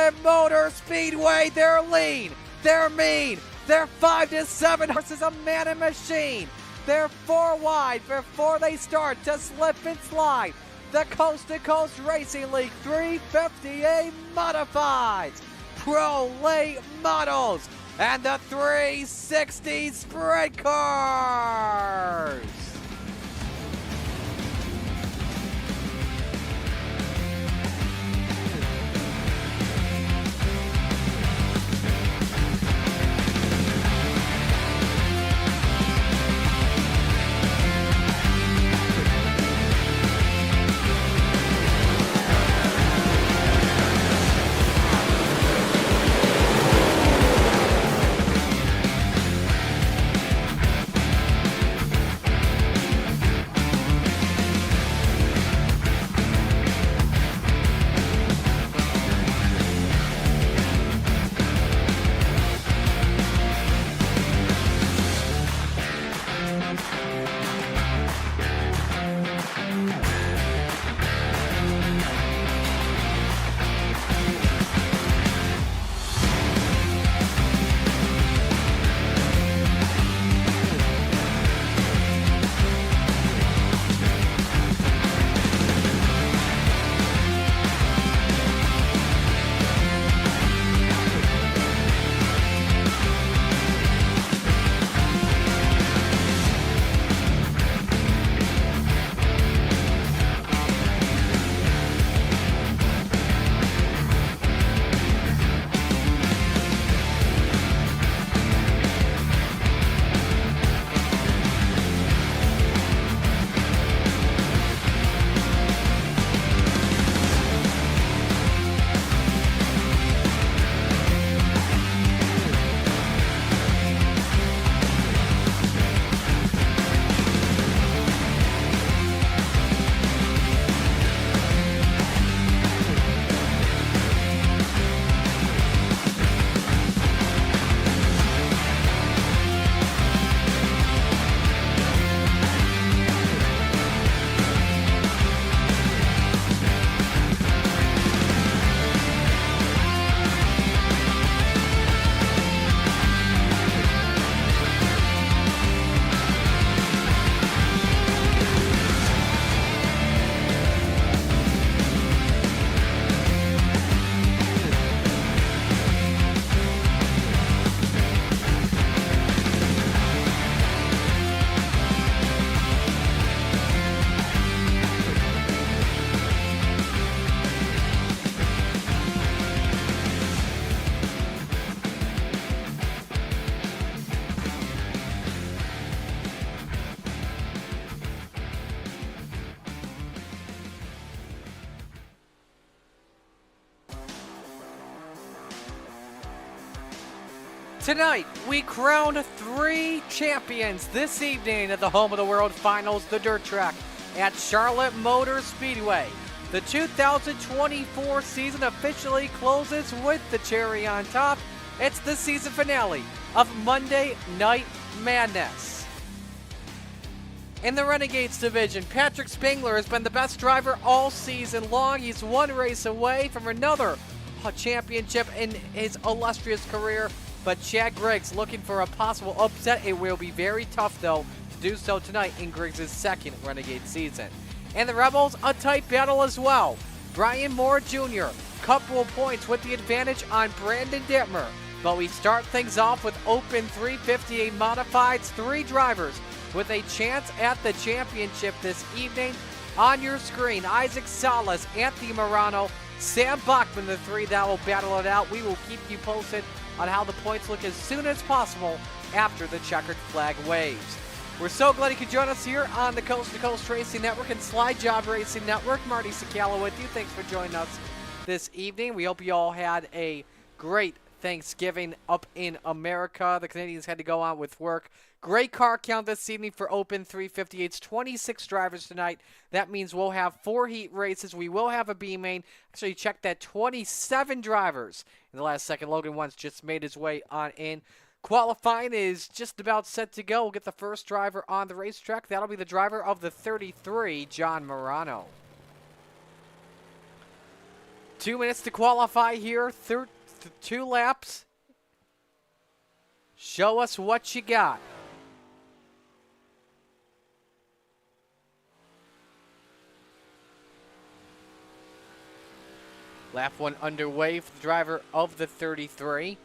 Charlotte Motor Speedway. They're lean, they're mean, they're 5 to 7 horses, a man and machine. They're 4 wide before they start to slip and slide. The Coast to Coast Racing League 350A Modifieds, Pro Late Models, and the 360 Sprint Cars. Tonight, we crowned 3 champions this evening at the home of the World Finals, the dirt track at Charlotte Motor Speedway. The 2024 season officially closes with the cherry on top. It's the season finale of Monday Night Madness. In the Renegades division, Patrick Spangler has been the best driver all season long. He's 1 race away from another championship in his illustrious career. But Chad Griggs looking for a possible upset. It will be very tough, though, to do so tonight in Griggs' second Renegade season. And the Rebels, a tight battle as well. Brian Moore Jr., couple of points with the advantage on Brandon Dittmer. But we start things off with Open 358 Modifieds, 3 drivers with a chance at the championship this evening. On your screen, Isaac Salas, Anthony Morano, Sam Bachman, the 3 that will battle it out. We will keep you posted on how the points look as soon as possible after the checkered flag waves. We're so glad you could join us here on the Coast to Coast Racing Network and Slide Job Racing Network. Marty Sakala with you. Thanks for joining us this evening. We hope you all had a great Thanksgiving up in America. The Canadians had to go on with work. Great car count this evening for Open 358's 26 drivers tonight. That means we'll have 4 heat races. We will have a B main. Actually, check that, 27 drivers. In the last second, Logan Wentz just made his way on in. Qualifying is just about set to go. We'll get the first driver on the racetrack. That'll be the driver of the 33, John Morano. 2 minutes to qualify here. 2 laps. Show us what you got. Lap 1 underway for the driver of the 33.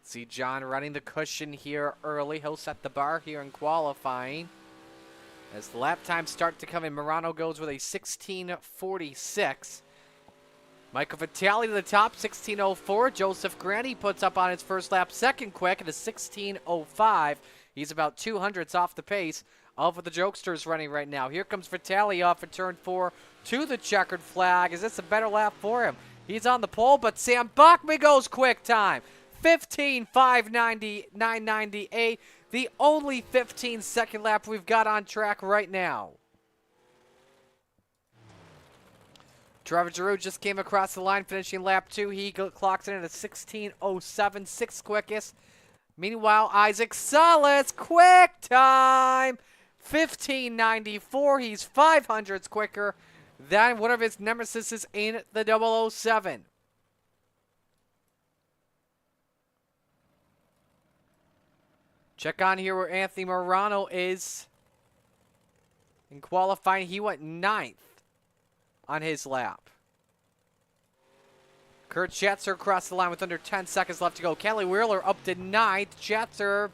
See John running the cushion here early. He'll set the bar here in qualifying. As the lap times start to come in, Morano goes with a 16:46. Michael Vitale to the top, 16:04. Joseph Grandy puts up on his first lap second quick at a 16:05. He's about 200ths off the pace of the Jokesters running right now. Here comes Vitale off at turn 4 to the checkered flag. Is this a better lap for him? He's on the pole, but Sam Bachman goes quick time. 15:5:998, the only 15-second lap we've got on track right now. Trevor Giroux just came across the line, finishing lap 2. He clocks in at a 16:07, sixth quickest. Meanwhile, Isaac Salas, quick time, 15:94. He's 500ths quicker than one of his nemesis in the 007. Check on here where Anthony Morano is. In qualifying, he went 9th on his lap. Kurt Schatzer across the line with under 10 seconds left to go. Kelly Wheeler up to 9th. Schatzer,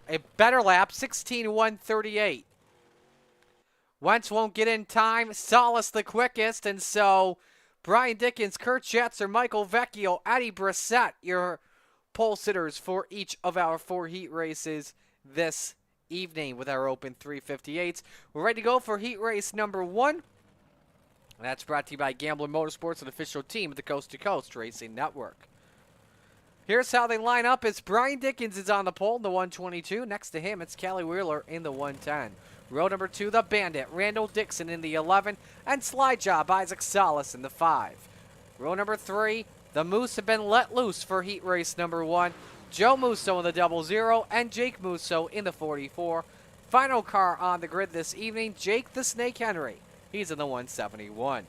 a better lap, 16:138. Wentz won't get in time. Salas the quickest, and so Brian Dickens, Kurt Schatzer, Michael Vecchio, Eddie Brissett, your pole sitters for each of our 4 heat races this evening with our open 358s. We're ready to go for heat race number 1. That's brought to you by Gambler Motorsports, an official team of the Coast to Coast Racing Network. Here's how they line up. It's Brian Dickens is on the pole in the 122. Next to him, it's Kelly Wheeler in the 110. Row number 2, the Bandit, Randall Dixon in the 11, and Slide Job, Isaac Salas in the 5. Row number 3, the Moose have been let loose for heat race number 1. Joe Musso in the 00 and Jake Musso in the 44. Final car on the grid this evening, Jake the Snake Henry. He's in the 171.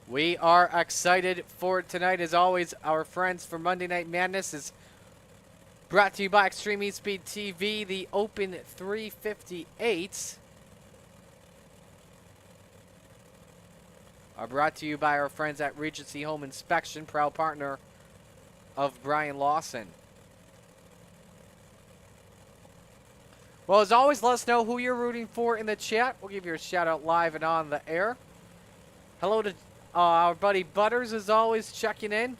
We are excited for tonight. As always, our friends for Monday Night Madness is brought to you by Extreme eSpeed TV, the Open 358s. Are brought to you by our friends at Regency Home Inspection, proud partner of Brian Lawson. Well, as always, let us know who you're rooting for in the chat. We'll give you a shout out live and on the air. Hello to our buddy Butters, as always, checking in.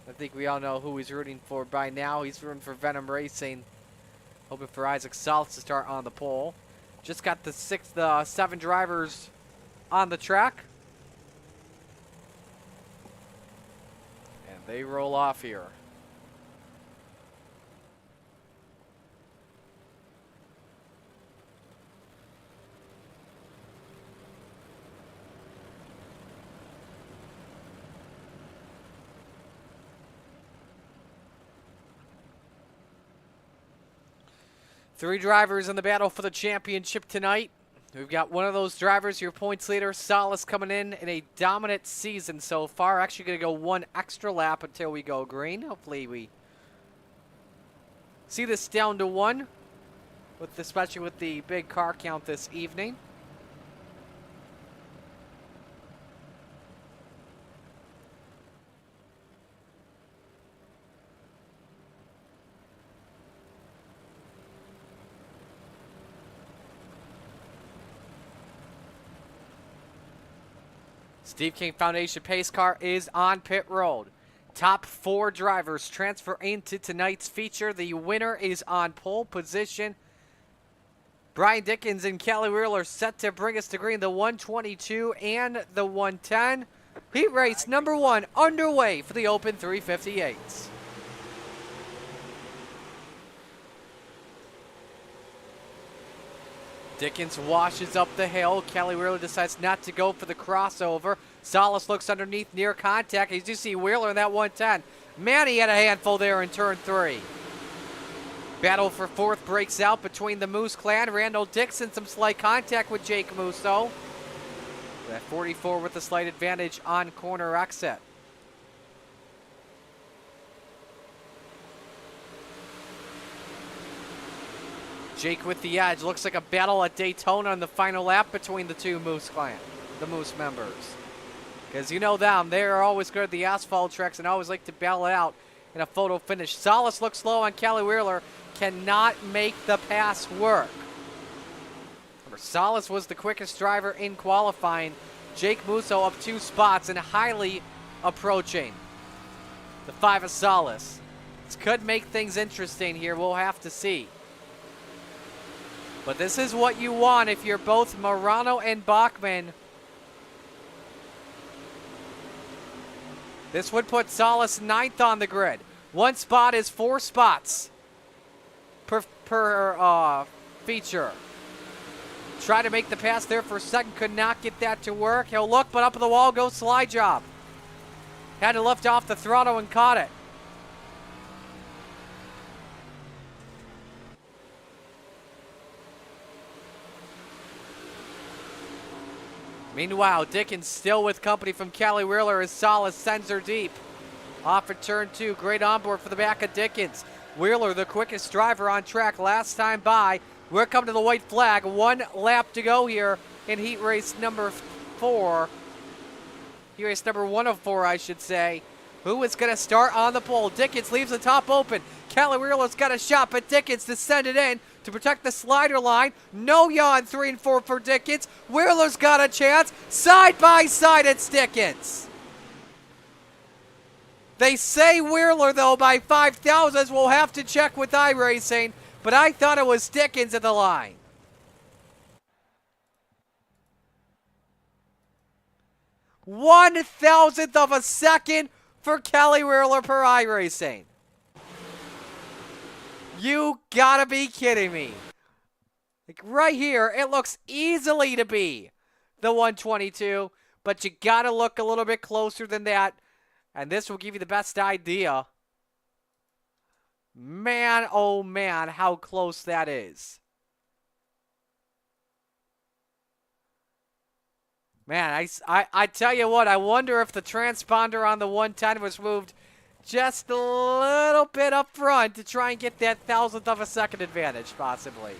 I think we all know who he's rooting for by now. He's rooting for Venom Racing, hoping for Isaac Salas to start on the pole. Just got the 7 drivers on the track. And they roll off here. Three drivers in the battle for the championship tonight. We've got one of those drivers, your points leader, Salas, coming in a dominant season so far. Actually going to go 1 extra lap until we go green. Hopefully we see this down to 1, especially with the big car count this evening. Steve King Foundation pace car is on pit road. Top 4 drivers transfer into tonight's feature. The winner is on pole position. Brian Dickens and Kelly Wheeler set to bring us to green, the 122 and the 110. Heat race number 1 underway for the Open 358s. Dickens washes up the hill. Kelly Wheeler decides not to go for the crossover. Salas looks underneath near contact. As you see Wheeler in that 110 Manny had a handful there in turn 3. Battle for 4th breaks out between the Moose clan. Randall Dixon, some slight contact with Jake Musso. That 44 with the slight advantage on corner exit. Jake with the edge. Looks like a battle at Daytona in the final lap between the two Moose clan, the Moose members. Because you know them, they're always good at the asphalt tracks and always like to battle it out in a photo finish. Salas looks low on Kelly Wheeler, cannot make the pass work. Remember, Salas was the quickest driver in qualifying. Jake Musso up 2 spots and highly approaching the 5 of Salas. This could make things interesting here, we'll have to see. But this is what you want if you're both Morano and Bachman. This would put Salas 9th on the grid. 1 spot is 4 spots per feature. Try to make the pass there for a second, could not get that to work. He'll look, but up at the wall goes slide job. Had to lift off the throttle and caught it. Meanwhile, Dickens still with company from Kelly Wheeler as Salas sends her deep. Off at turn 2, great onboard for the back of Dickens. Wheeler, the quickest driver on track last time by. We're coming to the white flag. 1 lap to go here in heat race number 4. Heat race number 1 of 4, I should say. Who is going to start on the pole? Dickens leaves the top open. Kelly Wheeler's got a shot, but Dickens to send it in to protect the slider line. No yaw in 3 and 4 for Dickens. Wheeler's got a chance. Side by side, it's Dickens. They say Wheeler, though, by 5,000s. We'll have to check with iRacing, but I thought it was Dickens at the line. 1,000th of a second for Kelly Wheeler per iRacing. You gotta be kidding me. Like right here, it looks easily to be the 122, but you gotta look a little bit closer than that, and this will give you the best idea. Man, oh man, how close that is. Man, I tell you what, I wonder if the transponder on the 110 was moved just a little bit up front to try and get that 1,000th of a second advantage, possibly.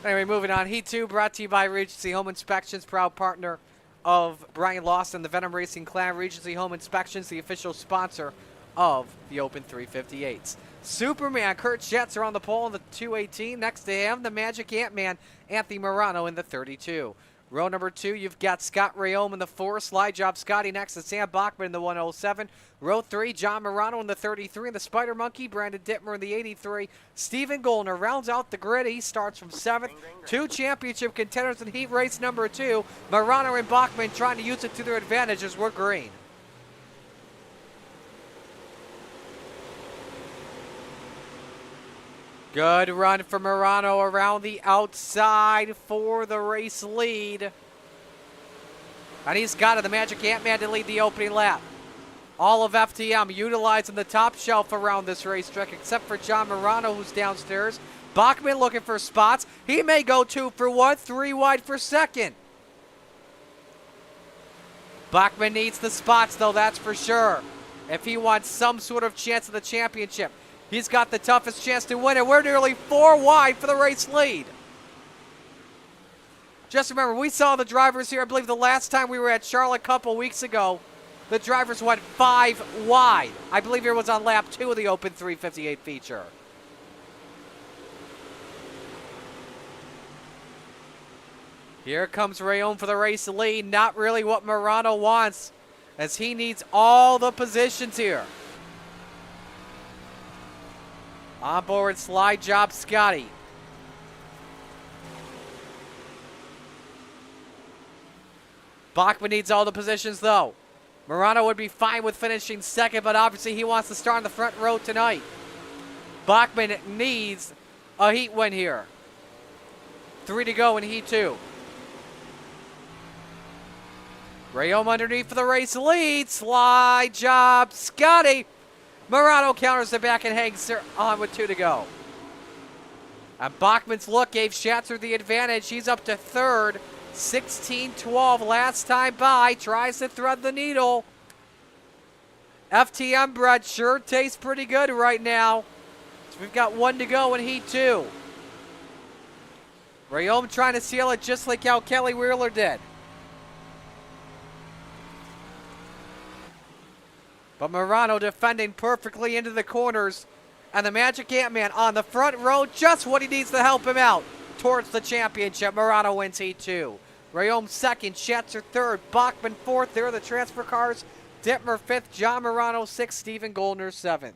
Anyway, moving on. Heat 2 brought to you by Regency Home Inspections, proud partner of Brian Lawson, the Venom Racing Clan. Regency Home Inspections, the official sponsor of the Open 358s. Superman, Kurt Schatzer on the pole in the 218. Next to him, the Magic Ant-Man, Anthony Morano in the 32. Row number 2, you've got Scott Rayome in the 4. Slide job Scotty next to Sam Bachman in the 107. Row 3, John Morano in the 33. And the Spider Monkey, Brandon Dittmer in the 83. Stephen Goldner rounds out the grid. He starts from 7th. 2 championship contenders in heat race number 2. Morano and Bachman trying to use it to their advantage as we're green. Good run for Morano around the outside for the race lead. And he's got it, the Magic Ant-Man to lead the opening lap. All of FTM utilizing the top shelf around this racetrack, except for John Morano, who's downstairs. Bachman looking for spots. He may go 2 for 1, 3 wide for second. Bachman needs the spots, though, that's for sure, if he wants some sort of chance of the championship. He's got the toughest chance to win it. We're nearly 4 wide for the race lead. Just remember, we saw the drivers here, I believe the last time we were at Charlotte a couple weeks ago, the drivers went 5 wide. I believe it was on lap 2 of the Open 358 feature. Here comes Rayome for the race lead. Not really what Morano wants, as he needs all the positions here. Onboard slide job Scotty. Bachman needs all the positions though. Morano would be fine with finishing second, but obviously he wants to start in the front row tonight. Bachman needs a heat win here. 3 to go in heat 2. Rayom underneath for the race lead. Slide job, Scotty. Morano counters the back and hangs on with 2 to go. And Bachman's look gave Schatzer the advantage. He's up to third. 16-12 last time by. Tries to thread the needle. FTM bread sure tastes pretty good right now. So we've got 1 to go in Heat 2. Rayom trying to seal it just like how Kelly Wheeler did. But Morano defending perfectly into the corners. And the Magic Ant-Man on the front row, just what he needs to help him out towards the championship. Morano wins Heat 2. Rayom second, Schatzer third, Bachman fourth. There are the transfer cars. Dittmer fifth, John Morano sixth, Stephen Goldner seventh.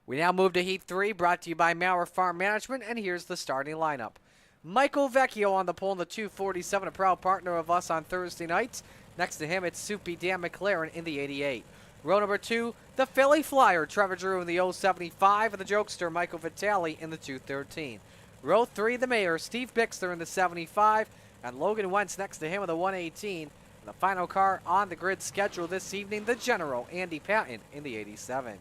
We now move to Heat 3, brought to you by Maurer Farm Management, and here's the starting lineup. Michael Vecchio on the pole in the 247, a proud partner of us on Thursday nights. Next to him, it's Soupy Dan McLaren in the 88. Row number 2, the Philly Flyer, Trevor Drew in the 075, and the Jokester, Michael Vitale in the 213. Row 3, the Mayor, Steve Bixler in the 75, and Logan Wentz next to him in the 118. And the final car on the grid schedule this evening, the General, Andy Patton in the 87.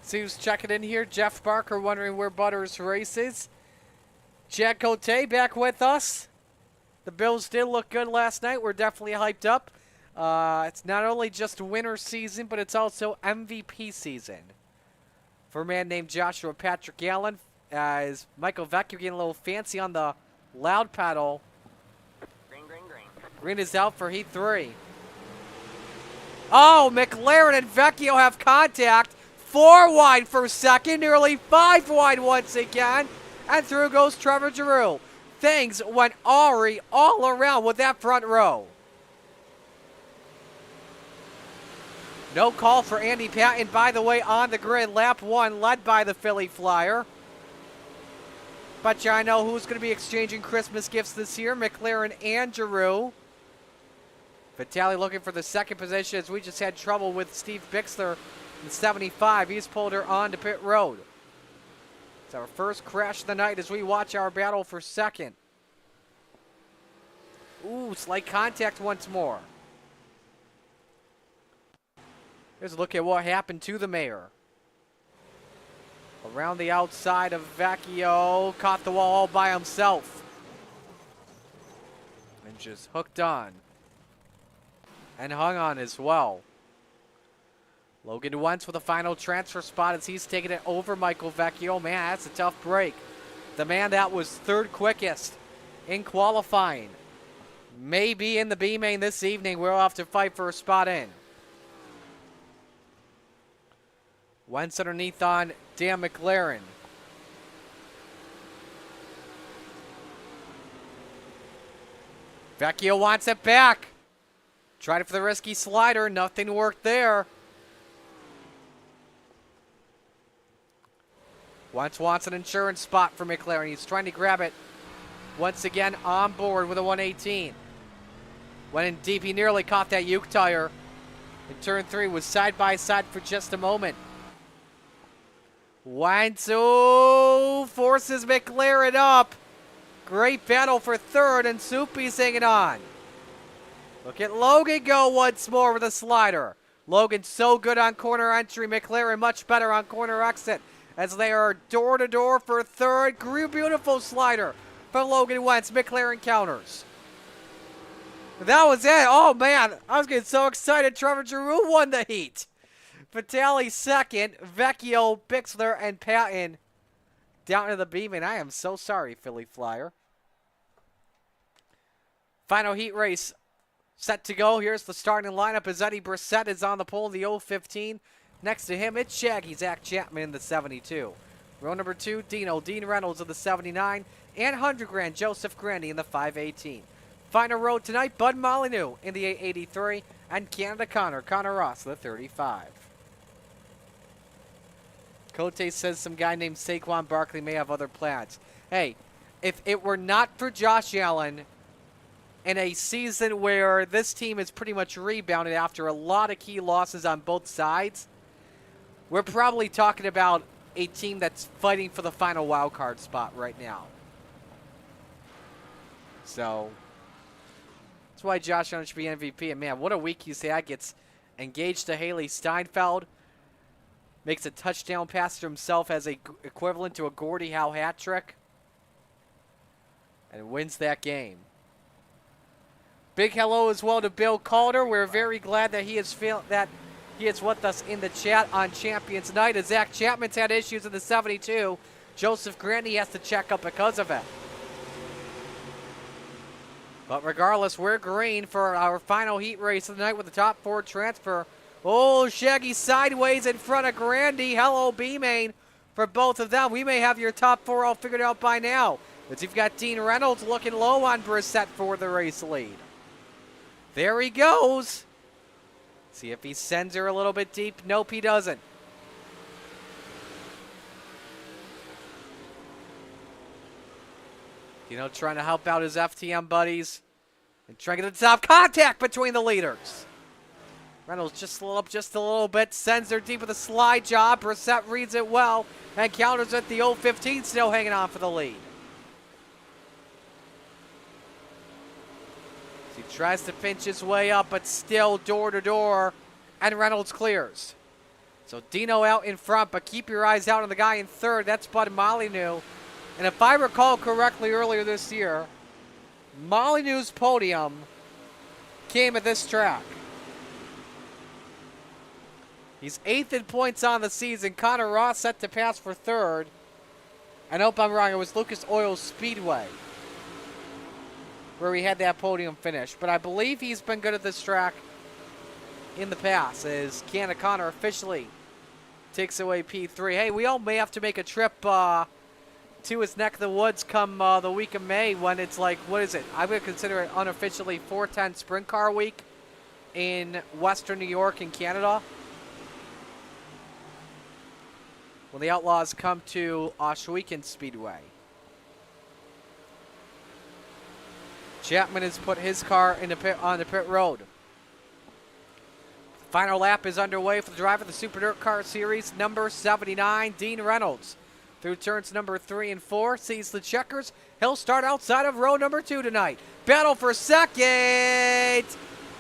See who's checking in here. Jeff Barker wondering where Butters races. Jack Cote back with us. The Bills did look good last night. We're definitely hyped up. It's not only just winter season, but it's also MVP season. For a man named Joshua Patrick Allen, as Michael Vecchio getting a little fancy on the loud pedal. Green, green, green. Green is out for Heat 3. Oh, McLaren and Vecchio have contact. 4 wide for second, nearly 5 wide once again. And through goes Trevor Drew. Things went awry all around with that front row. No call for Andy Patton, by the way, on the grid. Lap 1 led by the Philly Flyer. But I know who's going to be exchanging Christmas gifts this year, McLaren and Drew. Vitale looking for the second position as we just had trouble with Steve Bixler. In 75, he's pulled her onto pit road. It's our first crash of the night as we watch our battle for second. Ooh, slight contact once more. Here's a look at what happened to the Mayor. Around the outside of Vecchio, caught the wall all by himself. And just hooked on. And hung on as well. Logan Wentz with a final transfer spot as he's taking it over Michael Vecchio. Man, that's a tough break. The man that was third quickest in qualifying may be in the B main this evening. We'll have to fight for a spot in. Wentz underneath on Dan McLaren. Vecchio wants it back. Tried it for the risky slider. Nothing worked there. Wentz wants an insurance spot for McLaren. He's trying to grab it once again on board with a 118. Went in deep. He nearly caught that Uke tire. In turn 3 was side by side for just a moment. Wentz forces McLaren up. Great battle for third, and Soupy's hanging on. Look at Logan go once more with a slider. Logan so good on corner entry. McLaren much better on corner exit. As they are door-to-door for third. Beautiful slider for Logan Wentz. McLaren counters. That was it. Oh, man. I was getting so excited. Trevor Drew won the heat. Vitale second. Vecchio, Bixler, and Patton down to the beam. And I am so sorry, Philly Flyer. Final heat race set to go. Here's the starting lineup as Eddie Brissett is on the pole in the 015. Next to him, it's Shaggy Zach Chapman in the 72. Row number 2, Dean Reynolds in the 79, and 100 grand, Joseph Grandy in the 518. Final row tonight, Bud Molyneux in the 883, and Canada Connor Ross in the 35. Cote says some guy named Saquon Barkley may have other plans. Hey, if it were not for Josh Allen in a season where this team is pretty much rebounded after a lot of key losses on both sides, we're probably talking about a team that's fighting for the final wild card spot right now. So that's why Josh Allen should be MVP. And man, what a week UCI gets engaged to Haley Steinfeld. Makes a touchdown pass to himself as a equivalent to a Gordie Howe hat trick. And wins that game. Big hello as well to Bill Calder. We're very glad that he is with us in the chat on Champions Night. As Zach Chapman's had issues in the 72. Joseph Grandy has to check up because of it. But regardless, we're green for our final heat race of the night with the top 4 transfer. Oh, Shaggy sideways in front of Grandy. Hello, B-Main for both of them. We may have your top 4 all figured out by now. As you've got Dean Reynolds looking low on Brissett for the race lead. There he goes. See if he sends her a little bit deep. Nope, he doesn't. You know, trying to help out his FTM buddies. And trying to get the top contact between the leaders. Reynolds just slowed up just a little bit. Sends her deep with a slide job. Brissett reads it well. And counters at the 0-15, still hanging on for the lead. He tries to pinch his way up, but still door to door. And Reynolds clears. So Dino out in front, but keep your eyes out on the guy in third. That's Bud Molyneux. And if I recall correctly earlier this year, Molyneux's podium came at this track. He's 8th in points on the season. Connor Ross set to pass for third. I hope I'm wrong. It was Lucas Oil Speedway where we had that podium finish. But I believe he's been good at this track in the past as Canada Connor officially takes away P3. Hey, we all may have to make a trip to his neck of the woods come the week of May when it's like, what is it? I would consider it unofficially 410 Sprint Car Week in Western New York in Canada. When the Outlaws come to Ohsweken Speedway. Chapman has put his car in the pit, on the pit road. Final lap is underway for the driver of the Super Dirt Car Series, number 79, Dean Reynolds. Through turns number 3 and 4, sees the checkers. He'll start outside of row number 2 tonight. Battle for second.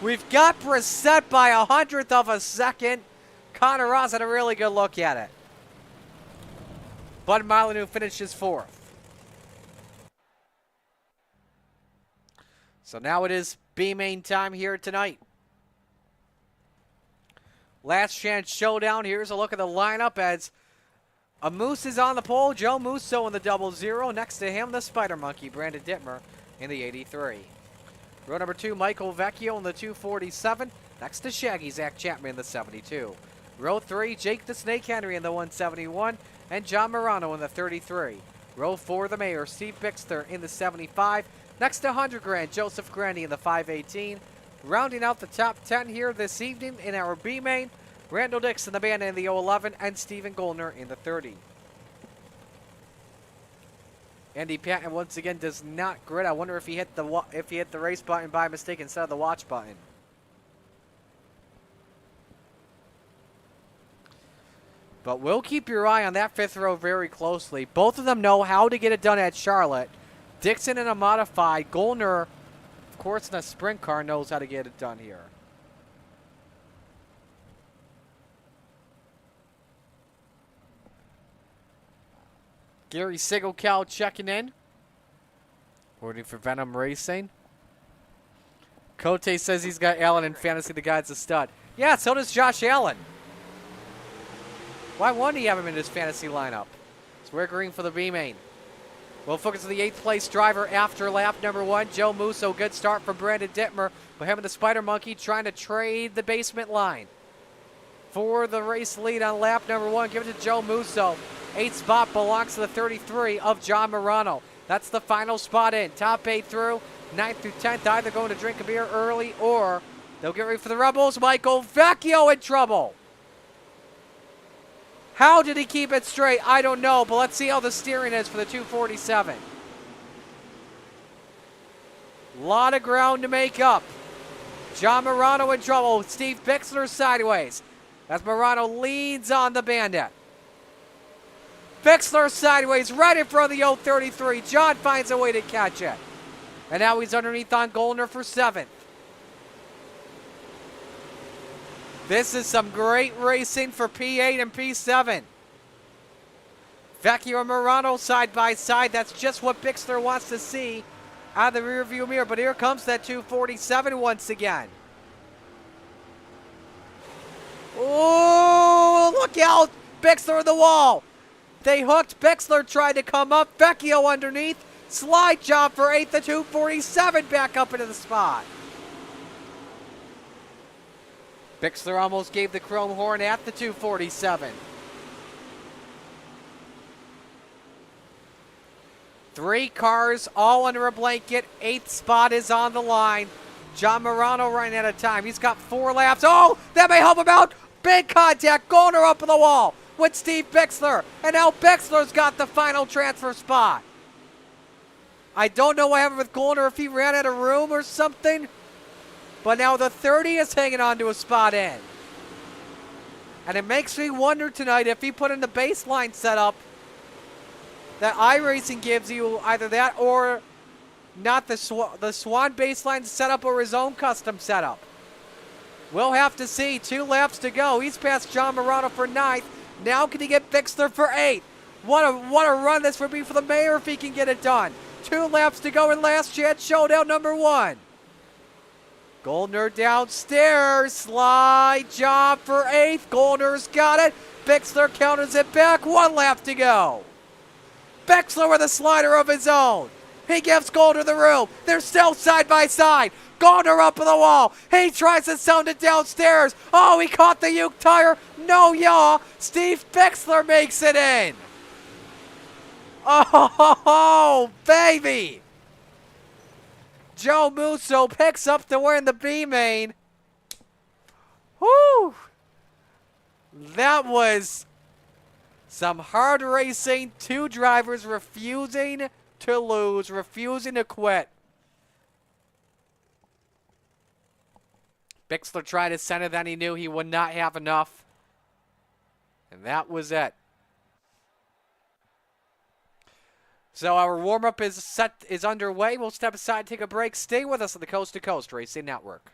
We've got Brissett by 100th of a second. Connor Ross had a really good look at it. Bud Molyneux finishes 4th. So now it is B-Main time here tonight. Last chance showdown. Here's a look at the lineup as a Moose is on the pole. Joe Musso in the 00. Next to him, the Spider Monkey, Brandon Dittmer in the 83. Row number 2, Michael Vecchio in the 247. Next to Shaggy, Zach Chapman in the 72. Row 3, Jake the Snake Henry in the 171. And John Morano in the 33. Row 4, the Mayor, Steve Bixter in the 75. Next to 100 grand, Joseph Grandy in the 518. Rounding out the top 10 here this evening in our B-Main, Randall Dixon, the band in the 011, and Stephen Goldner in the 30. Andy Patton once again does not grid. I wonder if he hit the race button by mistake instead of the watch button. But we'll keep your eye on that 5th row very closely. Both of them know how to get it done at Charlotte. Dixon in a modified. Goldner, of course, in a sprint car, knows how to get it done here. Gary Sigelcow checking in. Waiting for Venom Racing. Cote says he's got Allen in fantasy. The guy's a stud. Yeah, so does Josh Allen. Why wouldn't he have him in his fantasy lineup? So we're green for the B-Main. We'll focus on the 8th place driver after lap number 1, Joe Musso. Good start from Brandon Dittmer. But him and the Spider Monkey trying to trade the basement line. For the race lead on lap number 1, give it to Joe Musso. 8th spot belongs to the 33 of John Morano. That's the final spot in. Top 8 through, 9th through 10th, either going to drink a beer early or they'll get ready for the Rebels. Michael Vecchio in trouble. How did he keep it straight? I don't know, but let's see how the steering is for the 247. A lot of ground to make up. John Morano in trouble. Steve Bixler sideways as Morano leads on the Bandit. Bixler sideways right in front of the old 33. John finds a way to catch it. And now he's underneath on Goldner for 7th. This is some great racing for P8 and P7. Vecchio and Morano side by side. That's just what Bixler wants to see out of the rearview mirror. But here comes that 247 once again. Oh, look out. Bixler in the wall. They hooked. Bixler tried to come up. Vecchio underneath. Slide job for 8th. The 247 back up into the spot. Bixler almost gave the chrome horn at the 247. 3 cars all under a blanket. 8th spot is on the line. John Morano running out of time. He's got 4 laps. Oh, that may help him out. Big contact. Goldner up on the wall with Steve Bixler. And now Bixler's got the final transfer spot. I don't know what happened with Goldner, if he ran out of room or something. But now the 30 is hanging on to a spot in. And it makes me wonder tonight if he put in the baseline setup that iRacing gives you, either that or not the Swan baseline setup or his own custom setup. We'll have to see. 2 laps to go. He's past John Morano for 9th. Now can he get Bixler for 8th? What a run this would be for the mayor if he can get it done. 2 laps to go in last chance showdown number 1. Goldner downstairs. Slide job for 8th. Goldner's got it. Bixler counters it back. 1 lap to go. Bixler with a slider of his own. He gives Goldner the room. They're still side by side. Goldner up on the wall. He tries to sound it downstairs. Oh, he caught the Uke tire. No yaw. Steve Bixler makes it in. Oh, baby. Joe Musso picks up the win in the B main. Whew. That was some hard racing. 2 drivers refusing to lose, refusing to quit. Bixler tried to center, then he knew he would not have enough. And that was it. So our warm-up is underway. We'll step aside, take a break. Stay with us on the Coast to Coast Racing Network.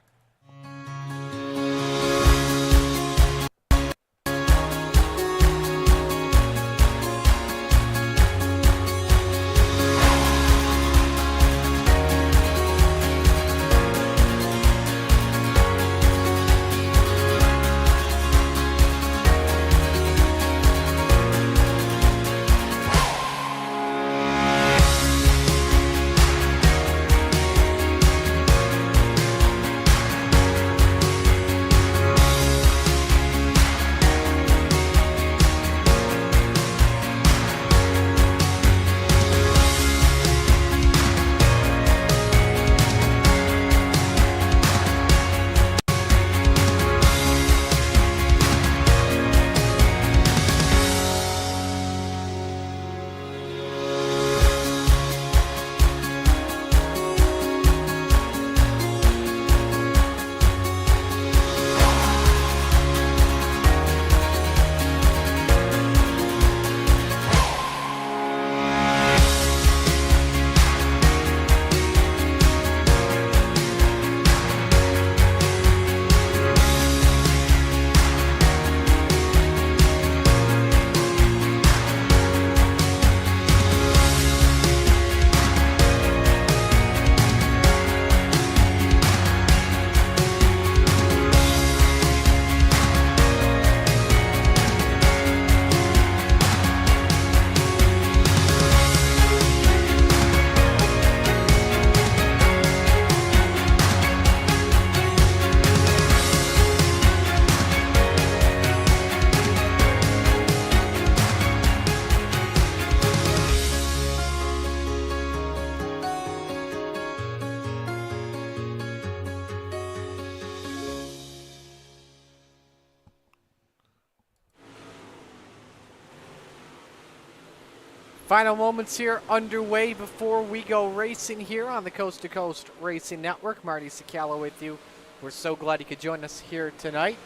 Final moments here underway before we go racing here on the Coast to Coast Racing Network. Marty Cicala with you. We're so glad you could join us here tonight.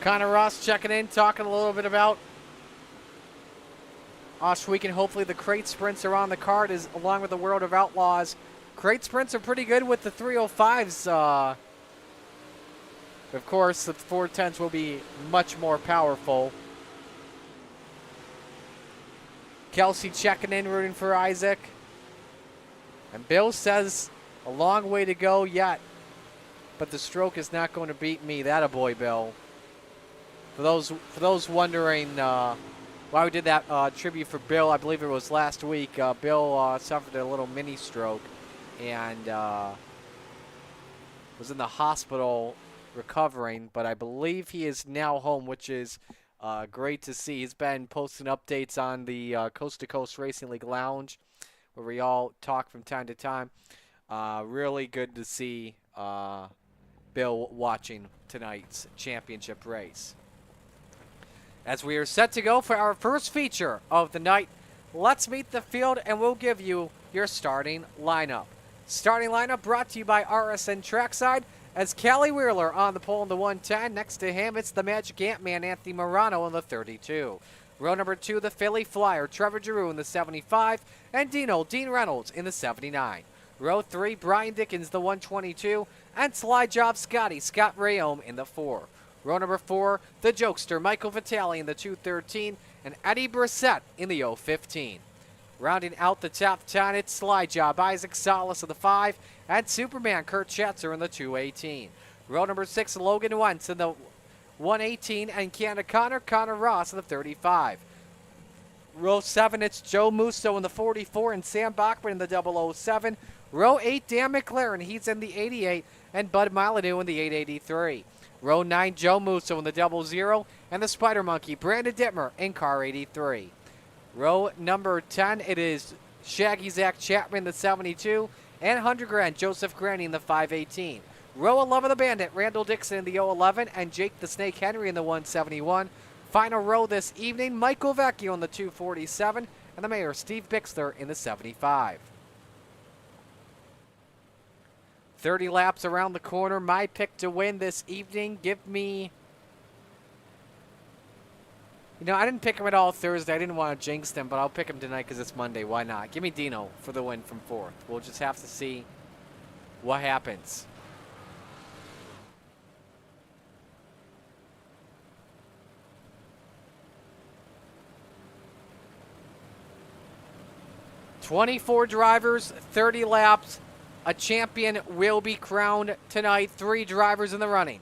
Connor Ross checking in, talking a little bit about Oshweek, and hopefully the crate sprints are on the card as along with the World of Outlaws. Crate sprints are pretty good with the 305s. Of course, the 410s will be much more powerful. Kelsey checking in, rooting for Isaac. And Bill says a long way to go yet, but the stroke is not going to beat me. That a boy, Bill. For those wondering why we did that tribute for Bill, I believe it was last week. Bill suffered a little mini stroke and was in the hospital recovering, but I believe he is now home, which is great to see. He's been posting updates on the Coast to Coast Racing League Lounge, where we all talk from time to time. Really good to see Bill watching tonight's championship race. As we are set to go for our first feature of the night, let's meet the field and we'll give you your starting lineup. Starting lineup brought to you by RSN Trackside. As Callie Wheeler on the pole in the 110. Next to him, it's the Magic Ant-Man, Anthony Morano in the 32. Row number 2, the Philly Flyer, Trevor Giroux in the 75. And Dean Reynolds in the 79. Row 3, Brian Dickens, the 122. And Slide Job Scott Rayome in the 4. Row number 4, the Jokester, Michael Vitale in the 213. And Eddie Brissett in the 015. Rounding out the top 10, it's Slide Job, Isaac Salas in the 5, and Superman, Kurt Schatzer in the 218. Row number 6, Logan Wentz in the 118, and Connor Ross in the 35. Row 7, it's Joe Musso in the 44, and Sam Bachman in the 007. Row 8, Dan McLaren, he's in the 88, and Bud Molyneux in the 883. Row 9, Joe Musso in the 00, and the Spider Monkey, Brandon Dittmer in car 83. Row number 10, it is Shaggy Zach Chapman, the 72, and 100 grand, Joseph Granny in the 518. Row 11, the Bandit, Randall Dixon in the 011, and Jake the Snake Henry in the 171. Final row this evening, Michael Vecchio in the 247, and the Mayor, Steve Bixler in the 75. 30 laps around the corner, my pick to win this evening. Give me... You know, I didn't pick him at all Thursday. I didn't want to jinx him, but I'll pick him tonight because it's Monday. Why not? Give me Dino for the win from 4th. We'll just have to see what happens. "24 drivers, 30 laps. A champion will be crowned tonight. 3 drivers in the running.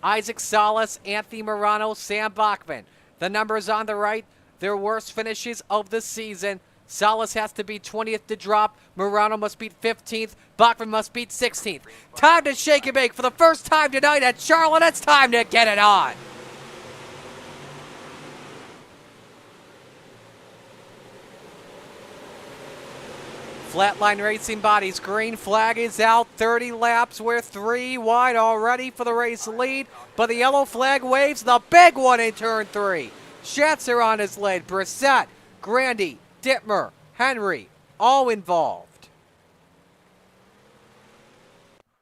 Isaac Salas, Anthony Morano, Sam Bachman. The numbers on the right, their worst finishes of the season. Salas has to beat 20th to drop. Morano must beat 15th. Bachman must beat 16th. Time to shake and bake for the first time tonight at Charlotte. It's time to get it on. Flatline Racing Bodies, green flag is out. 30 laps. We're 3 wide already for the race lead, but the yellow flag waves, the big one in turn 3. Schatzer on his lead. Brissett, Grandy, Dittmer, Henry, all involved.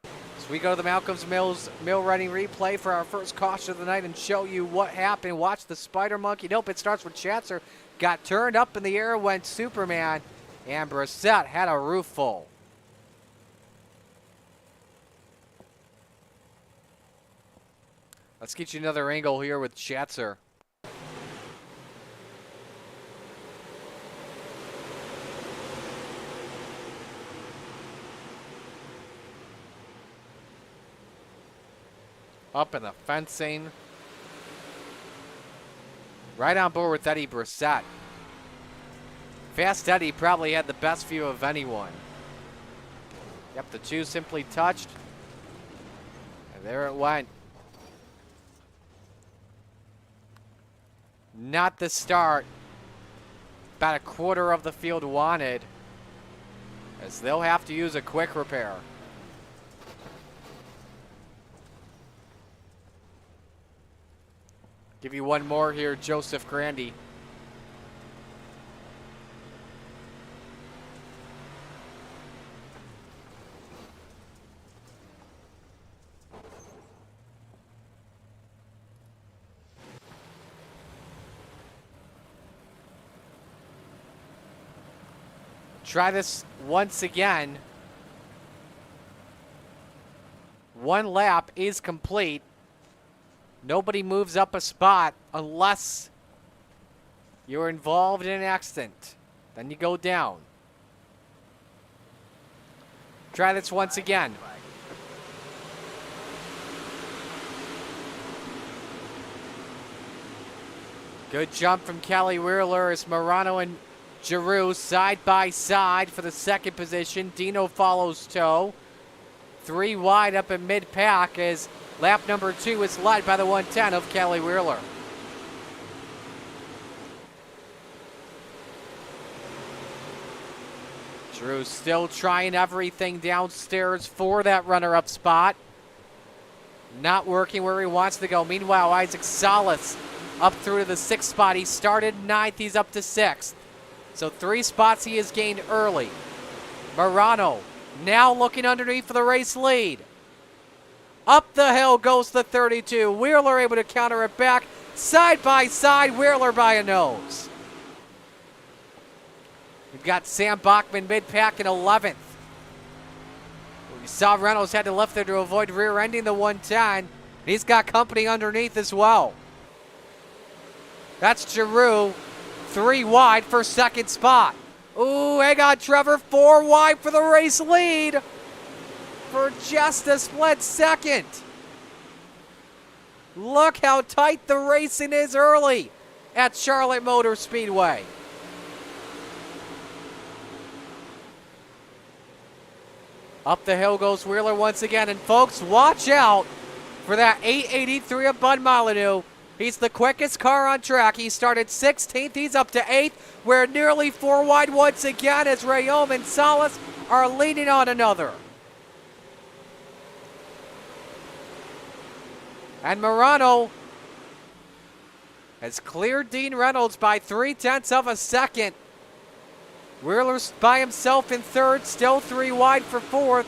So we go to the Malcolm's Mill running replay for our first caution of the night and show you what happened. Watch the Spider Monkey. Nope, it starts with Schatzer. Got turned up in the air, went Superman. And Brissett had a roof full. Let's get you another angle here with Schatzer. Up in the fencing. Right on board with Eddie Brissett. Fast Eddie probably had the best view of anyone. Yep, the 2 simply touched. And there it went. Not the start. About a quarter of the field wanted, as they'll have to use a quick repair. Give you one more here, Joseph Grandy. Try this once again. One lap is complete. Nobody moves up a spot unless you're involved in an accident. Then you go down. Try this once again. Good jump from Kelly Wheeler as Morano and Giroux side by side for the second position. Dino follows Toe. 3 wide up in mid-pack as lap number 2 is led by the 110 of Kelly Wheeler. Giroux still trying everything downstairs for that runner-up spot. Not working where he wants to go. Meanwhile, Isaac Salas up through to the 6th spot. He started 9th. He's up to 6th. So 3 spots he has gained early. Morano now looking underneath for the race lead. Up the hill goes the 32. Wheeler able to counter it back. Side by side, Wheeler by a nose. We've got Sam Bachman mid-pack in 11th. We saw Reynolds had to lift there to avoid rear-ending the 110. He's got company underneath as well. That's Giroux, 3 wide for 2nd spot. Ooh, hang on, Trevor, 4 wide for the race lead for just a split second. Look how tight the racing is early at Charlotte Motor Speedway. Up the hill goes Wheeler once again, and folks, watch out for that 883 of Bud Molyneux. He's the quickest car on track. He started 16th. He's up to 8th. We're nearly 4 wide once again as Rayom and Salas are leaning on another. And Morano has cleared Dean Reynolds by 0.3 of a second. Wheeler's by himself in 3rd, still 3 wide for 4th.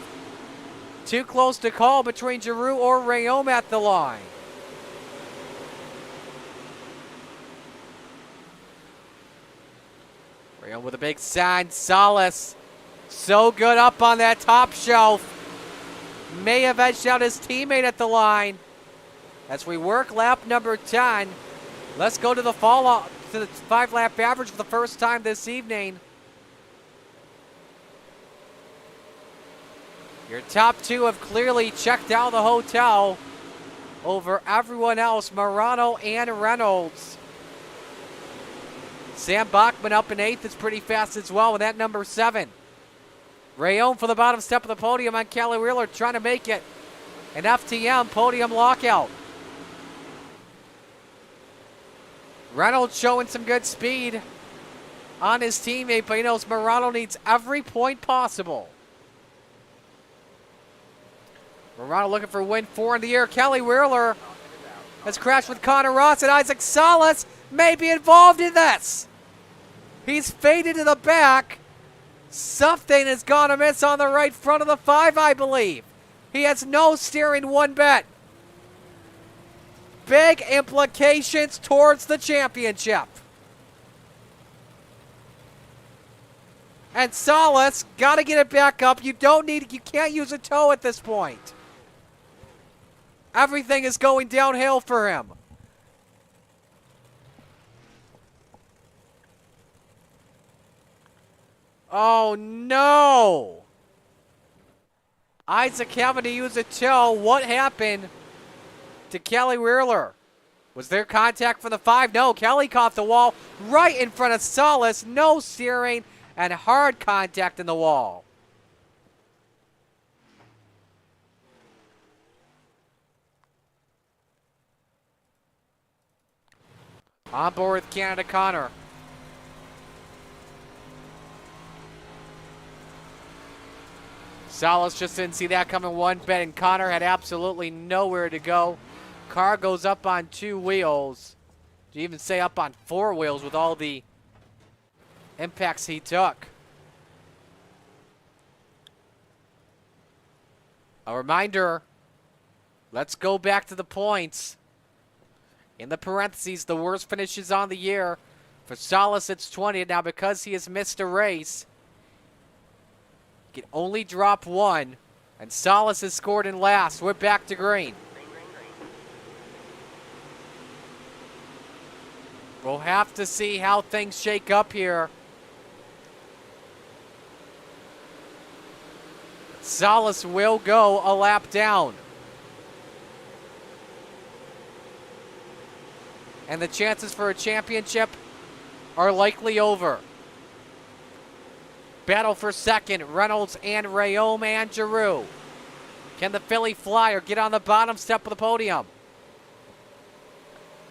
Too close to call between Giroux or Rayom at the line. Rayom with a big sign. Salas, so good up on that top shelf. May have edged out his teammate at the line. As we work lap number 10, let's go to the fall to the 5-lap average for the first time this evening. Your top 2 have clearly checked out the hotel over everyone else, Morano and Reynolds. Sam Bachman up in 8th is pretty fast as well with that number 7. Rayom for the bottom step of the podium on Kelly Wheeler trying to make it an FTM podium lockout. Reynolds showing some good speed on his teammate, but he knows Morano needs every point possible. Morano looking for win 4 in the air. Kelly Wheeler has crashed with Connor Ross, and Isaac Salas may be involved in this. He's faded to the back. Something has gone amiss on the right front of the 5, I believe. He has no steering one bit. Big implications towards the championship. And Salas got to get it back up. You can't use a toe at this point. Everything is going downhill for him. Oh no! Isaac having to use a toe. What happened to Kelly Wheeler? Was there contact for the 5? No, Kelly caught the wall right in front of Salas. No steering and hard contact in the wall. On board with Canada Connor. Salas just didn't see that coming one bit, and Connor had absolutely nowhere to go. Car goes up on 2 wheels. To even say up on 4 wheels with all the impacts he took. A reminder, let's go back to the points. In the parentheses, the worst finishes on the year. For Salas, it's 20. Now, because he has missed a race, Can only drop one. And Salas has scored in last. We're back to green. We'll have to see how things shake up here. Salas will go a lap down. And the chances for a championship are likely over. Battle for second, Reynolds and Rayome and Giroux. Can the Philly Flyer get on the bottom step of the podium?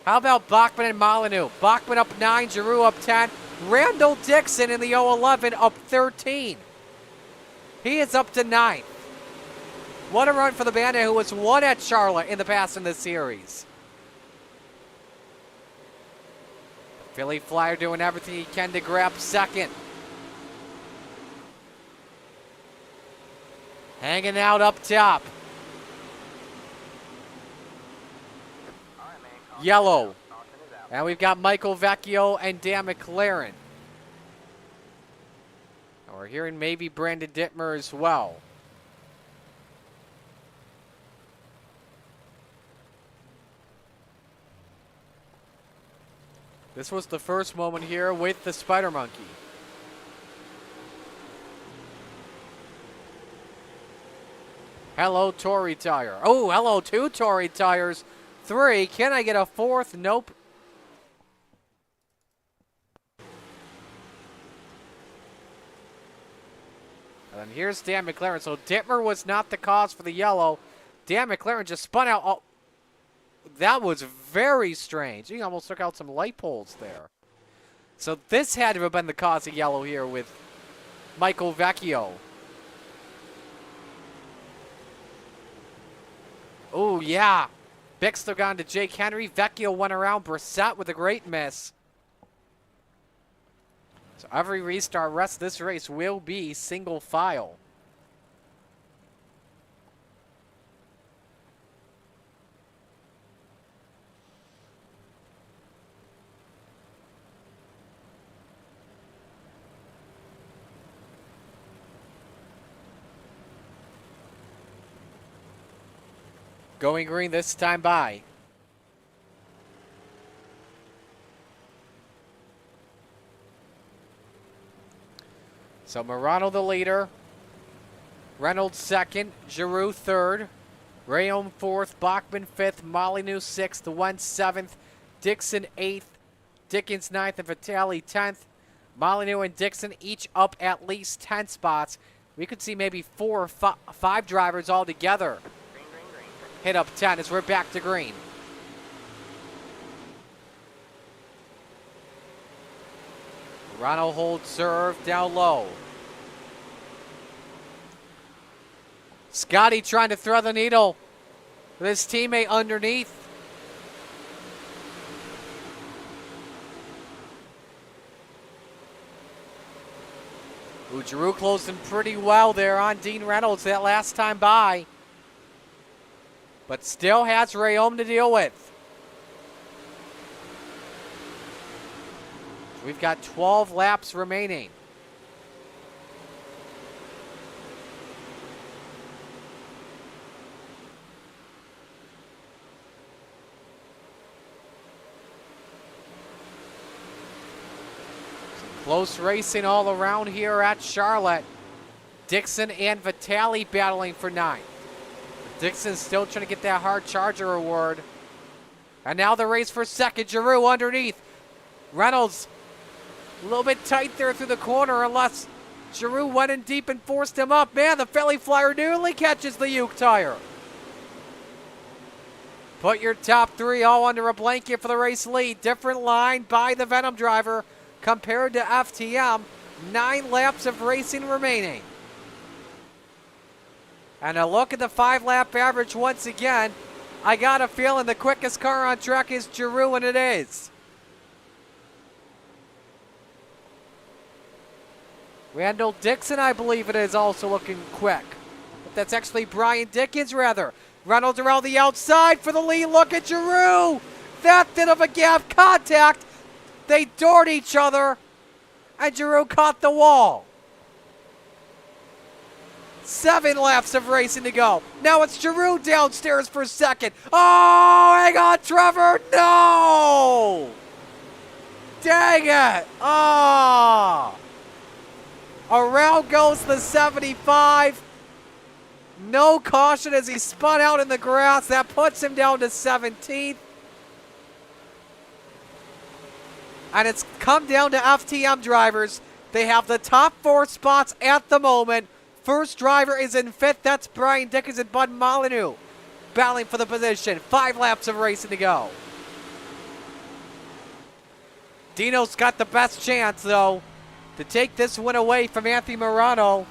How about Bachman and Molyneux? Bachman up 9, Giroux up 10. Randall Dixon in the 011 up 13. He is up to 9th. What a run for the Bandit, who has won at Charlotte in the past in this series. Philly Flyer doing everything he can to grab second. Hanging out up top. Yellow. And we've got Michael Vecchio and Dan McLaren. And we're hearing maybe Brandon Dittmer as well. This was the first moment here with the Spider Monkey. Hello, Tory Tire. Oh, hello, 2 Tory Tires. 3. Can I get a 4th? Nope. And then here's Dan McLaren. So Dittmer was not the cause for the yellow. Dan McLaren just spun out. Oh, that was very strange. He almost took out some light poles there. So this had to have been the cause of yellow here with Michael Vecchio. Oh, yeah. Bixler gone to Jake Henry. Vecchio went around Brissett with a great miss. So every restart rest of this race will be single file. Going green this time by. So Morano the leader. Reynolds second. Giroux third. Rayome fourth. Bachman fifth. Molyneux sixth. Wentz seventh. Dixon eighth. Dickens ninth. And Vitale 10th. Molyneux and Dixon each up at least 10 spots. We could see maybe 4 or 5 drivers all together hit up 10 as we're back to green. Morano holds serve down low. Scotty trying to thread the needle with his teammate underneath. Giroux closing pretty well there on Dean Reynolds that last time by. But still has Rayome to deal with. We've got 12 laps remaining. Some close racing all around here at Charlotte. Dixon and Vitale battling for 9th. Dixon still trying to get that hard charger award. And now the race for second. Giroux underneath. Reynolds a little bit tight there through the corner unless Giroux went in deep and forced him up. Man, the Philly Flyer nearly catches the Uke tire. Put your top 3 all under a blanket for the race lead. Different line by the Venom driver compared to FTM. 9 laps of racing remaining. And a look at the 5-lap average once again. I got a feeling the quickest car on track is Giroux, and it is. Randall Dixon, I believe it is, also looking quick. But that's actually Brian Dickens, rather. Reynolds around the outside for the lead. Look at Giroux. That thin of a gap contact. They doored each other, and Giroux caught the wall. 7 laps of racing to go. Now it's Giroux downstairs for second. Oh, hang on, Trevor. No! Dang it. Oh. Around goes the 75. No caution as he spun out in the grass. That puts him down to 17th. And it's come down to FTM drivers. They have the top 4 spots at the moment. First driver is in 5th. That's Brian Dickens and Bud Molyneux battling for the position. 5 laps of racing to go. Dino's got the best chance, though, to take this win away from Anthony Morano.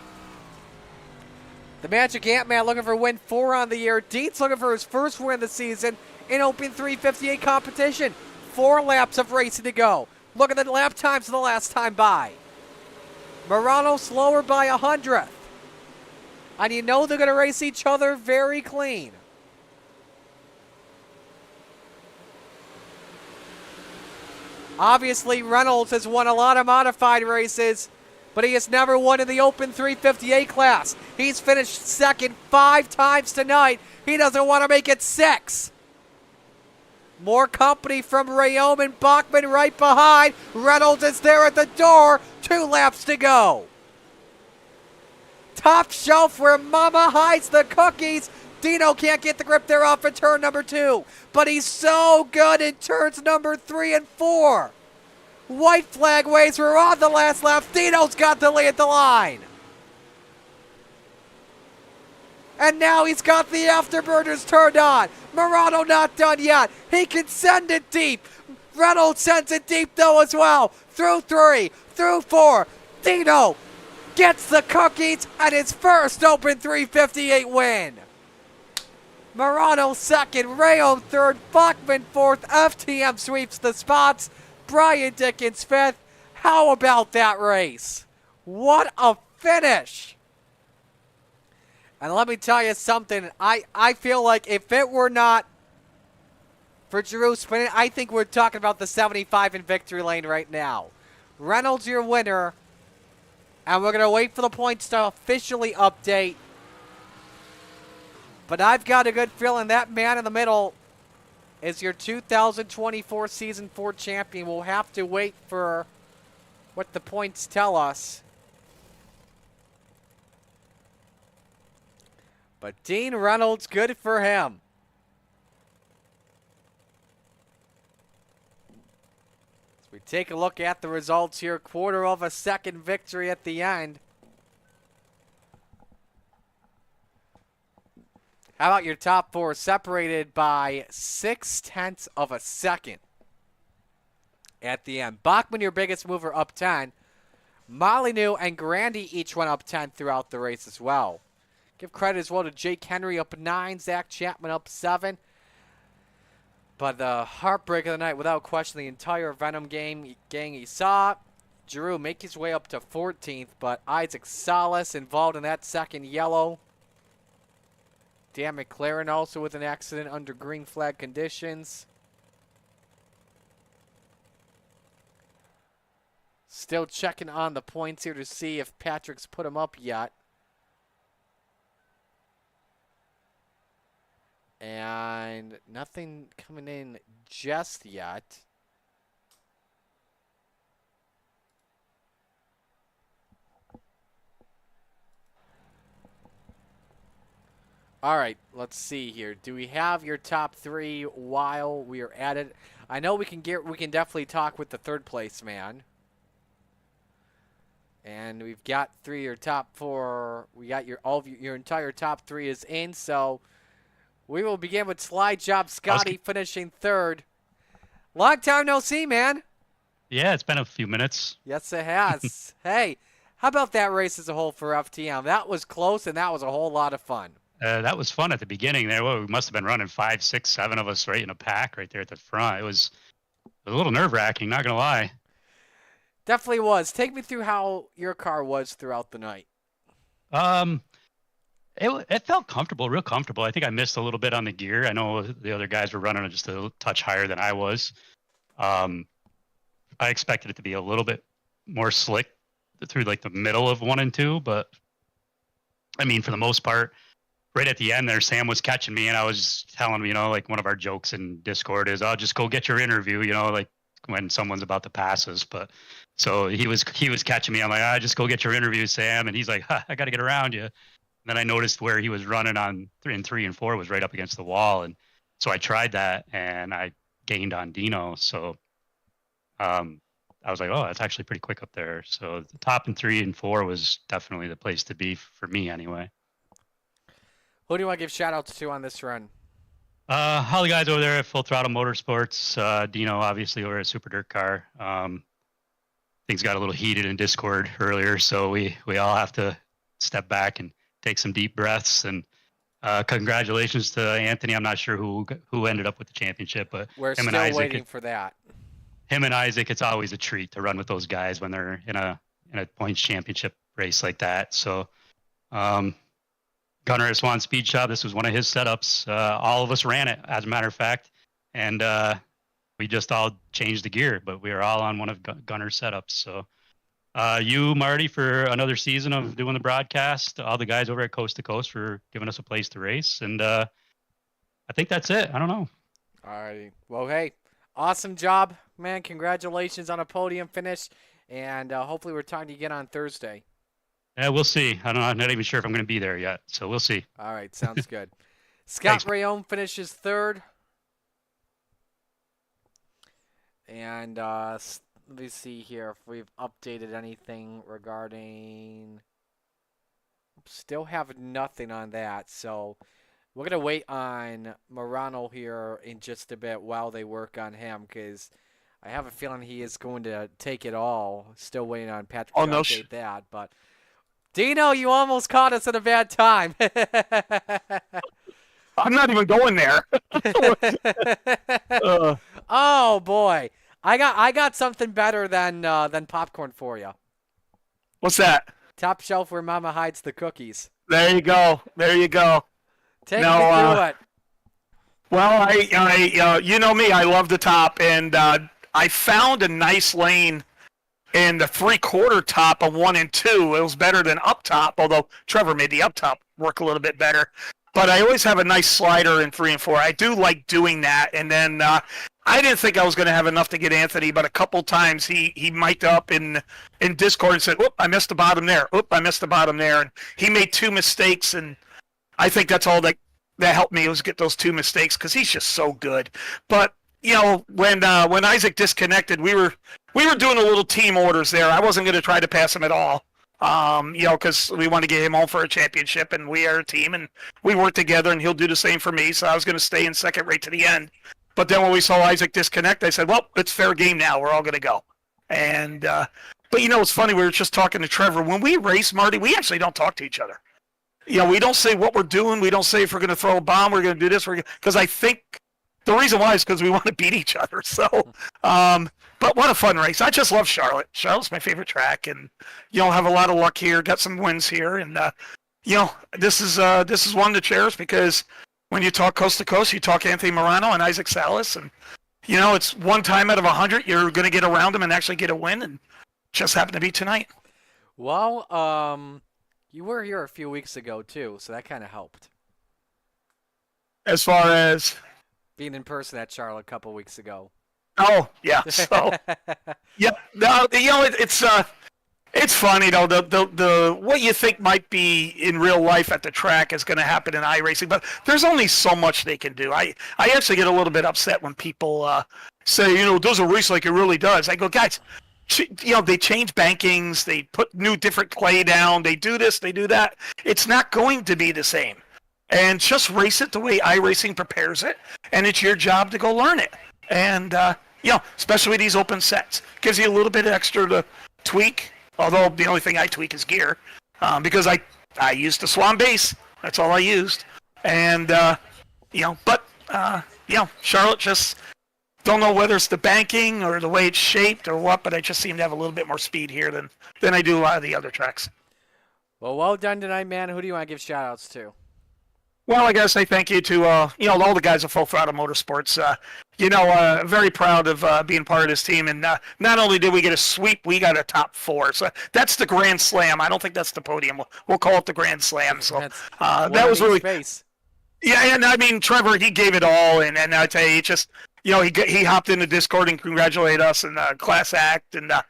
The Magic Ant-Man looking for win 4 on the year. Dean's looking for his first win of the season in Open 358 competition. 4 laps of racing to go. Look at the lap times of the last time by. Morano slower by 100th. And you know they're going to race each other very clean. Obviously, Reynolds has won a lot of modified races, but he has never won in the Open 358 class. He's finished second 5 times tonight. He doesn't want to make it 6. More company from Rayom and Bachman right behind. Reynolds is there at the door. 2 laps to go. Top shelf where Mama hides the cookies. Dino can't get the grip there off in turn number 2. But he's so good in turns number 3 and 4. White flag waves. We're on the last lap. Dino's got the lead at the line. And now he's got the afterburners turned on. Morano not done yet. He can send it deep. Reynolds sends it deep though as well. Through 3, through 4. Dino gets the cookies and his first Open 358 win. Morano second, Rayom third, Bachman fourth. FTM sweeps the spots. Brian Dickens fifth. How about that race? What a finish. And let me tell you something. I feel like if it were not for Giroux spinning, I think we're talking about the 75 in victory lane right now. Reynolds your winner. And we're going to wait for the points to officially update. But I've got a good feeling that man in the middle is your 2024 Season 4 champion. We'll have to wait for what the points tell us. But Dean Reynolds, good for him. As we take a look at the results here, 1/4 of a second victory at the end. How about your top 4 separated by 0.6 of a second at the end? Bachman, your biggest mover, up 10. Molyneux and Grandy each went up 10 throughout the race as well. Give credit as well to Jake Henry up 9, Zach Chapman up 7. But the heartbreak of the night, without question, the entire Venom gang he saw. Giroux make his way up to 14th, but Isaac Salas involved in that second yellow. Dan McLaren also with an accident under green flag conditions. Still checking on the points here to see if Patrick's put them up yet. And nothing coming in just yet. All right, let's see here. Do we have your top 3 while we are at it? I know we can definitely talk with the 3rd place man. And we've got 3 your top 4. We got your entire top 3 is in, so we will begin with Slide Job Scotty finishing 3rd. Long time no see, man. Yeah, it's been a few minutes. Yes, it has. Hey, how about that race as a whole for FTM? That was close, and that was a whole lot of fun. That was fun at the beginning there. Well, we must have been running 5, 6, 7 of us right in a pack right there at the front. It was a little nerve-wracking, not going to lie. Definitely was. Take me through how your car was throughout the night. It felt comfortable, real comfortable. I think I missed a little bit on the gear. I know the other guys were running just a touch higher than I was. I expected it to be a little bit more slick through like the middle of 1 and 2, but I mean, for the most part, right at the end there, Sam was catching me, and I was telling him, like one of our jokes in Discord is, "I'll just go get your interview," like when someone's about to pass us. But so he was catching me. I'm like, just go get your interview, Sam. And he's like, I got to get around you. And then I noticed where he was running on 3 and 4 was right up against the wall. And so I tried that, and I gained on Dino. So I was like, oh, that's actually pretty quick up there. So the top in 3 and 4 was definitely the place to be for me anyway. Who do you want to give shout outs to on this run? All the guys over there at Full Throttle Motorsports, Dino obviously over at Super Dirt Car. Things got a little heated in Discord earlier, so we all have to step back and take some deep breaths. And congratulations to Anthony. I'm not sure who ended up with the championship, but we're him still and Isaac, waiting for that. Him and Isaac, it's always a treat to run with those guys when they're in a points championship race like that. So. Gunner at Swan Speed Shop, this was one of his setups. All of us ran it, as a matter of fact, and we just all changed the gear, but we were all on one of Gunner's setups. So you, Marty, for another season of doing the broadcast, all the guys over at Coast to Coast for giving us a place to race, and I think that's it. I don't know. All right. Well, hey, awesome job, man. Congratulations on a podium finish, and hopefully we're talking to you again on Thursday. Yeah, we'll see. I'm not even sure if I'm going to be there yet, so we'll see. All right, sounds good. Scott Rayone finishes 3rd. And let me see here if we've updated anything regarding... Still have nothing on that, so we're going to wait on Morano here in just a bit while they work on him, because I have a feeling he is going to take it all. Still waiting on Patrick to update that, but... Dino, you almost caught us at a bad time. I'm not even going there. Oh boy, I got something better than popcorn for you. What's that? Top shelf where Mama hides the cookies. There you go. There you go. Take me through it. Well, I you know me. I love the top, and I found a nice lane. And the 3/4 top of 1 and 2, it was better than up top, although Trevor made the up top work a little bit better. But I always have a nice slider in 3 and 4. I do like doing that. And then I didn't think I was going to have enough to get Anthony, but a couple times he mic'd up in Discord and said, "Oop, I missed the bottom there. Oop, I missed the bottom there." And he made 2 mistakes, and I think that's all that helped me was get those 2 mistakes because he's just so good. But when Isaac disconnected, we were doing a little team orders there. I wasn't going to try to pass him at all, because we want to get him home for a championship, and we are a team, and we work together, and he'll do the same for me. So I was going to stay in second right to the end. But then when we saw Isaac disconnect, I said, well, it's fair game now. We're all going to go. And but it's funny. We were just talking to Trevor. When we race, Marty, we actually don't talk to each other. We don't say what we're doing. We don't say if we're going to throw a bomb, we're going to do this. Because I think the reason why is because we want to beat each other. So, but what a fun race. I just love Charlotte. Charlotte's my favorite track, and, have a lot of luck here. Got some wins here. And, this is one to cherish because when you talk Coast to Coast, you talk Anthony Morano and Isaac Salas. And, it's one time out of 100 you're going to get around them and actually get a win. And just happened to be tonight. Well, you were here a few weeks ago, too, so that kind of helped. As far as... being in person at Charlotte a couple weeks ago. Oh yeah, so yeah, no, it's funny though. The what you think might be in real life at the track is going to happen in iRacing, but there's only so much they can do. I actually get a little bit upset when people say it doesn't race like it really does. I go, guys, they change bankings, they put new different clay down, they do this, they do that. It's not going to be the same. And just race it the way iRacing prepares it, and it's your job to go learn it. And, especially with these open sets. Gives you a little bit extra to tweak, although the only thing I tweak is gear, because I used the Swan base. That's all I used. And, Charlotte just don't know whether it's the banking or the way it's shaped or what, but I just seem to have a little bit more speed here than I do a lot of the other tracks. Well done tonight, man. Who do you want to give shout-outs to? Well, I got to say thank you to all the guys at Full Throttle Motorsports. very proud of being part of this team. And not only did we get a sweep, we got a top 4. So that's the Grand Slam. I don't think that's the podium. We'll call it the Grand Slam. So that was really space. Yeah, and I mean, Trevor, he gave it all, and I tell you, it just, he hopped into Discord and congratulated us and class act, and got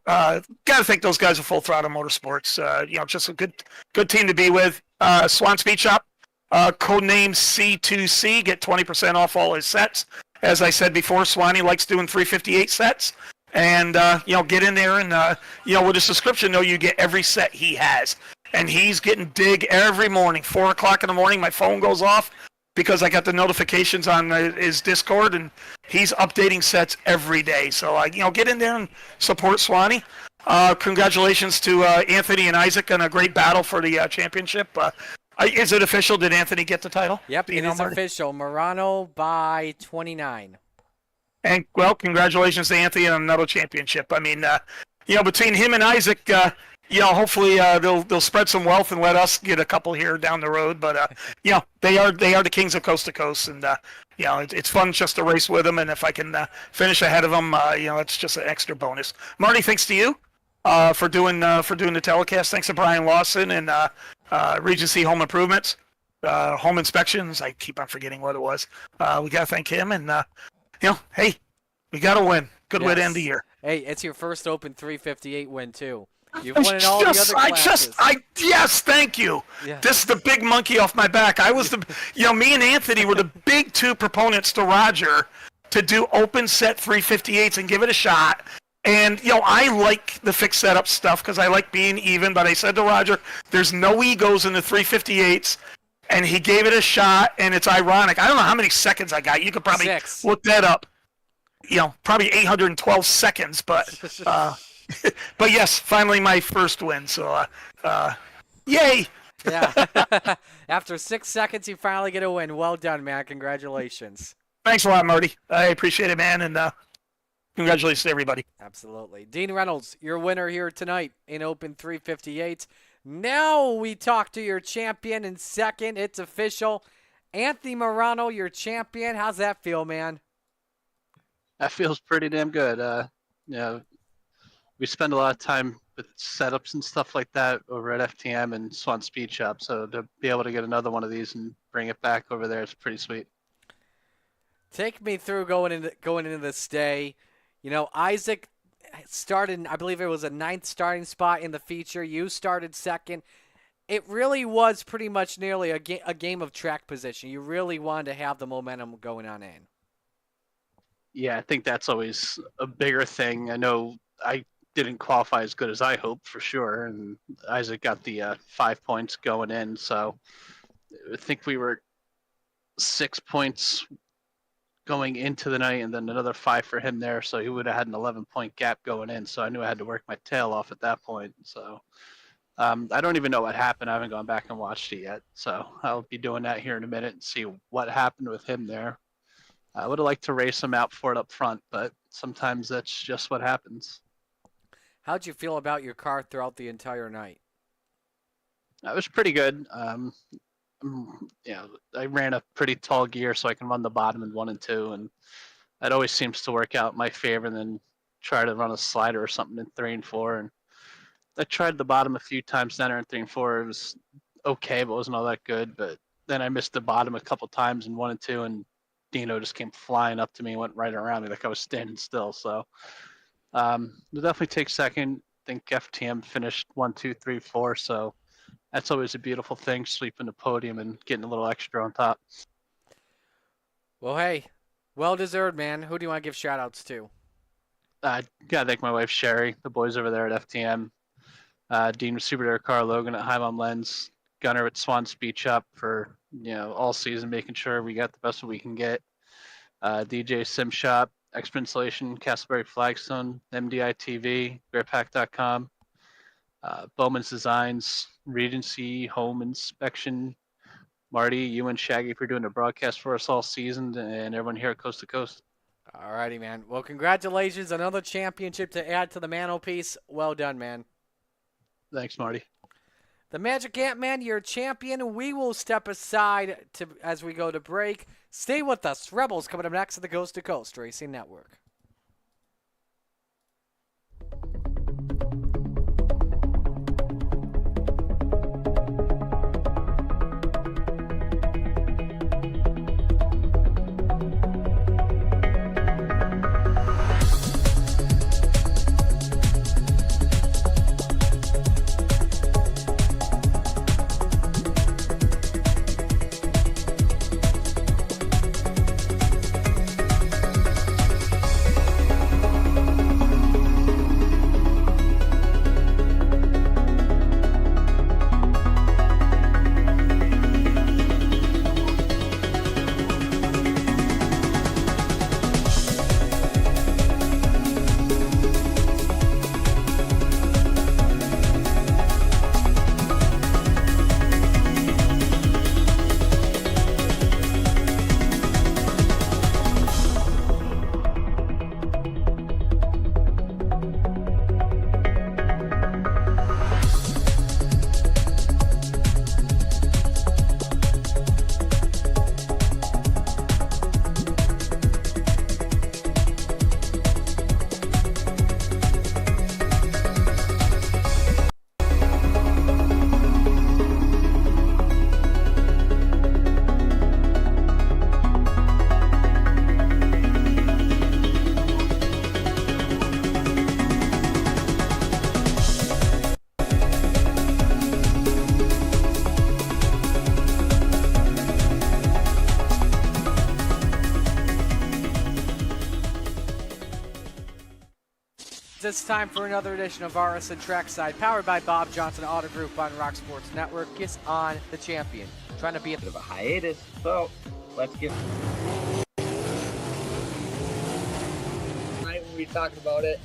to thank those guys at Full Throttle Motorsports. Just a good team to be with. Swan Speed Shop, codename C2C, get 20% off all his sets. As I said before, Swanee likes doing 358 sets, and get in there and with a subscription, you get every set he has. And he's getting dig every morning, 4 o'clock in the morning. My phone goes off because I got the notifications on his Discord, and he's updating sets every day. So, get in there and support Swanee. Congratulations to Anthony and Isaac on a great battle for the championship. Is it official? Did Anthony get the title? Yep, it is official. Morano by 29. And, well, congratulations to Anthony on another championship. I mean, between him and Isaac, hopefully they'll spread some wealth and let us get a couple here down the road. But they are the kings of coast to coast, and it's fun just to race with them. And if I can finish ahead of them, it's just an extra bonus. Marty, thanks to you for doing the telecast. Thanks to Brian Lawson and Regency Home Improvements, Home Inspections. I keep on forgetting what it was. We gotta thank him, and hey, we gotta win. Good way to end the year. Hey, it's your first Open 358 win too. You've won in all the other classes. Yes, thank you. Yeah. This is the big monkey off my back. I was me and Anthony were the big 2 proponents to Roger to do open set 358s and give it a shot. And, I like the fixed setup stuff because I like being even, but I said to Roger, there's no egos in the 358s, and he gave it a shot, and it's ironic. I don't know how many seconds I got. You could probably 6. Look that up. Probably 812 seconds, but... but yes, finally my first win. So, yay! Yeah. After 6 seconds, you finally get a win. Well done, man. Congratulations. Thanks a lot, Marty. I appreciate it, man, and congratulations to everybody. Absolutely. Dean Reynolds, your winner here tonight in Open 358. Now we talk to your champion in second. It's official. Anthony Morano, your champion. How's that feel, man? That feels pretty damn good. We spend a lot of time with setups and stuff like that over at FTM and Swan Speed Shop, so to be able to get another one of these and bring it back over there is pretty sweet. Take me through going into this day. Isaac started, I believe it was a 9th starting spot in the feature. You started second. It really was pretty much nearly a game of track position. You really wanted to have the momentum going on in. Yeah, I think that's always a bigger thing. I know I didn't qualify as good as I hoped for sure, and Isaac got the 5 points going in, so I think we were 6 points going into the night and then another 5 for him there, so he would have had an 11-point gap going in, so I knew I had to work my tail off at that point. So I don't even know what happened. I haven't gone back and watched it yet, so I'll be doing that here in a minute and see what happened with him there. I would have liked to race him out for it up front, but sometimes that's just what happens. How'd you feel about your car throughout the entire night? It was pretty good. I ran a pretty tall gear so I can run the bottom in 1 and 2, and that always seems to work out in my favor, and then try to run a slider or something in 3 and 4. And I tried the bottom a few times center in 3 and 4. It was okay, but wasn't all that good. But then I missed the bottom a couple times in 1 and 2, and Dino just came flying up to me and went right around me like I was standing still. So we'll definitely take second. I think FTM finished 1, 2, 3, 4. So that's always a beautiful thing, sweeping the podium and getting a little extra on top. Well, hey, well deserved, man. Who do you want to give shout outs to? I gotta thank my wife Sherry, the boys over there at FTM, Dean with Super Dare Car, Logan at High Mom Lens, Gunner at Swan Speed Shop for all season making sure we got the best we can get. DJ Sim Shop, Expert Installation, Castleberry Flagstone, MDI TV, GripHack.com, Bowman's Designs, Regency Home Inspection, Marty, you and Shaggy for doing the broadcast for us all season, and everyone here at Coast to Coast. All righty, man. Well, congratulations. Another championship to add to the mantelpiece. Well done, man. Thanks, Marty. The Magic Ant-Man, your champion. We will step aside as we go to break. Stay with us. Rebels coming up next to the Coast to Coast Racing Network. It's time for another edition of RSN Trackside, powered by Bob Johnson Auto Group on Rock Sports Network. Kiss on the champion. Trying to be a bit of a hiatus, so let's get. Right when we talked about it.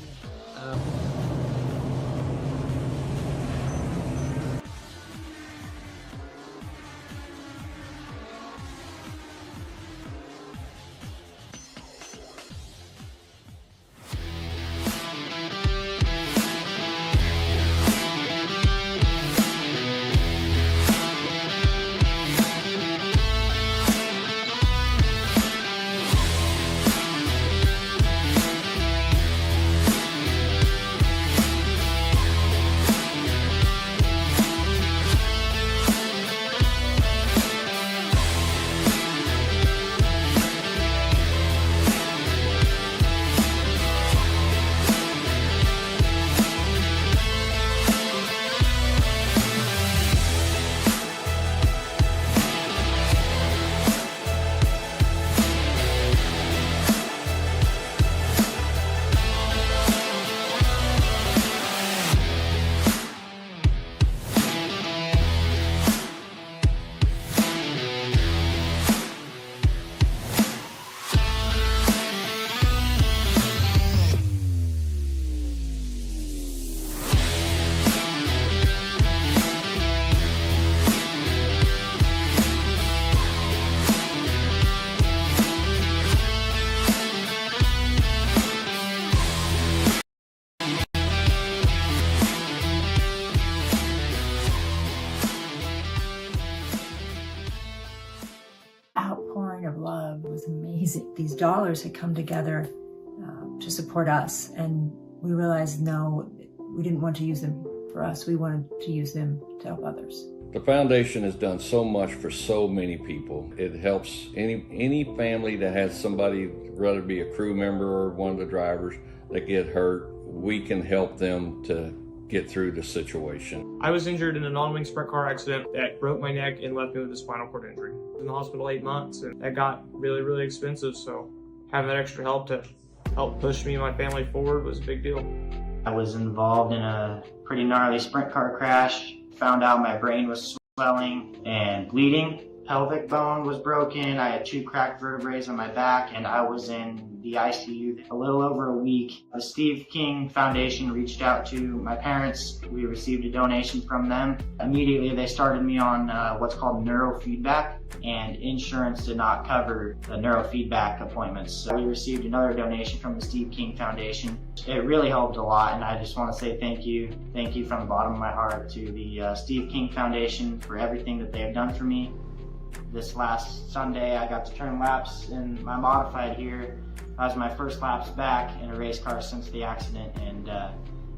Outpouring of love was amazing. These dollars had come together to support us, and we realized, no, we didn't want to use them for us. We wanted to use them to help others. The foundation has done so much for so many people. It helps any family that has somebody, whether it be a crew member or one of the drivers, that get hurt. We can help them to get through the situation. I was injured in a non-wing sprint car accident that broke my neck and left me with a spinal cord injury. I was in the hospital 8 months, and that got really, really expensive, so having that extra help to help push me and my family forward was a big deal. I was involved in a pretty gnarly sprint car crash, found out my brain was swelling and bleeding, pelvic bone was broken. I had 2 cracked vertebrae on my back, and I was in the ICU a little over a week. The Steve King Foundation reached out to my parents. We received a donation from them. Immediately, they started me on what's called neurofeedback, and insurance did not cover the neurofeedback appointments. So we received another donation from the Steve King Foundation. It really helped a lot, and I just want to say thank you. Thank you from the bottom of my heart to the Steve King Foundation for everything that they have done for me. This last Sunday, I got to turn laps in my modified here. That was my first laps back in a race car since the accident, and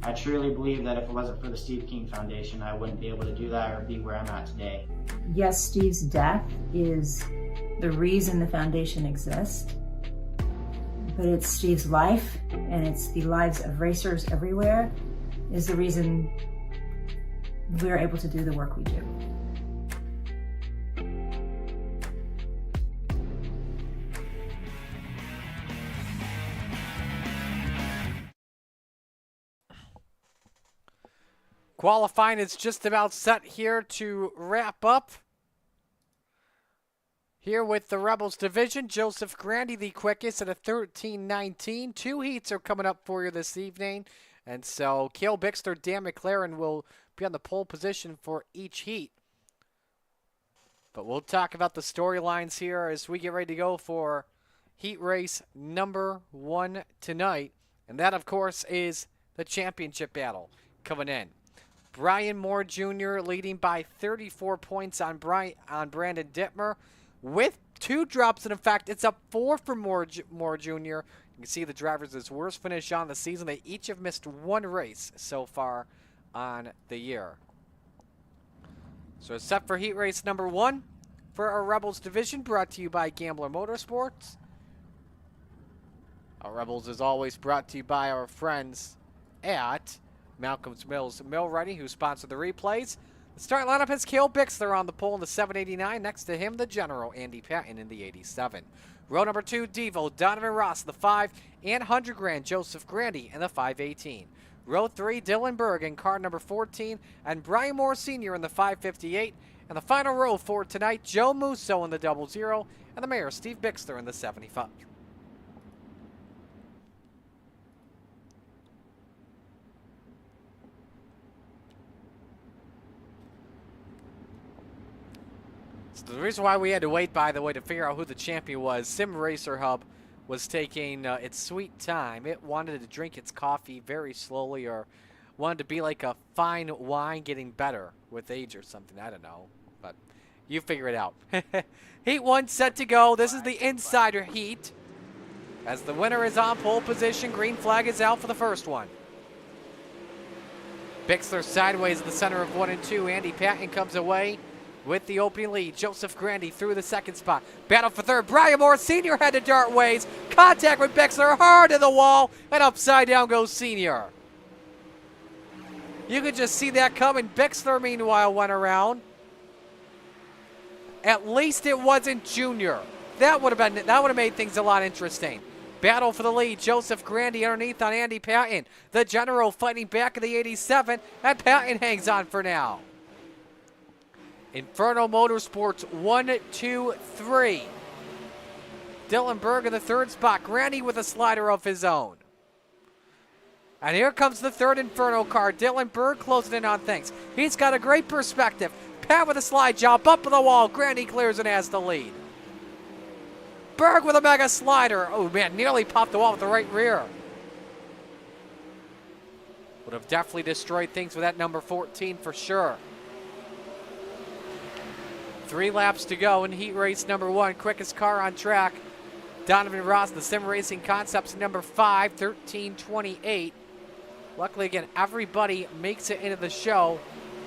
I truly believe that if it wasn't for the Steve King Foundation, I wouldn't be able to do that or be where I'm at today. Yes, Steve's death is the reason the foundation exists, but it's Steve's life, and it's the lives of racers everywhere, is the reason we're able to do the work we do. Qualifying is just about set here to wrap up. Here with the Rebels division, Joseph Grandy the quickest at a 13:19. 2 heats are coming up for you this evening. And so Cale Bixler, Dan McLaren will be on the pole position for each heat. But we'll talk about the storylines here as we get ready to go for heat race number 1 tonight. And that, of course, is the championship battle coming in. Brian Moore Jr. leading by 34 points on Brandon Dittmer with 2 drops. And in fact, it's up 4 for Moore Jr. You can see the drivers' worst finish on the season. They each have missed 1 race so far on the year. So it's set for heat race number 1 for our Rebels division, brought to you by Gambler Motorsports. Our Rebels is always brought to you by our friends at Malcolm's Mills Mill Ready, who sponsored the replays. The starting lineup has Cale Bixler on the pole in the 789. Next to him, the General, Andy Patton, in the 87. Row number 2, Devo, Donovan Ross, the 5, and 100 grand, Joseph Grandy, in the 518. Row 3, Dylan Berg in car number 14, and Brian Moore Sr. in the 558. And the final row for tonight, Joe Musso in the 00, and the Mayor, Steve Bixler, in the 75. The reason why we had to wait, by the way, to figure out who the champion was, Sim Racer Hub was taking its sweet time. It wanted to drink its coffee very slowly, or wanted to be like a fine wine getting better with age or something. I don't know, but you figure it out. Heat 1 set to go. This is the insider heat. As the winner is on pole position, green flag is out for the first one. Bixler sideways in the center of 1 and 2. Andy Patton comes away with the opening lead. Joseph Grandy through the second spot. Battle for third. Brian Moore Sr. headed dart ways. Contact with Bixler. Hard to the wall. And upside down goes Sr. You could just see that coming. Bixler, meanwhile, went around. At least it wasn't Junior. That would have made things a lot interesting. Battle for the lead. Joseph Grandy underneath on Andy Patton. The General fighting back in the 87. And Patton hangs on for now. Inferno Motorsports 1, 2, 3. Dylan Berg in the 3rd spot. Grandy with a slider of his own. And here comes the 3rd Inferno car. Dylan Berg closing in on things. He's got a great perspective. Pat with a slide job up to the wall. Grandy clears and has the lead. Berg with a mega slider. Oh man, nearly popped the wall with the right rear. Would have definitely destroyed things with that number 14 for sure. 3 laps to go in heat race number 1. Quickest car on track. Donovan Ross, the Sim Racing Concepts, number 5, 13:28. Luckily, again, everybody makes it into the show.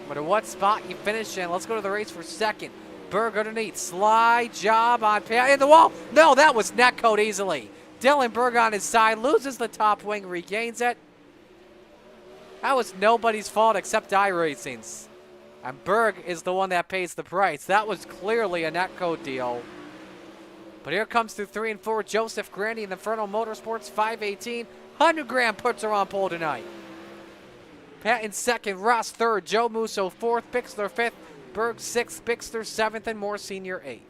No matter what spot you finish in. Let's go to the race for second. Berg underneath. Slide job on Pat in the wall. No, that was net code easily. Dylan Berg on his side. Loses the top wing. Regains it. That was nobody's fault except iRacing's. And Berg is the one that pays the price. That was clearly a netcode deal. But here comes through 3 and 4, Joseph Grandy in the Inferno Motorsports 518. 100 grand puts her on pole tonight. Patton 2nd, Ross 3rd, Joe Musso 4th, Bixler 5th, Berg 6th, Bixler 7th, and Moore Sr. 8th.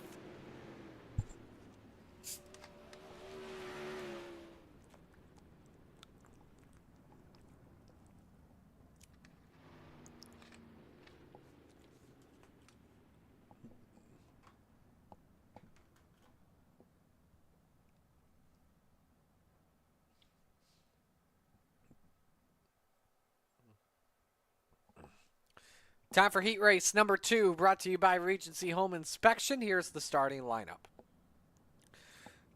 Time for heat race number 2, brought to you by Regency Home Inspection. Here's the starting lineup.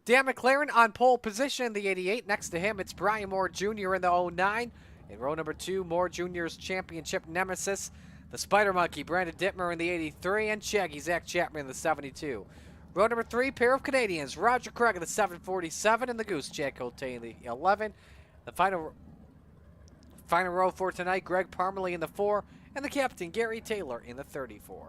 Dan McLaren on pole position in the 88. Next to him, it's Brian Moore Jr. in the 09. In row number 2, Moore Jr.'s championship nemesis, the Spider Monkey, Brandon Dittmer in the 83, and Shaggy Zach Chapman in the 72. Row number 3, pair of Canadians, Roger Craig in the 747 and the Goose Jack Cote in the 11. The final row for tonight, Greg Parmalee in the 4, and the captain, Gary Taylor, in the 34.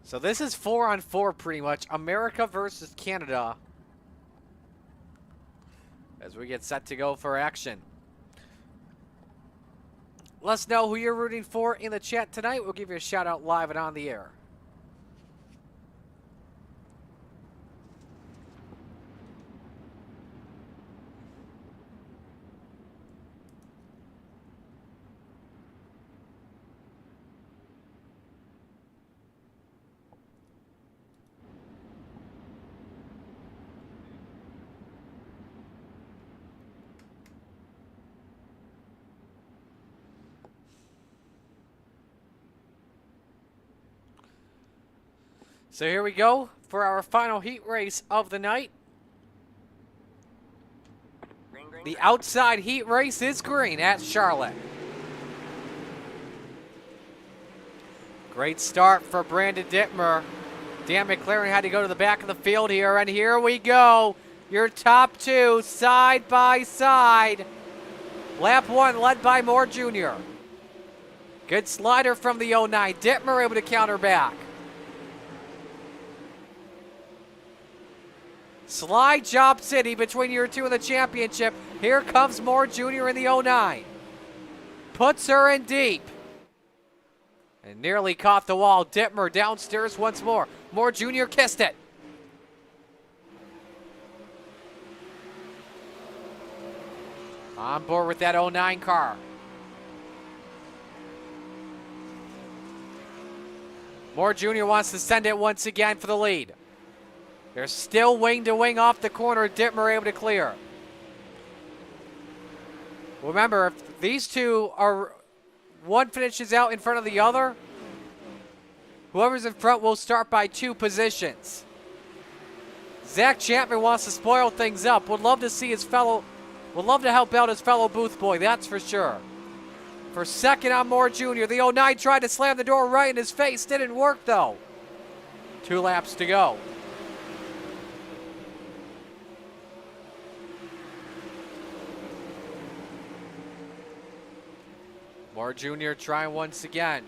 So this is 4-on-4 pretty much. America versus Canada. As we get set to go for action. Let us know who you're rooting for in the chat tonight. We'll give you a shout out live and on the air. So here we go for our final heat race of the night. The outside heat race is green at Charlotte. Great start for Brandon Dittmer. Dan McLaren had to go to the back of the field here, and here we go. Your top 2 side by side. Lap 1 led by Moore Jr. Good slider from the 09. Dittmer able to counter back. Slide job city between your 2 in the championship. Here comes Moore Jr. in the 09. Puts her in deep. And nearly caught the wall. Dittmer downstairs once more. Moore Jr. kissed it. On board with that 09 car. Moore Jr. wants to send it once again for the lead. They're still wing to wing off the corner. Dittmer able to clear. Remember, if these two are, one finishes out in front of the other, whoever's in front will start by 2 positions. Zach Chapman wants to spoil things up. Would love to see would love to help out his fellow booth boy, that's for sure. For second on Moore Jr. The 09 tried to slam the door right in his face. Didn't work though. 2 laps to go. Moore Jr. trying once again.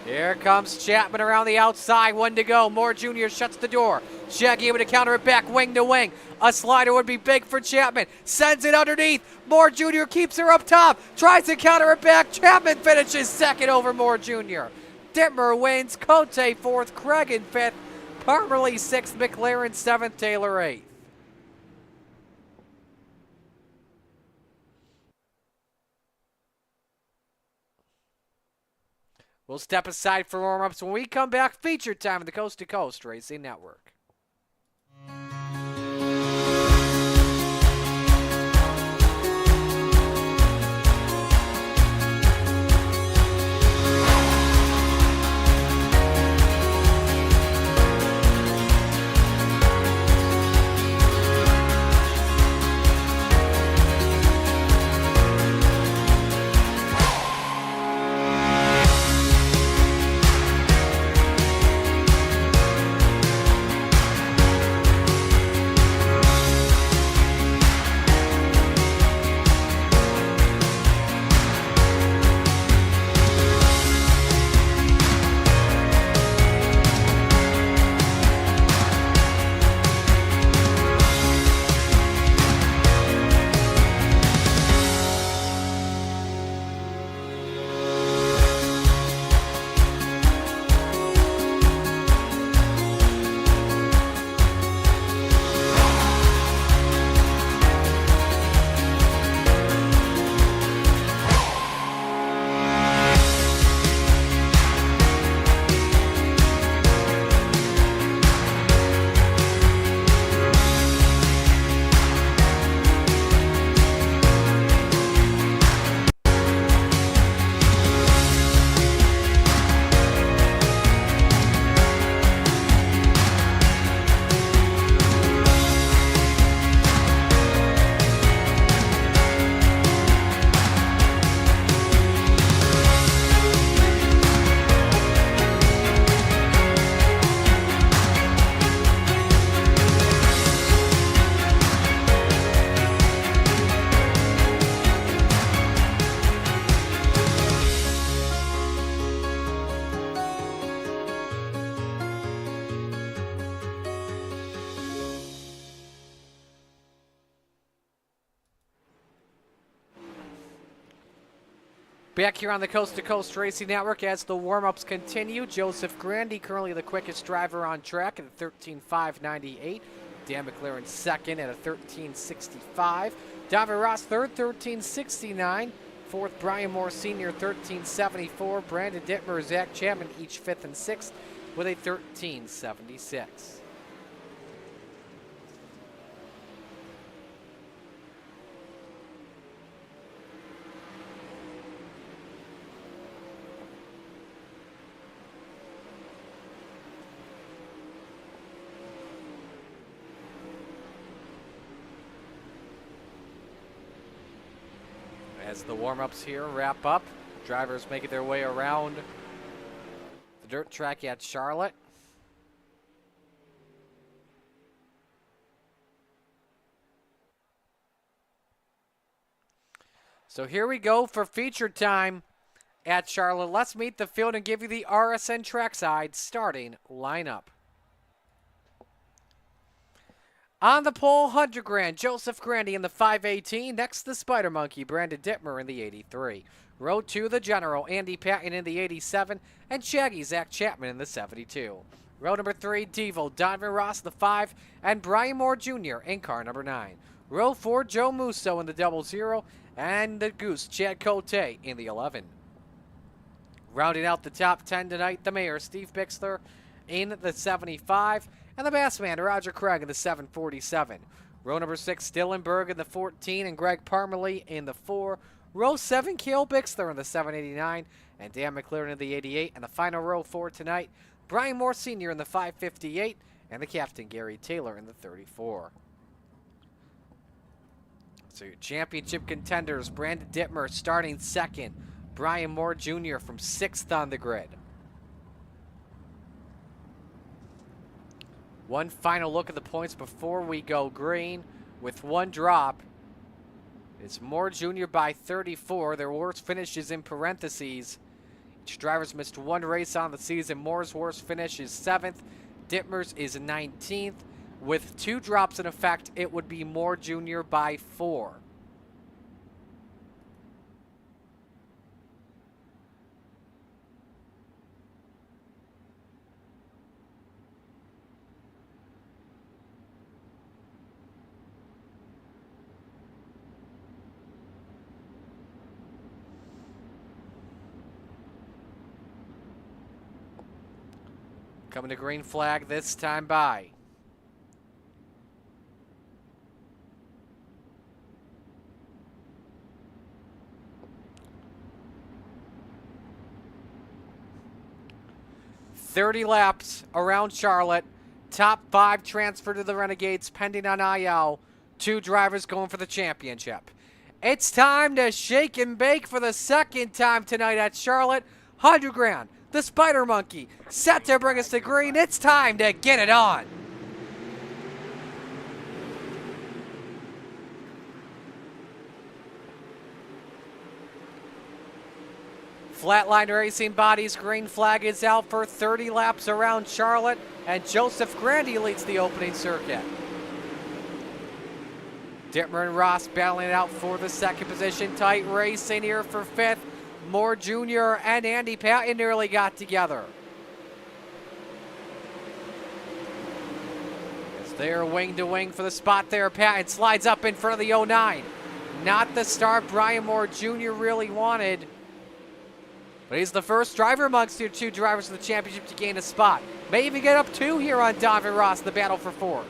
Here comes Chapman around the outside. 1 to go. Moore Jr. shuts the door. Shaggy able to counter it back wing to wing. A slider would be big for Chapman. Sends it underneath. Moore Jr. keeps her up top. Tries to counter it back. Chapman finishes second over Moore Jr. Dittmer wins. Cote 4th. Craig in 5th. Parmalee 6th. McLaren 7th. Taylor 8th. We'll step aside for warm-ups. When we come back, feature time on the Coast to Coast Racing Network. Back here on the Coast to Coast Racing Network as the warm-ups continue. Joseph Grandy currently the quickest driver on track at a 13.598. Dan McLaren second at a 13.65. David Ross third, 13.69. Fourth, Brian Moore Sr., 13.74. Brandon Dittmer, Zach Chapman, each fifth and sixth with a 13.76. As the warm-ups here wrap up, drivers making their way around the dirt track at Charlotte. So here we go for feature time at Charlotte. Let's meet the field and give you the RSN trackside starting lineup. On the pole, 100 grand, Joseph Grandy in the 518. Next, the Spider Monkey, Brandon Dittmer in the 83. Row 2, the General, Andy Patton in the 87. And Shaggy Zach Chapman in the 72. Row number 3, Devo, Donovan Ross, the 5. And Brian Moore Jr. in car number 9. Row 4, Joe Musso in the 00. And the Goose, Chad Cote in the 11. Rounding out the top 10 tonight, the Mayor, Steve Bixler in the 75. And the Bassman, Roger Craig in the 747. Row number 6, Dylan Berg in the 14, and Greg Parmalee in the 4. Row 7, Cale Bixler in the 789, and Dan McLaren in the 88. And the final row 4 tonight, Brian Moore Sr. in the 558, and the captain, Gary Taylor, in the 34. So your championship contenders, Brandon Dittmer starting second, Brian Moore Jr. from 6th on the grid. One final look at the points before we go green. With one drop, it's Moore Jr. by 34. Their worst finish is in parentheses. Each driver's missed one race on the season. Moore's worst finish is 7th. Dittmer's is 19th. With 2 drops in effect, it would be Moore Jr. by 4. Coming to green flag this time by. .30 laps around Charlotte. Top 5 transfer to the Renegades pending on IL. 2 drivers going for the championship. It's time to shake and bake for the second time tonight at Charlotte. 100 grand. The Spider Monkey set to bring us to green. It's time to get it on. Flatline Racing Bodies green flag is out for 30 laps around Charlotte, and Joseph Grandy leads the opening circuit. Dittmer and Ross battling it out for the second position. Tight racing here for 5th. Moore Jr. and Andy Patton nearly got together. As they're wing to wing for the spot there, Patton slides up in front of the 09. Not the start Brian Moore Jr. really wanted. But he's the first driver amongst your 2 drivers of the championship to gain a spot. May even get up 2 here on Donovan Ross, the battle for 4th.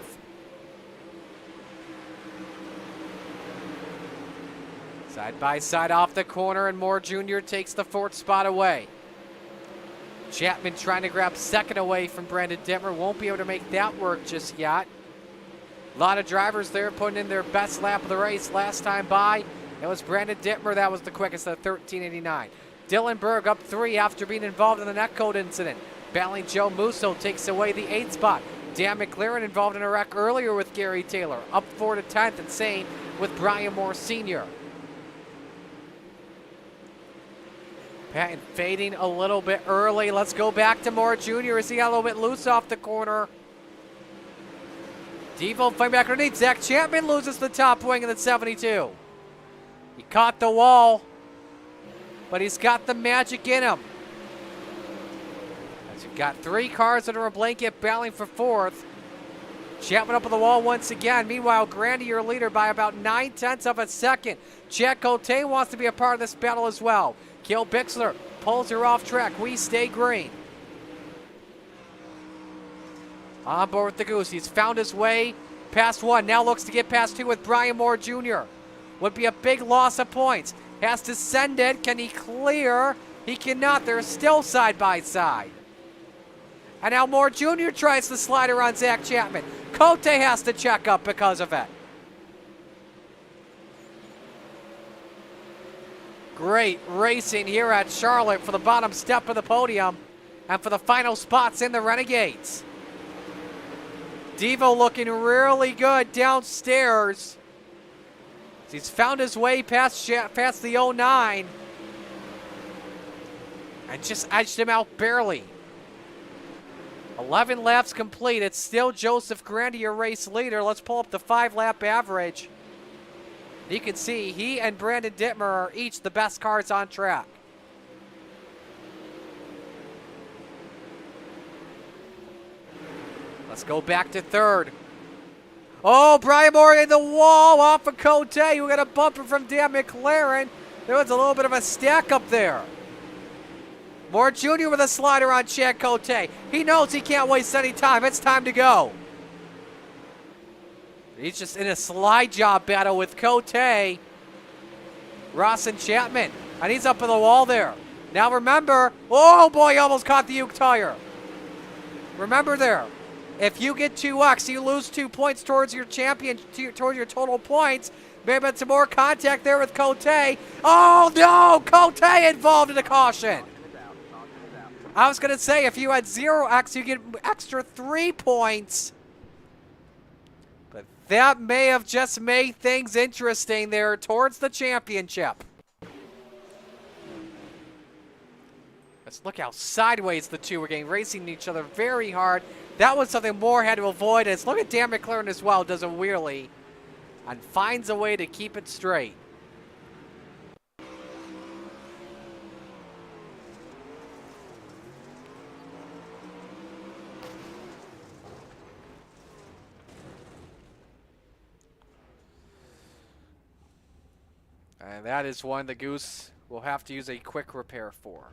Side by side off the corner, and Moore Jr. takes the 4th spot away. Chapman trying to grab 2nd away from Brandon Dittmer. Won't be able to make that work just yet. A lot of drivers there putting in their best lap of the race last time by. It was Brandon Dittmer that was the quickest at 13.89. Dylan Berg up 3 after being involved in the netcode incident. Battling Joe Musso takes away the 8th spot. Dan McLaren involved in a wreck earlier with Gary Taylor. Up 4 to 10th, and same with Brian Moore Sr. Patton fading a little bit early. Let's go back to Moore Jr. as he got a little bit loose off the corner. Devo fighting back underneath. Zach Chapman loses the top wing in the 72. He caught the wall. but he's got the magic in him. As you've got 3 cars under a blanket battling for 4th. Chapman up on the wall once again. Meanwhile, Grandy, your leader by about 9/10 of a second. Chad Cote wants to be a part of this battle as well. Kale Bixler pulls her off track. We stay green. On board with the Goose. He's found his way past 1. Now looks to get past 2 with Brian Moore Jr. Would be a big loss of points. Has to send it. Can he clear? He cannot. They're still side by side. And now Moore Jr. tries the slider on Zach Chapman. Cote has to check up because of it. Great racing here at Charlotte for the bottom step of the podium and for the final spots in the Renegades. Devo looking really good downstairs. He's found his way past the 09 and just edged him out barely. 11 laps complete. It's still Joseph Grandy, your race leader. Let's pull up the 5-lap average. You can see he and Brandon Dittmer are each the best cars on track. Let's go back to 3rd. Oh, Brian Moore in the wall off of Cote. We got a bumper from Dan McLaren. There was a little bit of a stack up there. Moore Jr. with a slider on Chad Cote. He knows he can't waste any time. It's time to go. He's just in a slide job battle with Cote, Ross, and Chapman. And he's up in the wall there. Now remember, oh boy, almost caught the Uke tire. Remember there, if you get 2x, you lose 2 points towards your towards your total points. Maybe some more contact there with Cote. Oh no, Cote involved in a caution. I was going to say, if you had 0x, you get extra 3 points. But that may have just made things interesting there towards the championship. Let's look how sideways the two were getting, racing each other very hard. That was something Moore had to avoid. Let's look at Dan McLaren as well, does a wheelie and finds a way to keep it straight. And that is one the Goose will have to use a quick repair for.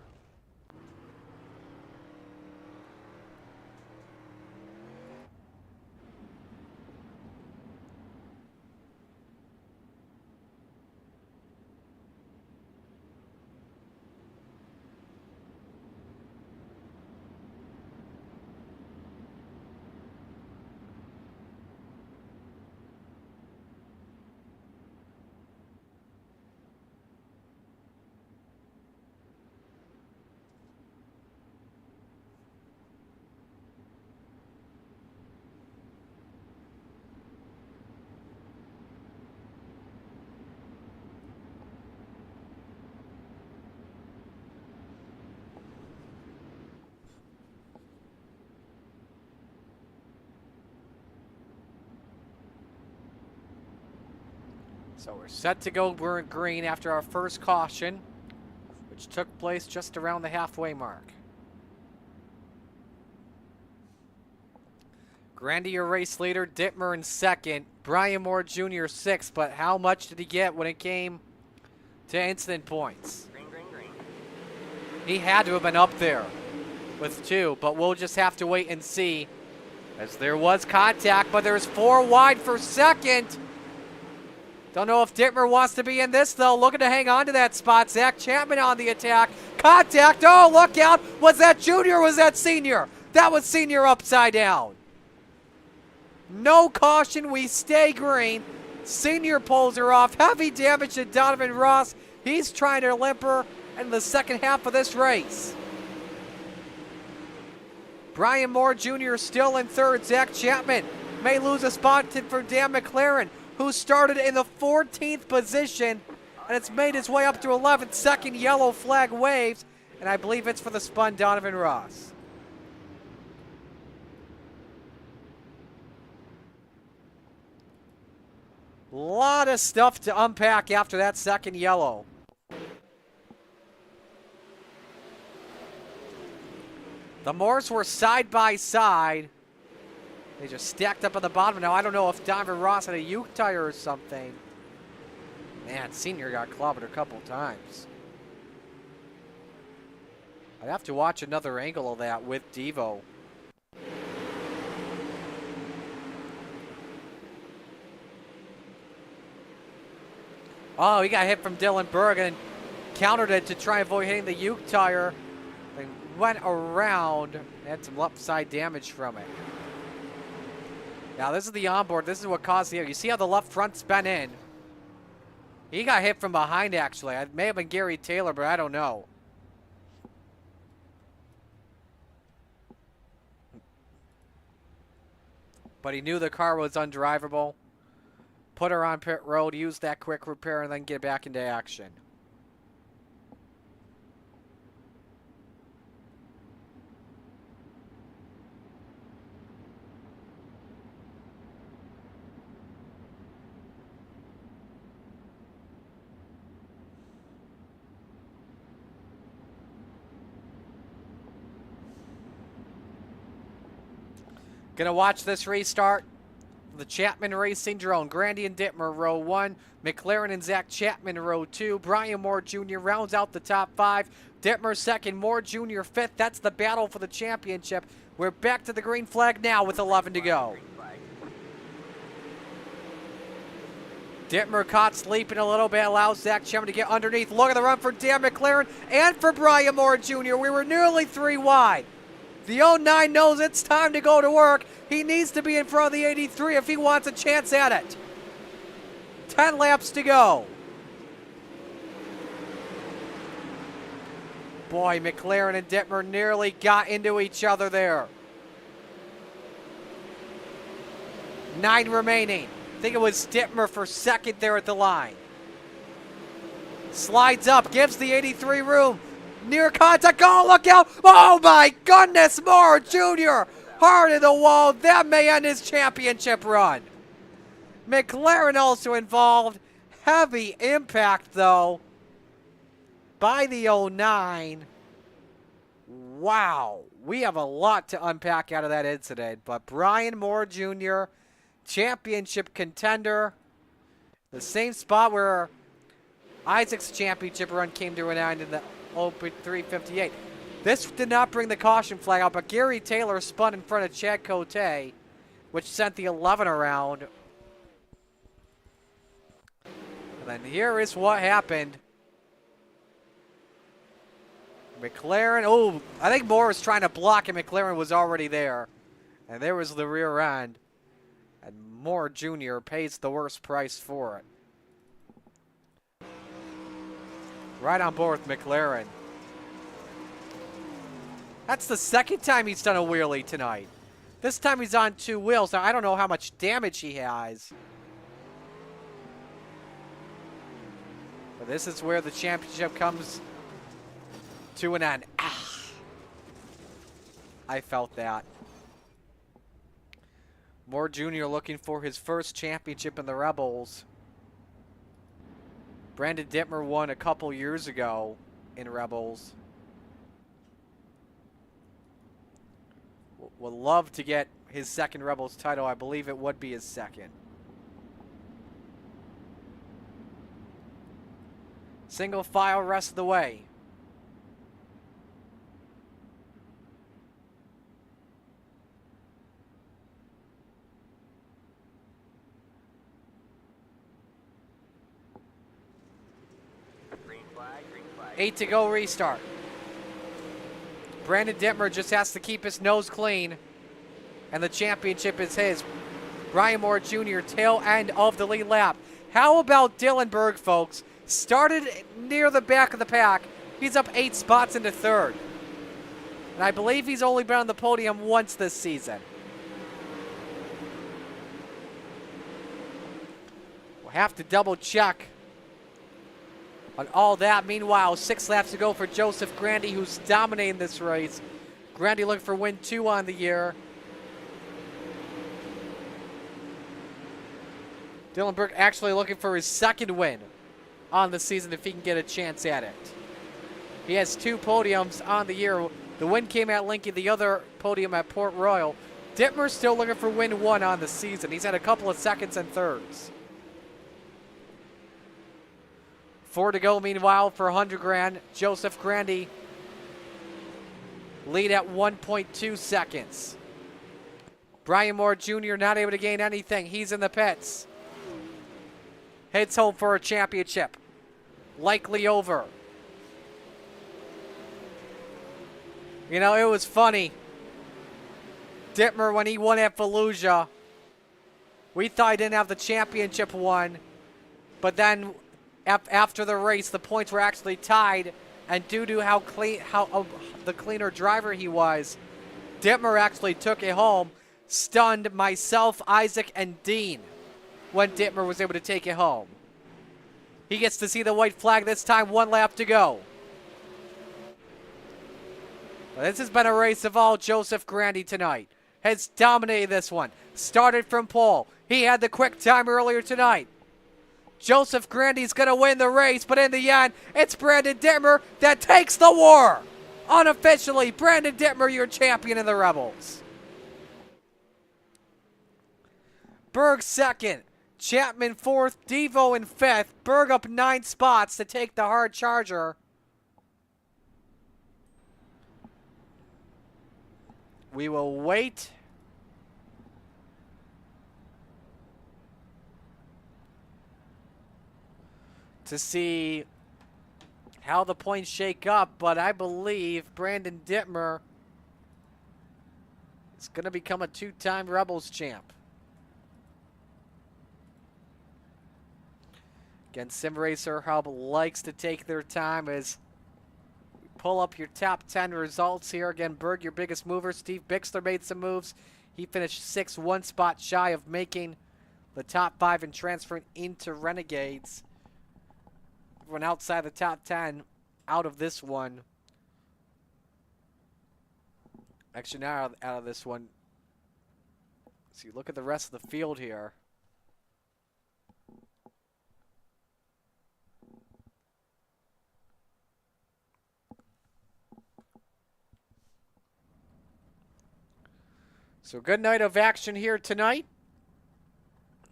So we're set to go green after our first caution, which took place just around the halfway mark. Grandy, your race leader, Dittmer in second, Brian Moore Jr. sixth, but how much did he get when it came to incident points? Green, green, green. He had to have been up there with 2, but we'll just have to wait and see, as there was contact, but there's 4 wide for second. Don't know if Dittmer wants to be in this, though. Looking to hang on to that spot. Zach Chapman on the attack. Contact. Oh, look out. Was that junior or was that senior? That was senior upside down. No caution. We stay green. Senior pulls her off. Heavy damage to Donovan Ross. He's trying to limp her in the second half of this race. Brian Moore Jr. still in third. Zach Chapman may lose a spot for Dan McLaren, who started in the 14th position, and it's made its way up to 11th. Second yellow flag waves, and I believe it's for the spun Donovan Ross. Lot of stuff to unpack after that second yellow. The Moores were side by side. They just stacked up on the bottom. Now, I don't know if Donovan Ross had a uke tire or something. Man, Senior got clobbered a couple times. I'd have to watch another angle of that with Devo. Oh, he got hit from Dylan Berg and countered it to try and avoid hitting the uke tire. And went around, had some upside damage from it. Now, this is the onboard. This is what caused the... You see how the left front's bent in? He got hit from behind, actually. It may have been Gary Taylor, but I don't know. But he knew the car was undrivable. Put her on pit road, use that quick repair, and then get back into action. Gonna watch this restart. The Chapman Racing drone. Grandy and Dittmer, row 1. McLaren and Zach Chapman, row 2. Brian Moore Jr. rounds out the top 5. Dittmer second, Moore Jr. 5th. That's the battle for the championship. We're back to the green flag now with 11 to go. Dittmer caught sleeping a little bit, allows Zach Chapman to get underneath. Look at the run for Dan McLaren and for Brian Moore Jr. We were nearly 3 wide. The 09 knows it's time to go to work. He needs to be in front of the 83 if he wants a chance at it. 10 laps to go. Boy, McLaren and Dittmer nearly got into each other there. 9 remaining. I think it was Dittmer for second there at the line. Slides up, gives the 83 room. Near contact, oh, look out! Oh my goodness, Moore Jr. Hard in the wall, that may end his championship run. McLaren also involved. Heavy impact, though, by the 09. Wow, we have a lot to unpack out of that incident, but Brian Moore Jr., championship contender, the same spot where Isaac's championship run came to an end in the Open 358. This did not bring the caution flag out, but Gary Taylor spun in front of Chad Cote, which sent the 11 around. And then here is what happened. McLaren, oh, I think Moore was trying to block and McLaren was already there. And there was the rear end. And Moore Jr. pays the worst price for it. Right on board with McLaren. That's the second time he's done a wheelie tonight. This time he's on 2 wheels. Now, I don't know how much damage he has. But this is where the championship comes to an end. Ah. I felt that. Moore Jr. looking for his first championship in the Rebels. Brandon Dittmer won a couple years ago in Rebels. Would love to get his second Rebels title. I believe it would be his second. Single file rest of the way. Green flag, green flag. 8 to go restart. Brandon Dittmer just has to keep his nose clean, and the championship is his. Brian Moore Jr., tail end of the lead lap. How about Dylan Berg, folks? Started near the back of the pack. He's up 8 spots into 3rd. And I believe he's only been on the podium once this season. We'll have to double check on all that. Meanwhile, 6 laps to go for Joseph Grandy, who's dominating this race. Grandy looking for win 2 on the year. Dylan Berg actually looking for his second win on the season if he can get a chance at it. He has 2 podiums on the year, The win came at Lincoln, the other podium at Port Royal. Dittmer's still looking for win 1 on the season. He's had a couple of seconds and thirds. 4 to go, meanwhile, for 100 grand. Joseph Grandy lead at 1.2 seconds. Brian Moore Jr. not able to gain anything. He's in the pits. Heads home for a championship. Likely over. You know, it was funny. Dittmer, when he won at Fallujah, we thought he didn't have the championship won. But then after the race, the points were actually tied. And due to how the cleaner driver he was, Dittmer actually took it home. Stunned myself, Isaac, and Dean when Dittmer was able to take it home. He gets to see the white flag this time, 1 lap to go. Well, this has been a race of all Joseph Grandy tonight. Has dominated this one. Started from pole. He had the quick time earlier tonight. Joseph Grandy's going to win the race, but in the end, it's Brandon Dittmer that takes the war. Unofficially, Brandon Dittmer, your champion in the Rebels. Berg second. Chapman fourth. Devo in fifth. Berg up 9 spots to take the hard charger. We will wait. To see how the points shake up, but I believe Brandon Dittmer is going to become a 2-time Rebels champ. Again, Sim Racer Hub likes to take their time as we pull up your top 10 results here. Again, Berg, your biggest mover. Steve Bixler made some moves. He finished 6th, 1 spot shy of making the top 5 and transferring into Renegades. Everyone outside the top 10 out of this one. Actually, not out of this one. So you look at the rest of the field here. So good night of action here tonight.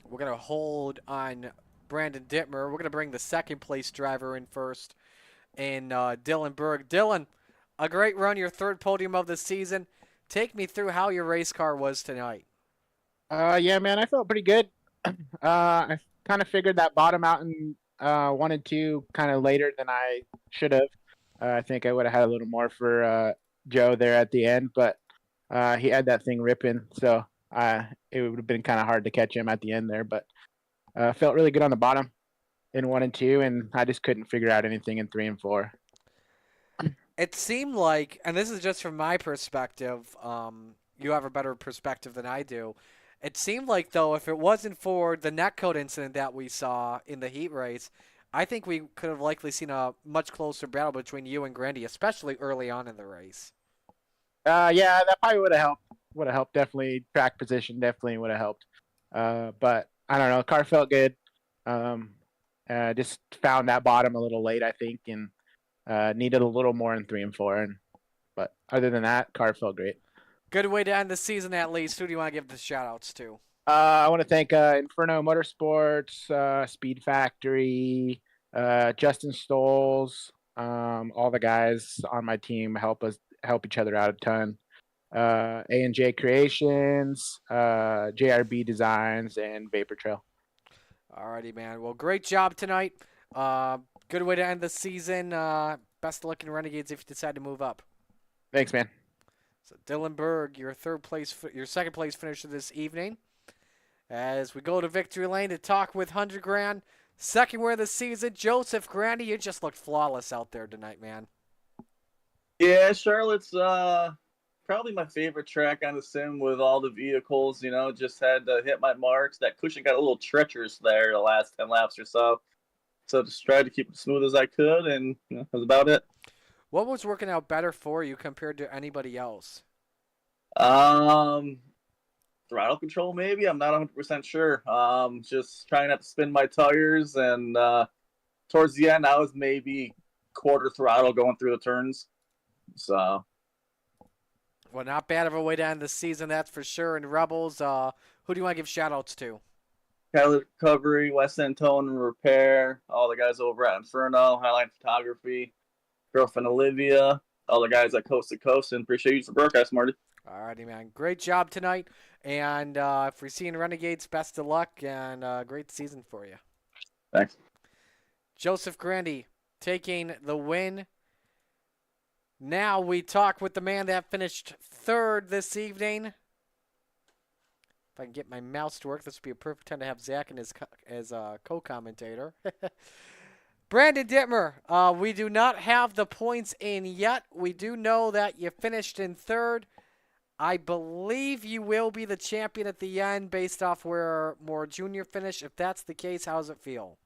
We're going to hold on Brandon Dittmer. We're going to bring the second place driver in first, and Dylan Berg. Dylan, a great run, your 3rd podium of the season. Take me through how your race car was tonight. Yeah, man, I felt pretty good. I kind of figured that bottom out in 1 and 2 kind of later than I should have. I think I would have had a little more for Joe there at the end, but he had that thing ripping, so it would have been kind of hard to catch him at the end there, but felt really good on the bottom in 1 and 2, and I just couldn't figure out anything in 3 and 4. It seemed like, and this is just from my perspective, you have a better perspective than I do. It seemed like, though, if it wasn't for the netcode incident that we saw in the heat race, I think we could have likely seen a much closer battle between you and Grandy, especially early on in the race. Yeah, that probably would have helped. Would have helped, definitely. Track position definitely would have helped. But I don't know. The car felt good. Just found that bottom a little late, I think, and needed a little more in 3 and 4. But other than that, car felt great. Good way to end the season, at least. Who do you want to give the shout-outs to? I want to thank Inferno Motorsports, Speed Factory, Justin Stoles, all the guys on my team help each other out a ton. A&J Creations, JRB Designs, and Vapor Trail. Alrighty, man. Well, great job tonight. Good way to end the season. Best of luck in Renegades if you decide to move up. Thanks, man. So Dylan Berg, your second place finisher this evening. As we go to Victory Lane to talk with 100 grand. Second win of the season, Joseph Grandy. You just looked flawless out there tonight, man. Yeah, Charlotte's probably my favorite track on the sim with all the vehicles. You know, just had to hit my marks. That cushion got a little treacherous there the last 10 laps or so. So just tried to keep it smooth as I could, and that was about it. What was working out better for you compared to anybody else? Throttle control, maybe. I'm not 100% sure. Just trying not to spin my tires, and towards the end, I was maybe quarter throttle going through the turns. So Well, not bad of a way to end the season, that's for sure. And Rebels, who do you want to give shout-outs to? Pilot Recovery, West End Towing and Repair, all the guys over at Inferno, Highline Photography, girlfriend Olivia, all the guys at Coast to Coast, and appreciate you for the broadcast, Marty. Alrighty, man. Great job tonight. And if we're seeing Renegades, best of luck and great season for you. Thanks. Joseph Grandy taking the win. Now we talk with the man that finished third this evening. If I can get my mouse to work, this would be a perfect time to have Zach and as co-commentator. Brandon Dittmer, we do not have the points in yet. We do know that you finished in third. I believe you will be the champion at the end based off where Moore Jr. finished. If that's the case, how does it feel?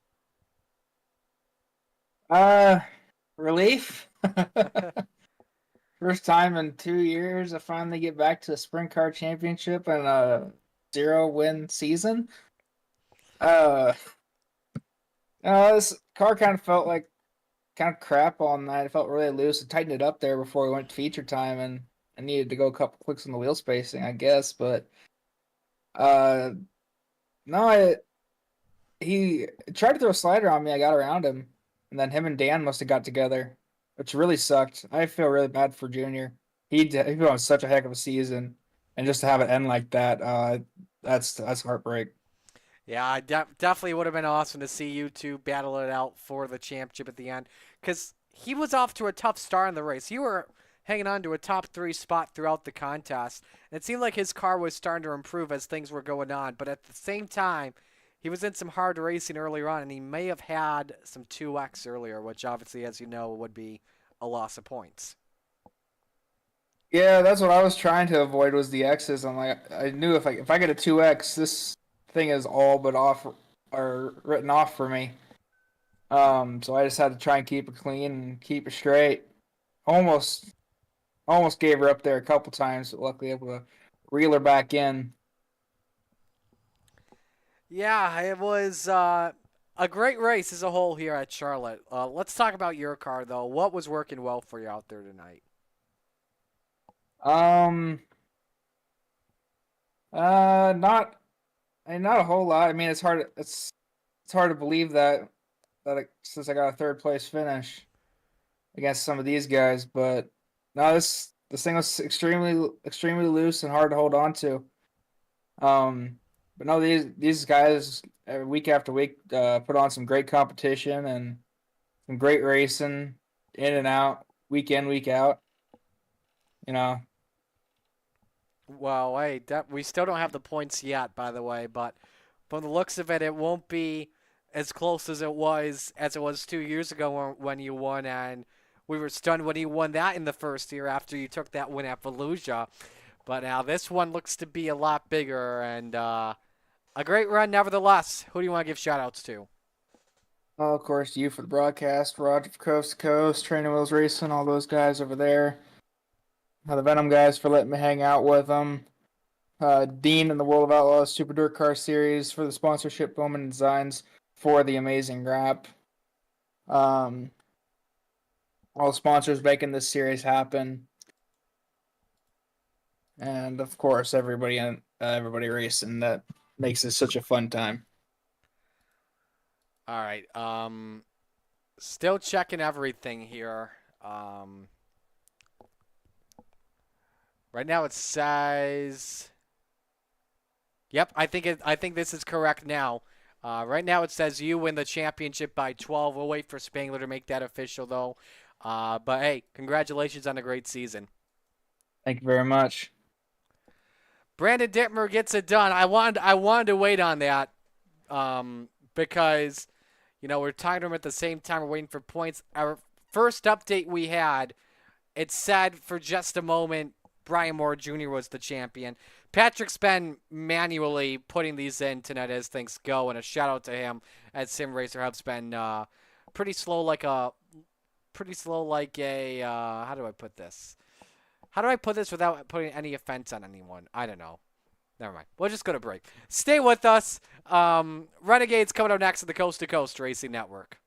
Relief. First time in 2 years I finally get back to the Sprint Car Championship and a 0-win season. This car kind of felt like kind of crap all night. It felt really loose. I tightened it up there before we went to feature time, and I needed to go a couple clicks on the wheel spacing, I guess. But no, he tried to throw a slider on me. I got around him, and then him and Dan must have got together, which really sucked. I feel really bad for Junior. He put on such a heck of a season, and just to have it end like that, that's heartbreak. Yeah, definitely would have been awesome to see you two battle it out for the championship at the end, because he was off to a tough start in the race. You were hanging on to a top 3 spot throughout the contest, and it seemed like his car was starting to improve as things were going on, but at the same time, he was in some hard racing earlier on, and he may have had some 2X earlier, which obviously, as you know, would be a loss of points. Yeah, that's what I was trying to avoid was the X's. I'm like, I knew if I get a 2X, this thing is all but off or written off for me. So I just had to try and keep it clean and keep it straight. Almost gave her up there a couple times, but luckily able to reel her back in. Yeah, it was a great race as a whole here at Charlotte. Let's talk about your car, though. What was working well for you out there tonight? Not a whole lot. I mean, it's hard to believe that since I got a third place finish against some of these guys, but no, this thing was extremely loose and hard to hold on to. But no, these guys week after week put on some great competition and some great racing in and out, week in, week out. You know. Well, hey, we still don't have the points yet, by the way, but from the looks of it, it won't be as close as it was 2 years ago when you won, and we were stunned when you won that in the first year after you took that win at Fallujah. But now this one looks to be a lot bigger and a great run nevertheless. Who do you want to give shout-outs to? Well, of course, you for the broadcast, Roger for Coast to Coast, Training Wheels Racing, all those guys over there. The Venom guys for letting me hang out with them. Dean and the World of Outlaws Super Dirt Car Series for the sponsorship, Bowman Designs for the amazing wrap. All the sponsors making this series happen. And, of course, everybody racing that makes it such a fun time. All right. Still checking everything here. Right now it says, yep, I think this is correct now. Right now it says you win the championship by 12. We'll wait for Spangler to make that official, though. But, hey, congratulations on a great season. Thank you very much. Brandon Dittmer gets it done. I wanted to wait on that because, we're talking to him at the same time. We're waiting for points. Our first update we had, it said for just a moment Brian Moore Jr. was the champion. Patrick's been manually putting these in tonight as things go, and a shout out to him as Sim Racer Hub's been pretty slow like a how do I put this? How do I put this without putting any offense on anyone? I don't know. Never mind. We'll just go to break. Stay with us. Renegades coming up next at the Coast to Coast Racing Network.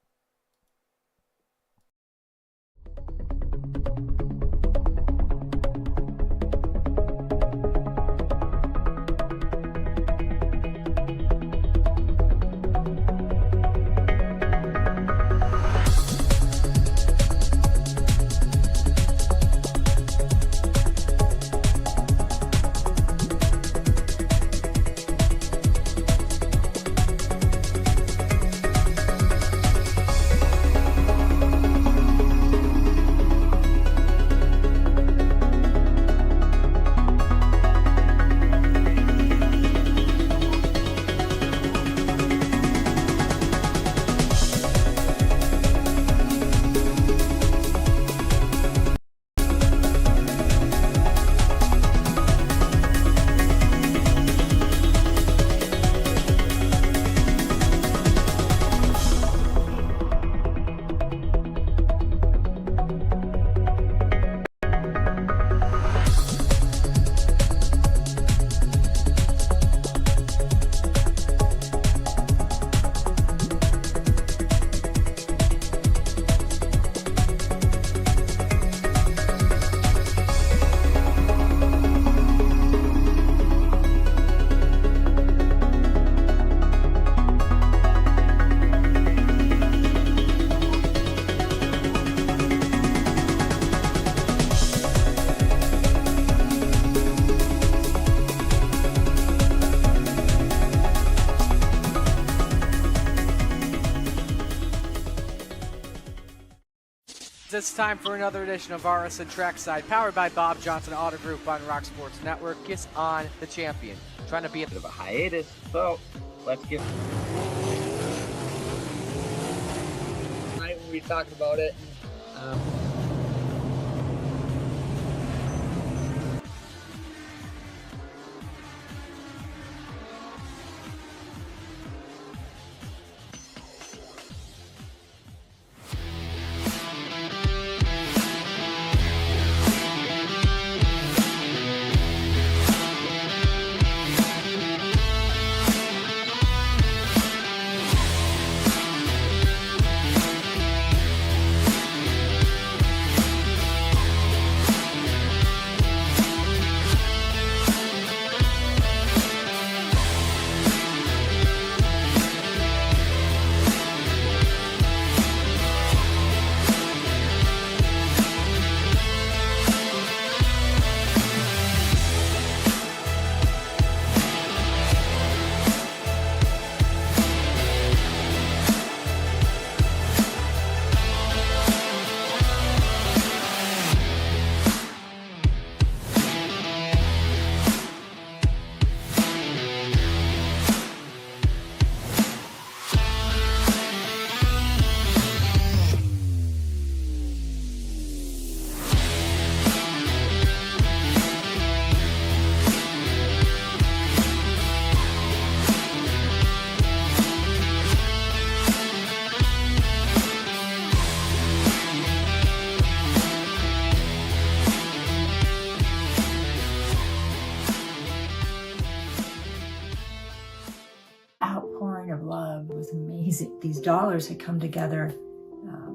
friends, it's time for another edition of RSN Trackside, powered by Bob Johnson Auto Group on Rock Sports Network. It's on the champion, trying to be a Bit of a hiatus, so let's get. Right when we were talking about it. Outpouring of love was amazing. These dollars had come together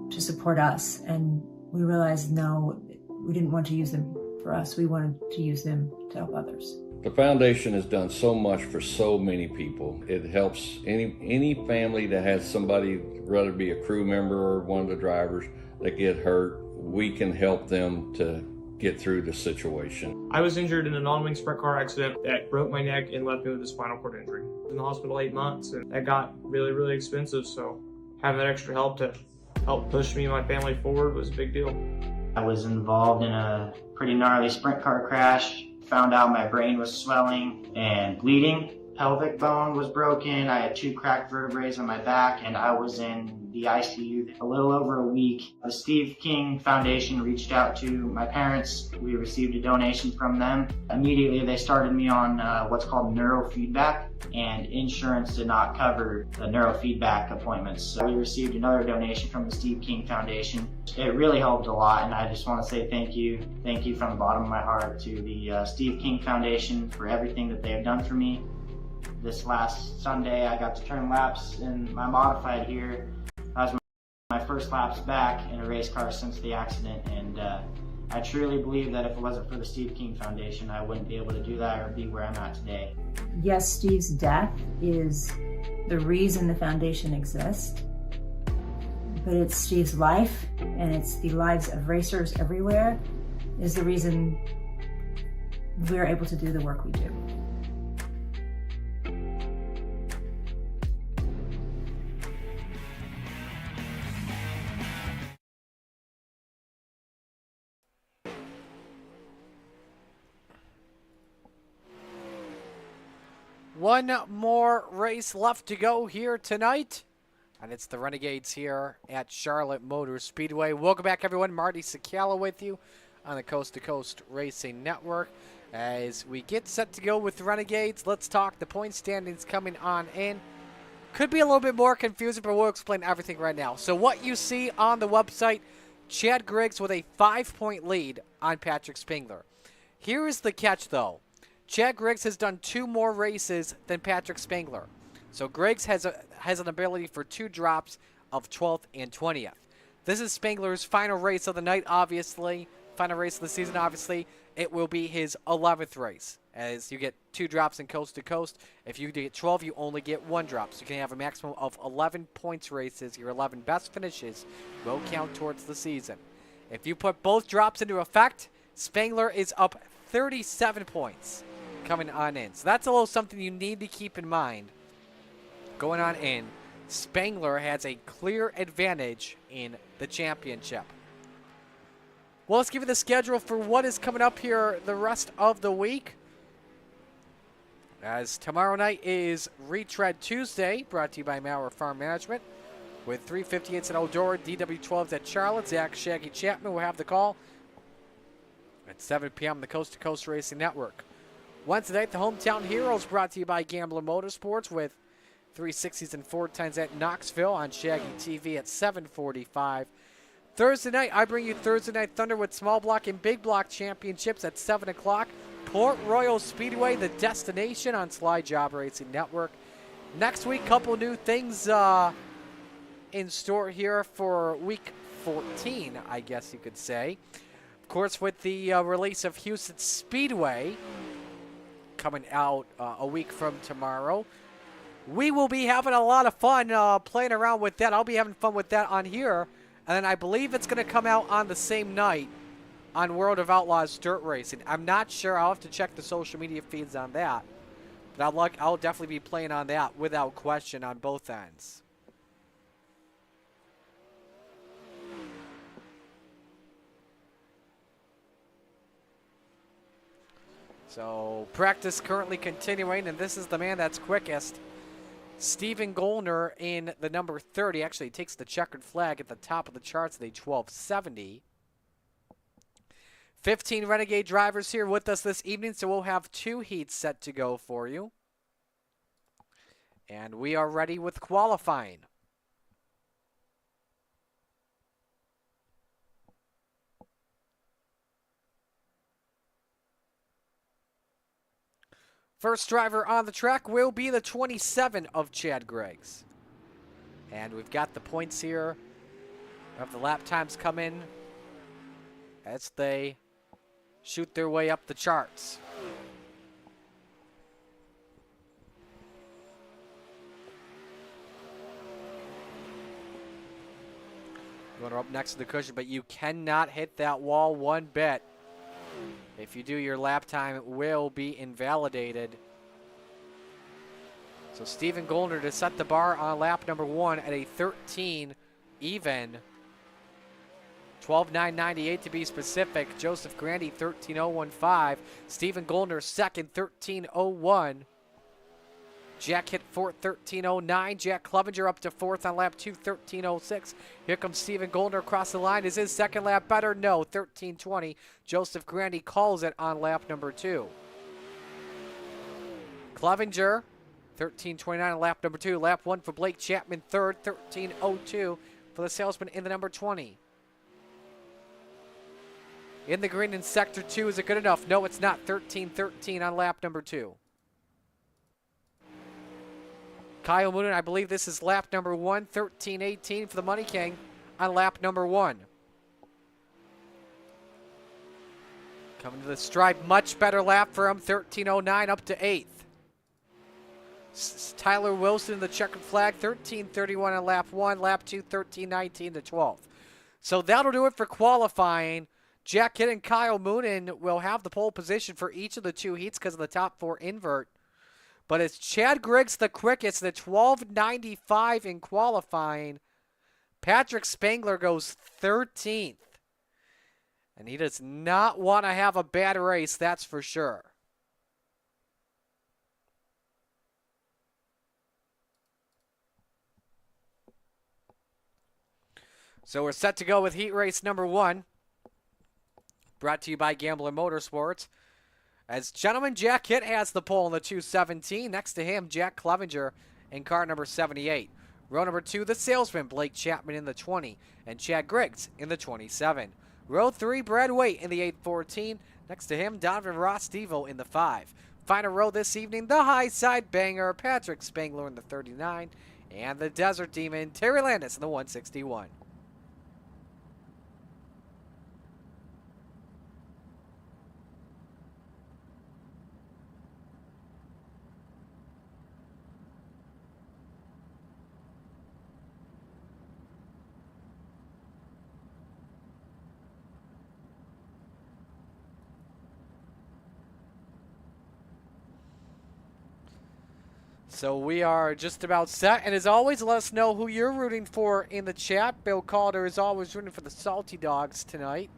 to support us, and we realized no, we didn't want to use them for us. We wanted to use them to help others. The foundation has done so much for so many people. It helps any family that has somebody, whether it be a crew member or one of the drivers, that get hurt. We can help them to get through the situation. I was injured in an on-wing sprint car accident that broke my neck and left me with a spinal cord injury. I was in the hospital 8 months, and that got really, really expensive, so having that extra help to help push me and my family forward was a big deal. I was involved in a pretty gnarly sprint car crash. Found out my brain was swelling and bleeding. Pelvic bone was broken. I had 2 cracked vertebrae on my back, and I was in the ICU a little over a week. The Steve King Foundation reached out to my parents. We received a donation from them. Immediately, they started me on what's called neurofeedback, and insurance did not cover the neurofeedback appointments. So we received another donation from the Steve King Foundation. It really helped a lot, and I just want to say thank you. Thank you from the bottom of my heart to the Steve King Foundation for everything that they have done for me. This last Sunday, I got to turn laps in my modified here. That was my first laps back in a race car since the accident, and I truly believe that if it wasn't for the Steve King Foundation, I wouldn't be able to do that or be where I'm at today. Yes, Steve's death is the reason the foundation exists, but it's Steve's life, and it's the lives of racers everywhere, is the reason we're able to do the work we do. One more race left to go here tonight, and it's the Renegades here at Charlotte Motor Speedway. Welcome back, everyone. Marty Sakala with you on the Coast to Coast Racing Network. As we get set to go with the Renegades, let's talk the point standings coming on in. Could be a little bit more confusing, but we'll explain everything right now. So what you see on the website, Chad Griggs with a 5-point lead on Patrick Spengler. Here is the catch, though. Chad Griggs has done 2 more races than Patrick Spengler. So Griggs has an ability for 2 drops of 12th and 20th. This is Spengler's final race of the night, obviously. Final race of the season, obviously. It will be his 11th race, as you get 2 drops in coast to coast. If you get 12, you only get 1 drop. So you can have a maximum of 11 points races. Your 11 best finishes will count towards the season. If you put both drops into effect, Spengler is up 37 points coming on in. So that's a little something you need to keep in mind going on in. Spengler has a clear advantage in the championship. Well, let's give you the schedule for what is coming up here the rest of the week. As tomorrow night is Retread Tuesday, brought to you by Maurer Farm Management. With 358s at Eldora, DW12s at Charlotte. Zach Shaggy Chapman will have the call at 7 p.m. on the Coast to Coast Racing Network. Wednesday night, the Hometown Heroes, brought to you by Gambler Motorsports, with 360s and 410s at Knoxville on Shaggy TV at 7:45. Thursday night, I bring you Thursday Night Thunder with small block and big block championships at 7 o'clock. Port Royal Speedway, the destination on Sly Job Racing Network. Next week, couple new things in store here for week 14, I guess you could say. Of course, with the release of Houston Speedway coming out a week from tomorrow, we will be having a lot of fun playing around with that. I'll be having fun with that on here. And then I believe it's going to come out on the same night on World of Outlaws Dirt Racing. I'm not sure. I'll have to check the social media feeds on that. But I'll definitely be playing on that without question on both ends. So practice currently continuing, and this is the man that's quickest. Stephen Gollner in the number 30. Actually, he takes the checkered flag at the top of the charts at a 12:70. 15 Renegade drivers here with us this evening, so we'll have 2 heats set to go for you. And we are ready with qualifying. First driver on the track will be the 27 of Chad Griggs. And we've got the points here of the lap times come in as they shoot their way up the charts. Going up next to the cushion, but you cannot hit that wall one bit. If you do, your lap time will be invalidated. So Stephen Gollner to set the bar on lap number 1 at a 13 even. 12:998 to be specific. Joseph Grandy 13:015. Stephen Gollner second 13:01. Jack hit fourth 13:09. Jack Clevenger up to fourth on lap 2 13:06. Here comes Stephen Gollner across the line. Is his second lap better? No, 13:20. Joseph Grandy calls it on lap number 2. Clevenger 13:29 on lap number 2. Lap 1 for Blake Chapman third 13:02 for the salesman in the number 20. In the green in sector 2, is it good enough? No, it's not. 13:13 on lap number 2. Kyle Moonen, I believe this is lap number 1, 13:18 for the Money King on lap number 1. Coming to the stripe, much better lap for him, 13:09 up to 8th. Tyler Wilson, the checkered flag, 13:31 on lap 1, lap 2, 13:19 to 12th. So that'll do it for qualifying. Jack Kidd and Kyle Moonen will have the pole position for each of the 2 heats because of the top 4 invert. But it's Chad Griggs the quickest, the 12:95 in qualifying. Patrick Spangler goes 13th. And he does not want to have a bad race, that's for sure. So we're set to go with heat race number 1. Brought to you by Gambler Motorsports. As gentleman, Jack Hitt has the pole in the 217. Next to him, Jack Clevenger in car number 78. Row number 2, the salesman, Blake Chapman in the 20. And Chad Griggs in the 27. Row 3, Brad Waite in the 814. Next to him, Donovan Ross Devo in the 5. Final row this evening, the high side banger, Patrick Spangler in the 39. And the Desert Demon, Terry Landis in the 161. So we are just about set. And as always, let us know who you're rooting for in the chat. Bill Calder is always rooting for the Salty Dogs tonight.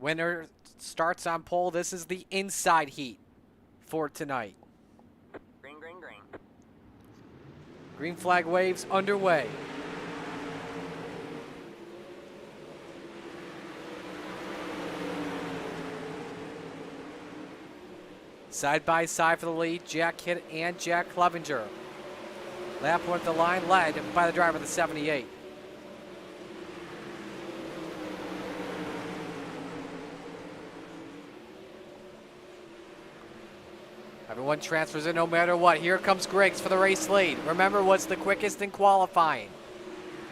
Winner starts on pole. This is the inside heat for tonight. Green, green, green. Green flag waves underway. Side by side for the lead, Jack Hitt and Jack Clevenger. Lap one at the line, led by the driver of the 78. Everyone transfers in no matter what. Here comes Griggs for the race lead. Remember, was the quickest in qualifying.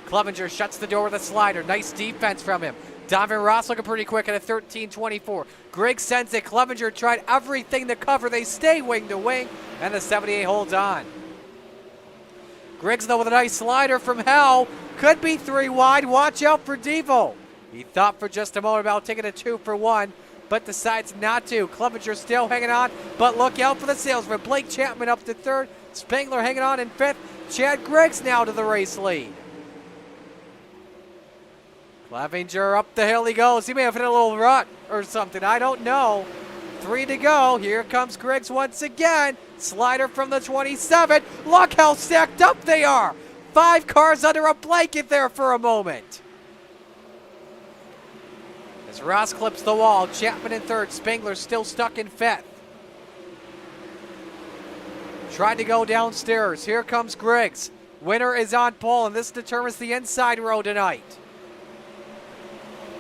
Clevenger shuts the door with a slider. Nice defense from him. Donovan Ross looking pretty quick at a 13.24. Griggs sends it. Clevenger tried everything to cover. They stay wing to wing, and the 78 holds on. Griggs, though, with a nice slider from hell. Could be 3 wide. Watch out for Devo. He thought for just a moment about taking a 2 for 1, but decides not to. Clevenger still hanging on, but look out for the salesman. Blake Chapman up to 3rd. Spangler hanging on in 5th. Chad Griggs now to the race lead. Clevenger up the hill he goes. He may have hit a little rut or something. I don't know. 3 to go. Here comes Griggs once again. Slider from the 27. Look how stacked up they are. 5 cars under a blanket there for a moment. As Ross clips the wall, Chapman in 3rd. Spangler still stuck in 5th. Tried to go downstairs. Here comes Griggs. Winner is on pole, and this determines the inside row tonight.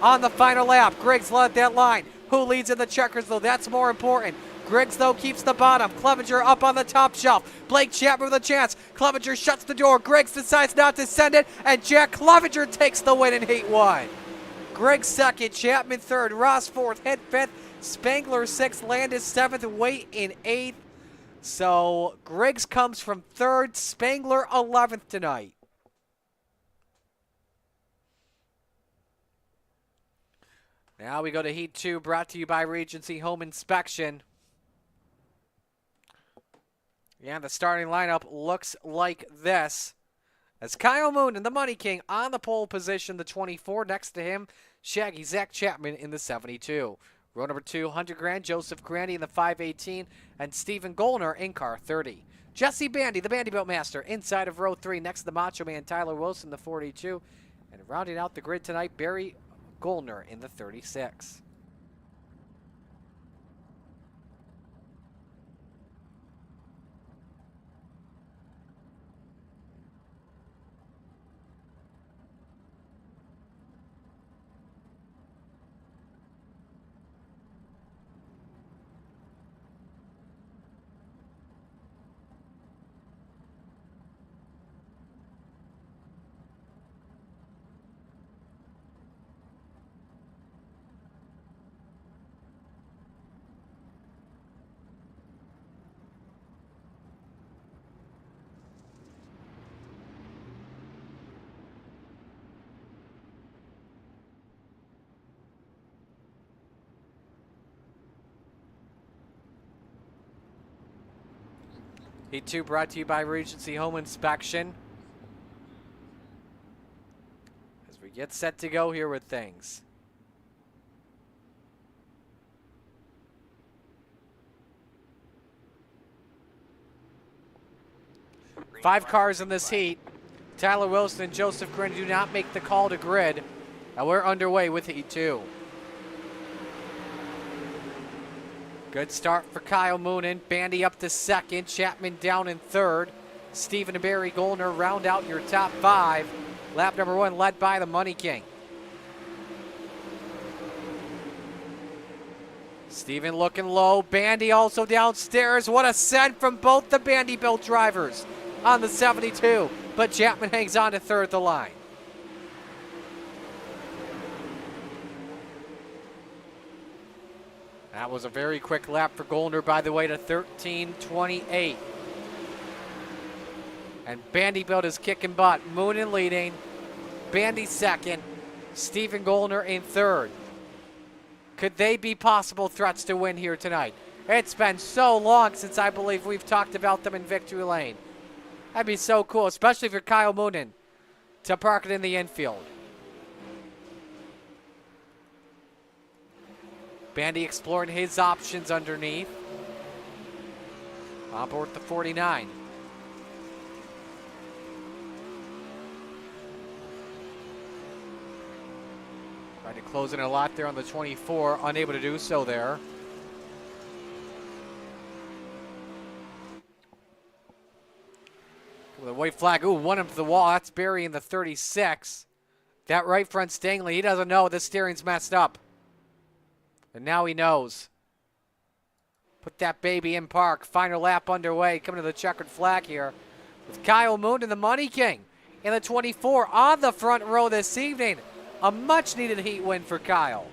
On the final lap, Griggs led that line. Who leads in the checkers, though? That's more important. Griggs, though, keeps the bottom. Clevenger up on the top shelf. Blake Chapman with a chance. Clevenger shuts the door. Griggs decides not to send it, and Jack Clevenger takes the win in Heat 1. Griggs 2nd, Chapman 3rd, Ross 4th, Hitt 5th, Spangler 6th, Landis 7th, Waite in 8th. So Griggs comes from 3rd, Spangler 11th tonight. Now we go to Heat 2, brought to you by Regency Home Inspection. Yeah, the starting lineup looks like this. As Kyle Moon and the Money King on the pole position, the 24. Next to him, Shaggy Zach Chapman in the 72. Row number 2, 100 grand, Joseph Grandy in the 518, and Stephen Gollner in car 30. Jesse Bandy, the Bandyboat Master, inside of row 3, next to the Macho Man Tyler Wilson, the 42. And rounding out the grid tonight, Barry Gollner in the 36. Heat 2 brought to you by Regency Home Inspection. As we get set to go here with things. Five cars in this heat. Tyler Wilson and Joseph Grin do not make the call to grid. And we're underway with Heat 2. Good start for Kyle Moonen. Bandy up to 2nd. Chapman down in 3rd. Stephen and Barry Gollner round out your top 5. Lap number 1 led by the Money King. Stephen looking low. Bandy also downstairs. What a send from both the Bandy-built drivers on the 72. But Chapman hangs on to 3rd the line. That was a very quick lap for Gollner, by the way, to 13.28. And Bandybuilt is kicking butt. Moonen leading. Bandy 2nd. Stephen Gollner in 3rd. Could they be possible threats to win here tonight? It's been so long since I believe we've talked about them in victory lane. That'd be so cool, especially for Kyle Moonen to park it in the infield. Bandy exploring his options underneath. On board the 49. Trying to close in a lot there on the 24. Unable to do so there. With a white flag. Ooh, one up to the wall. That's Barry in the 36. That right front Stanley, he doesn't know the steering's messed up. And now he knows. Put that baby in park. Final lap underway. Coming to the checkered flag here. With Kyle Moon and the Money King in the 24 on the front row this evening. A much needed heat win for Kyle.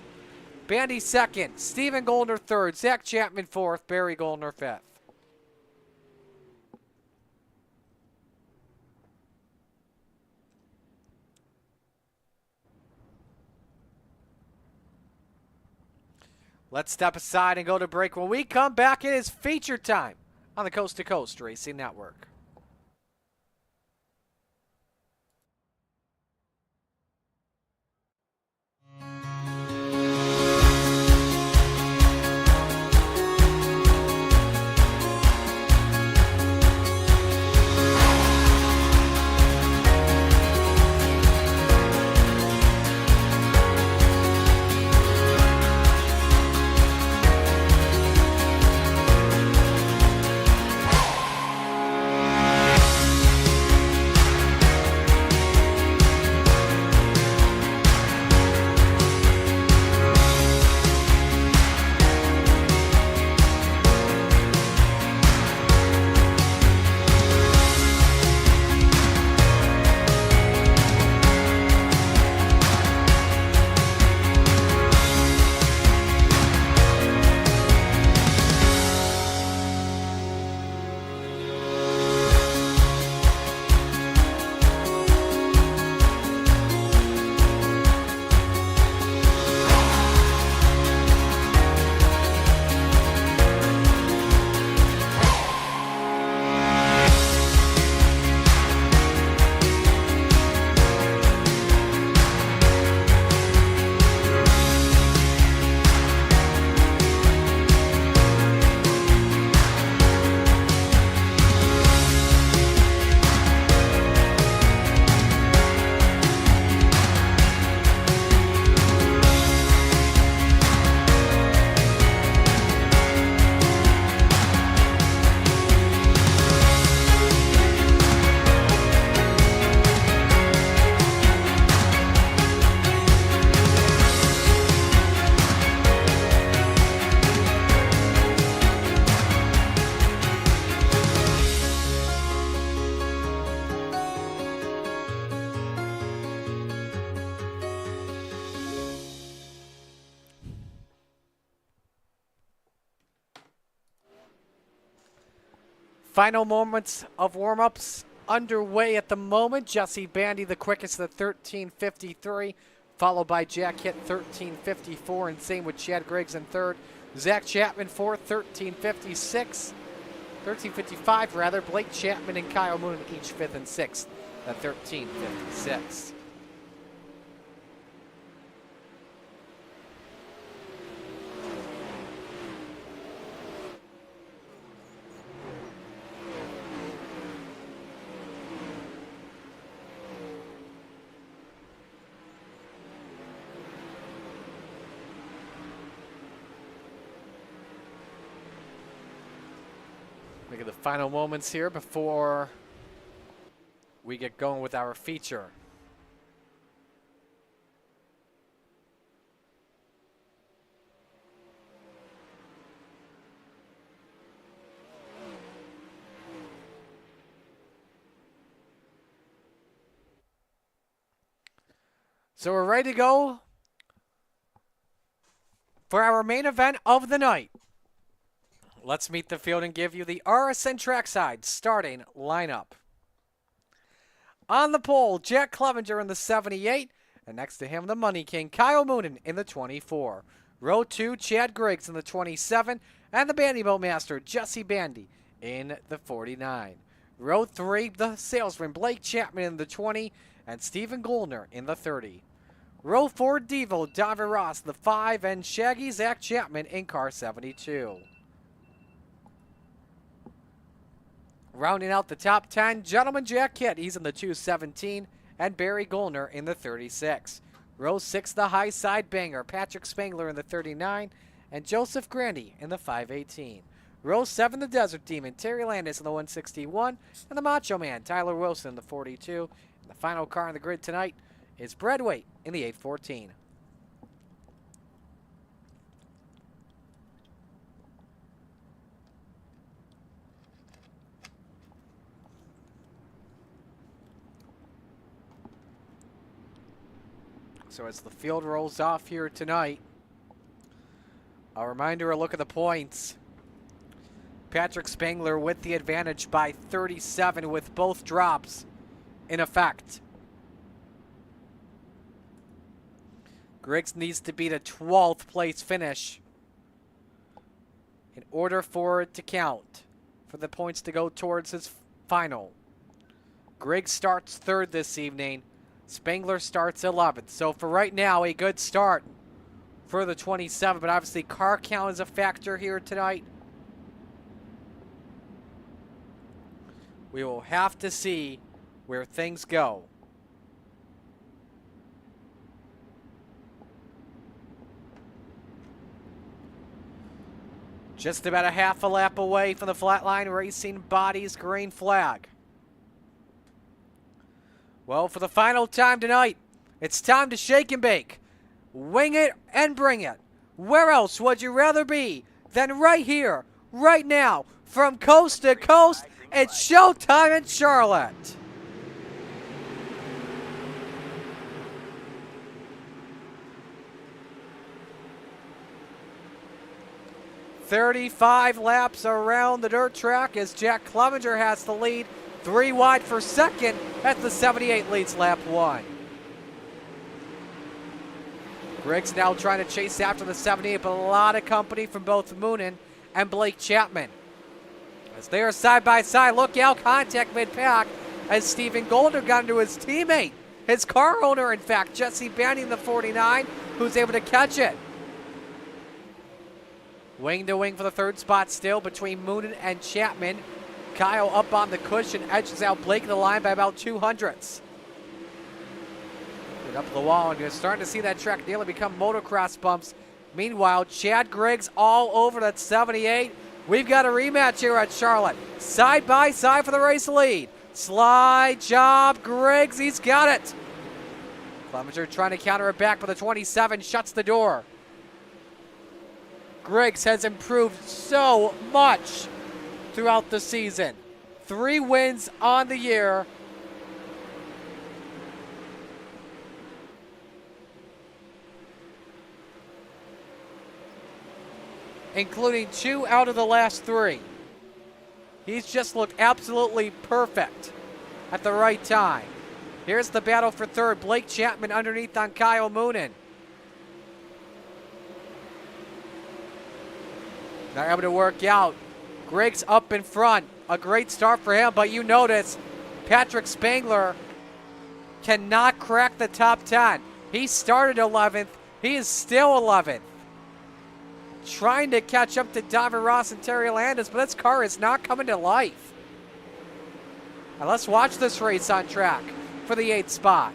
Bandy second. Stephen Goldner third. Zach Chapman fourth. Barry Goldner fifth. Let's step aside and go to break. When we come back, it is feature time on the Coast to Coast Racing Network. Final moments of warm-ups underway at the moment. Jesse Bandy the quickest at 13:53, followed by Jack Hitt 13:54, and same with Chad Griggs in third. Zach Chapman fourth, 13:56. 13:55 rather. Blake Chapman and Kyle Moon each fifth and sixth at 13:56. Look at the final moments here before we get going with our feature. So we're ready to go for our main event of the night. Let's meet the field and give you the RSN Trackside starting lineup. On the pole, Jack Clevenger in the 78, and next to him, the Money King, Kyle Moonen in the 24. Row 2, Chad Griggs in the 27, and the Bandy Boat Master, Jesse Bandy, in the 49. Row 3, the Salesman, Blake Chapman in the 20, and Stephen Goldner in the 30. Row 4, Devo, Donovan Ross, the 5, and Shaggy Zach Chapman in car 72. Rounding out the top 10, Gentleman Jack Kidd, he's in the 217, and Barry Goldner in the 36. Row 6, the high side banger, Patrick Spangler in the 39, and Joseph Grandy in the 518. Row 7, the Desert Demon, Terry Landis in the 161, and the Macho Man, Tyler Wilson in the 42. And the final car on the grid tonight is Brad Waite in the 814. So as the field rolls off here tonight, a reminder, a look at the points. Patrick Spangler with the advantage by 37 with both drops in effect. Griggs needs to beat a 12th place finish in order for it to count, for the points to go towards his final. Griggs starts 3rd this evening. Spangler starts 11th. So for right now, a good start for the 27, but obviously car count is a factor here tonight. We will have to see where things go. Just about a half a lap away from the Flatline Racing Bodies green flag. Well, for the final time tonight, it's time to shake and bake. Wing it and bring it. Where else would you rather be than right here, right now, from coast to coast? It's showtime in Charlotte. "35 laps around the dirt track as Jack Clevenger has the lead. 3 wide for second at the 78 leads lap 1. Griggs now trying to chase after the 78, but a lot of company from both Moonen and Blake Chapman. As they are side by side, look out, contact mid-pack as Stephen Goldner got into his teammate, his car owner, in fact, Jesse Banning, the 49, who's able to catch it. Wing to wing for the 3rd spot still between Moonen and Chapman. Kyle up on the cushion, edges out Blake in the line by about 200ths. Get up the wall, and you're starting to see that track nearly become motocross bumps. Meanwhile, Chad Griggs all over that 78. We've got a rematch here at Charlotte. Side by side for the race lead. Slide job, Griggs, he's got it. Clevenger trying to counter it back, but the 27 shuts the door. Griggs has improved so much throughout the season. 3 wins on the year. Including 2 out of the last 3. He's just looked absolutely perfect at the right time. Here's the battle for 3rd. Blake Chapman underneath on Kyle Moonen. Not able to work out. Griggs up in front. A great start for him, but you notice Patrick Spangler cannot crack the top 10. He started 11th. He is still 11th. Trying to catch up to Donovan Ross and Terry Landis, but this car is not coming to life. Now let's watch this race on track for the 8th spot.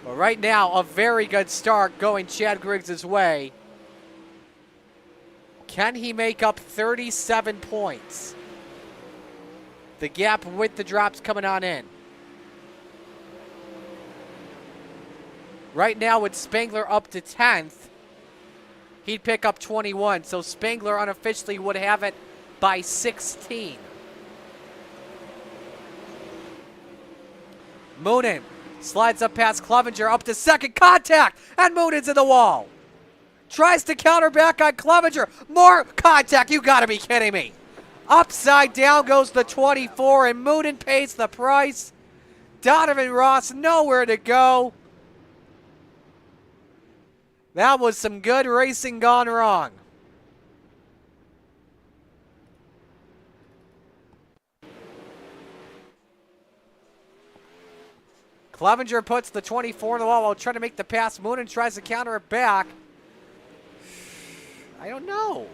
But right now, a very good start going Chad Griggs' way. Can he make up 37 points? The gap with the drops coming on in. Right now with Spangler up to 10th, he'd pick up 21. So Spangler unofficially would have it by 16. Moonen slides up past Clevenger, up to 2nd, contact, and Moonen's in the wall. Tries to counter back on Clevenger. More contact, you gotta be kidding me. Upside down goes the 24, and Moonen pays the price. Donovan Ross nowhere to go. That was some good racing gone wrong. Clevenger puts the 24 in the wall while trying to make the pass. Moonen tries to counter it back. I don't know.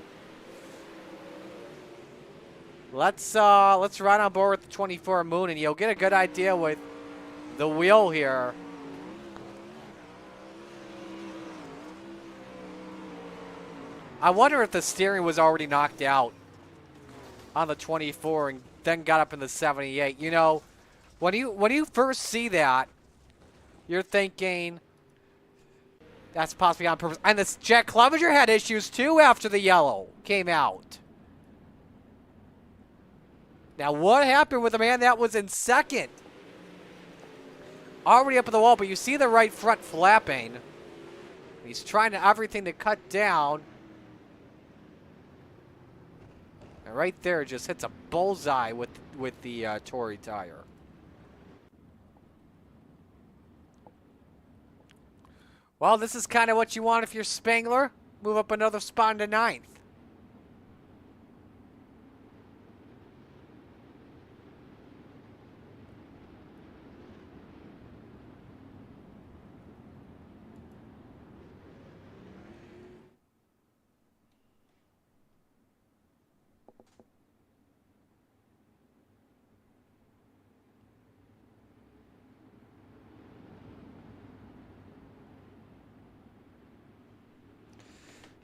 Let's run on board with the 24 Moonen. You'll get a good idea with the wheel here. I wonder if the steering was already knocked out on the 24 and then got up in the 78. You know, when you first see that, you're thinking that's possibly on purpose. And this Jack Clevenger had issues too after the yellow came out. Now, what happened with the man that was in second? Already up at the wall, but you see the right front flapping. He's trying to everything to cut down. And right there just hits a bullseye with the Tory tire. Well, this is kind of what you want if you're Spangler. Move up another spot into 9th.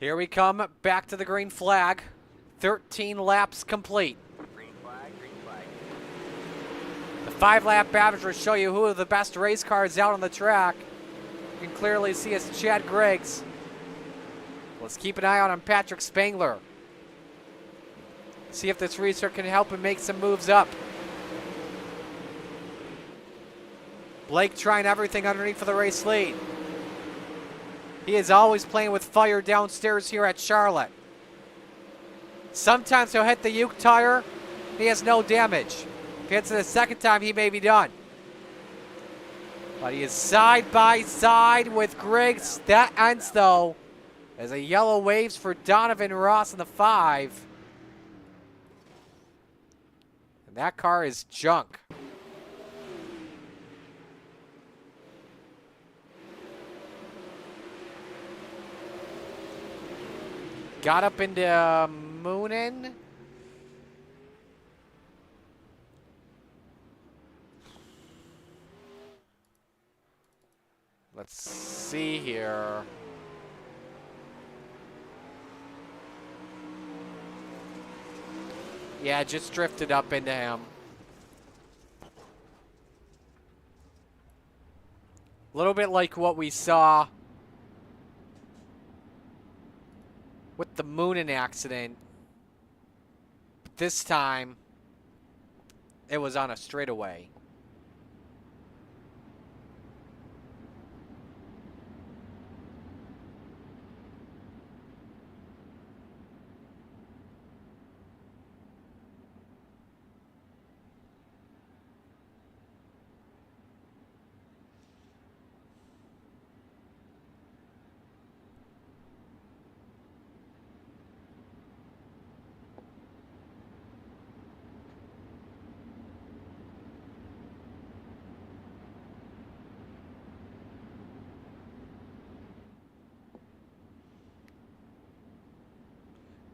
Here we come back to the green flag. 13 laps complete. Green flag, green flag. The 5-lap average will show you who are the best race cars out on the track. You can clearly see it's Chad Griggs. Let's keep an eye out on Patrick Spangler. See if this restart can help him make some moves up. Blake trying everything underneath for the race lead. He is always playing with fire downstairs here at Charlotte. Sometimes he'll hit the Uke tire. He has no damage. If he hits it a second time, he may be done. But he is side by side with Griggs. That ends, though, as a yellow waves for Donovan Ross in the 5. And that car is junk. Got up into Moonen. Let's see here. Yeah, just drifted up into him. A little bit like what we saw with the Moonen accident. But this time, it was on a straightaway.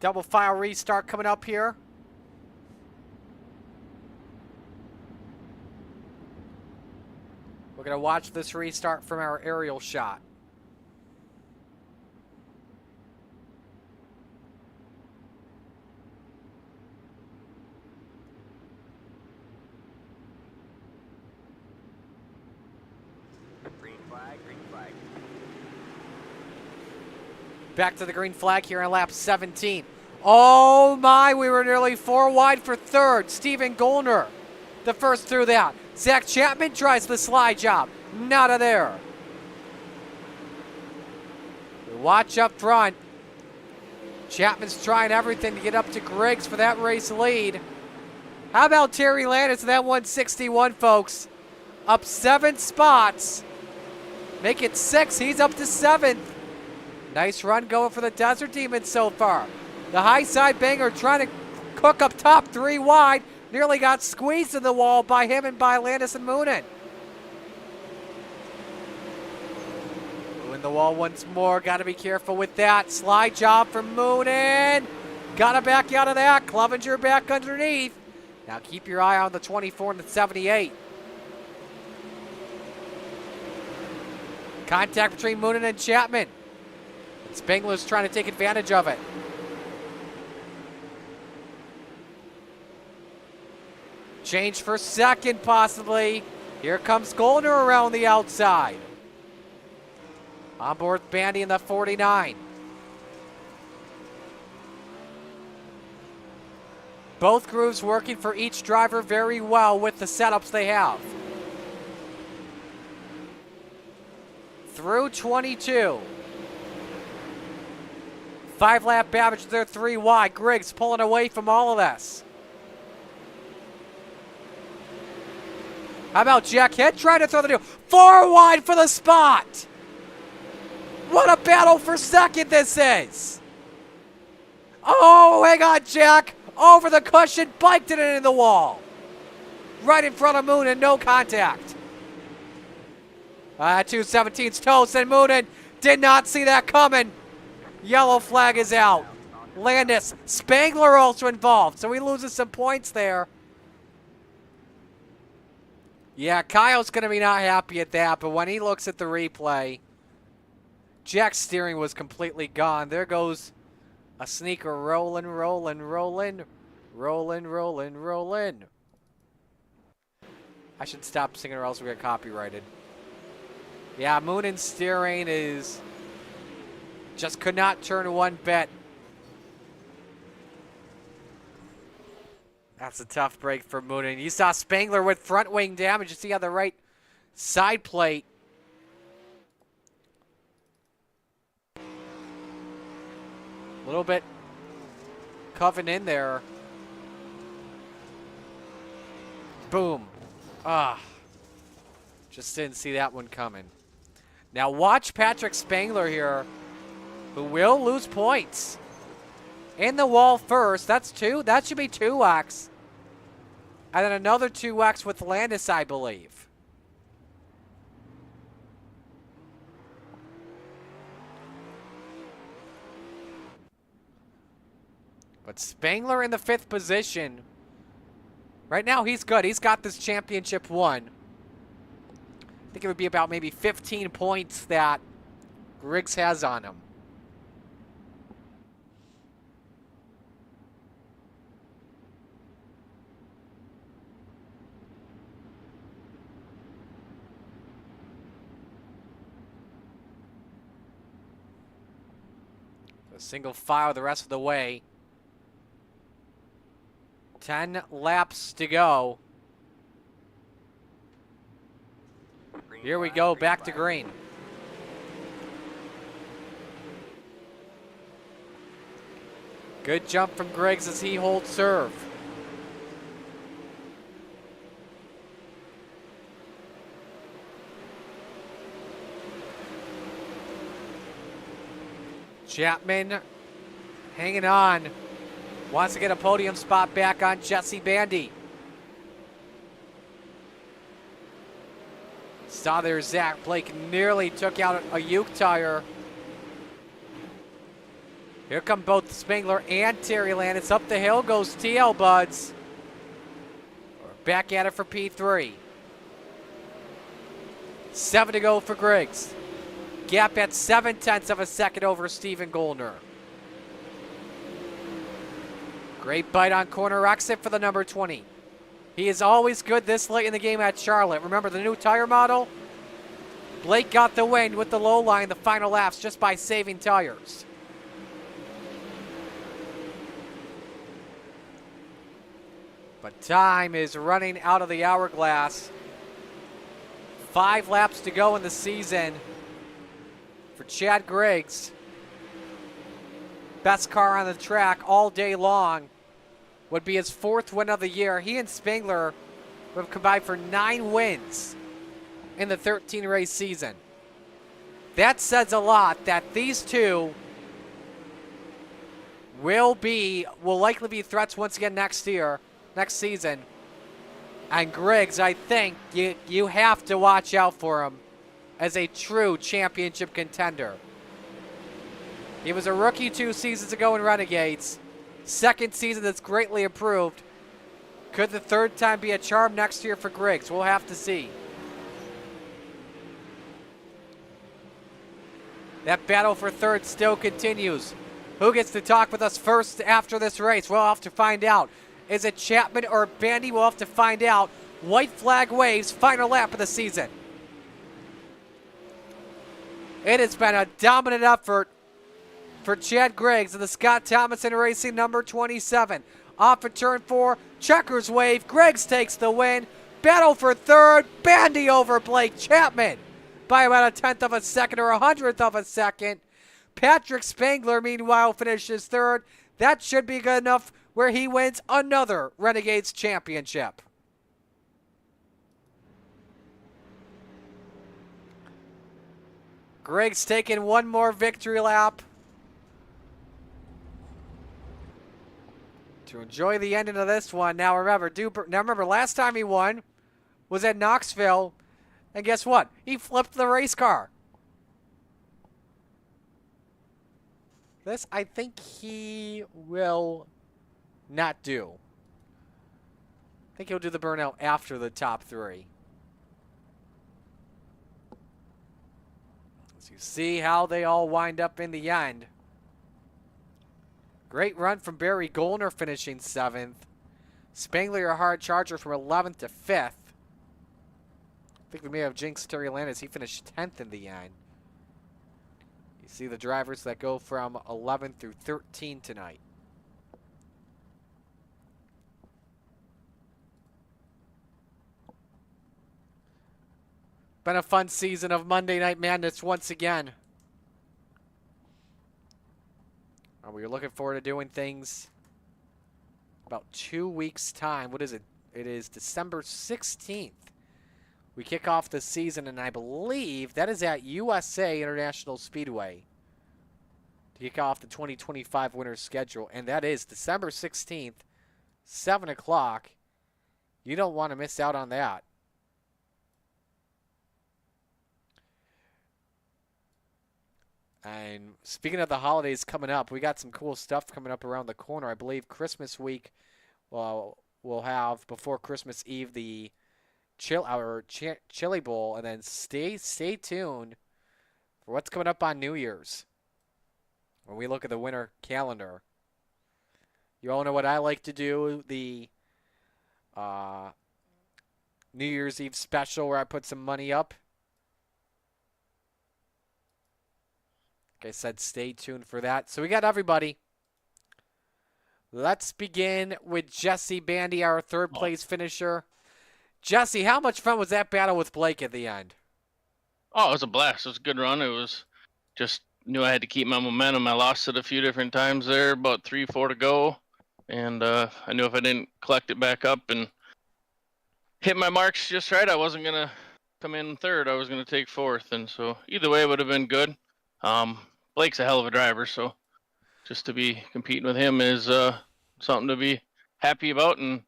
Double file restart coming up here. We're going to watch this restart from our aerial shot. Green flag, green flag. Back to the green flag here on lap 17. Oh my, we were nearly 4 wide for third. Steven Goldner, the first through that. Zach Chapman tries the slide job. Not of there. Watch up front. Chapman's trying everything to get up to Griggs for that race lead. How about Terry Landis in that 161, folks? Up 7 spots. Make it 6. He's up to 7th. Nice run going for the Desert Demons so far. The high side banger trying to cook up top 3 wide. Nearly got squeezed in the wall by him and by Landis and Moonen. In the wall once more. Got to be careful with that. Slide job from Moonen. Got to back out of that. Clevenger back underneath. Now keep your eye on the 24 and the 78. Contact between Moonen and Chapman. And Spengler's trying to take advantage of it. Change for second, possibly. Here comes Goldner around the outside. On board Bandy in the 49. Both grooves working for each driver very well with the setups they have. Through 22. 5-lap average, they're 3 wide. Griggs pulling away from all of this. How about Jack Hitt trying to throw the deal? 4 wide for the spot. What a battle for second this is. Oh, hang on, Jack. Over the cushion, biked it into the wall. Right in front of Moonen, no contact. 217's toast, and Moonen did not see that coming. Yellow flag is out. Landis, Spangler also involved, so he loses some points there. Yeah, Kyle's going to be not happy at that, but when he looks at the replay, Jack's steering was completely gone. There goes a sneaker rolling, rolling, rolling, rolling, rolling, rolling. I should stop singing or else we get copyrighted. Yeah, Moonen's steering is just could not turn one bit. That's a tough break for Moonen. You saw Spangler with front wing damage. You see on the right side plate. A little bit covering in there. Boom. Just didn't see that one coming. Now watch Patrick Spangler here, who will lose points. In the wall first. That's 2. That should be 2x. And then another 2x with Landis, I believe. But Spangler in the 5th position. Right now, he's good. He's got this championship won. I think it would be about maybe 15 points that Griggs has on him. Single file the rest of the way. 10 laps to go. Here we go, back to green. Good jump from Griggs as he holds serve. Chapman hanging on. Wants to get a podium spot back on Jesse Bandy. Saw there Zach Blake nearly took out a Uke tire. Here come both Spangler and Terry Landis. Up the hill goes TL Buds. Back at it for P3. 7 to go for Griggs. Gap at 0.7 of a second over Steven Goldner. Great bite on corner exit for the number 20. He is always good this late in the game at Charlotte. Remember the new tire model? Blake got the win with the low line the final laps just by saving tires. But time is running out of the hourglass. 5 laps to go in the season for Chad Griggs. Best car on the track all day long. Would be his 4th win of the year. He and Spangler have combined for 9 wins in the 13-race season. That says a lot that these two will likely be threats once again next season. And Griggs, I think you have to watch out for him as a true championship contender. He was a rookie 2 seasons ago in Renegades. Second season that's greatly improved. Could the third time be a charm next year for Griggs? We'll have to see. That battle for third still continues. Who gets to talk with us first after this race? We'll have to find out. Is it Chapman or Bandy? We'll have to find out. White flag waves, final lap of the season. It has been a dominant effort for Chad Griggs of the Scott Thomason Racing number 27. Off of turn 4, checkers wave. Griggs takes the win. Battle for third. Bandy over Blake Chapman by about a 10th of a second or a 100th of a second. Patrick Spangler, meanwhile, finishes third. That should be good enough where he wins another Renegades championship. Griggs taking one more victory lap to enjoy the ending of this one. Now remember, last time he won was at Knoxville, and guess what? He flipped the race car. This, I think he will not do. I think he'll do the burnout after the top 3. As you see how they all wind up in the end. Great run from Barry Goldner finishing 7th. Spangler, a hard charger, from 11th to 5th. I think we may have jinxed Terry Landis. He finished 10th in the end. You see the drivers that go from 11 through 13 tonight. Been a fun season of Monday Night Madness once again. We're looking forward to doing things about 2 weeks' time. What is it? It is December 16th. We kick off the season, and I believe that is at USA International Speedway to kick off the 2025 winter's schedule, and that is December 16th, 7 o'clock. You don't want to miss out on that. And speaking of the holidays coming up, we got some cool stuff coming up around the corner. I believe Christmas week, well, we'll have before Christmas Eve the Chili Bowl, and then stay tuned for what's coming up on New Year's. When we look at the winter calendar, you all know what I like to do, the New Year's Eve special where I put some money up. Like I said, stay tuned for that. So we got everybody. Let's begin with Jesse Bandy, our third place finisher. Jesse, how much fun was that battle with Blake at the end? Oh, it was a blast. It was a good run. It was just knew I had to keep my momentum. I lost it a few different times there, about 3-4 to go. And I knew if I didn't collect it back up and hit my marks just right, I wasn't going to come in third. I was going to take fourth. And so either way, it would have been good. Blake's a hell of a driver, so just to be competing with him is something to be happy about and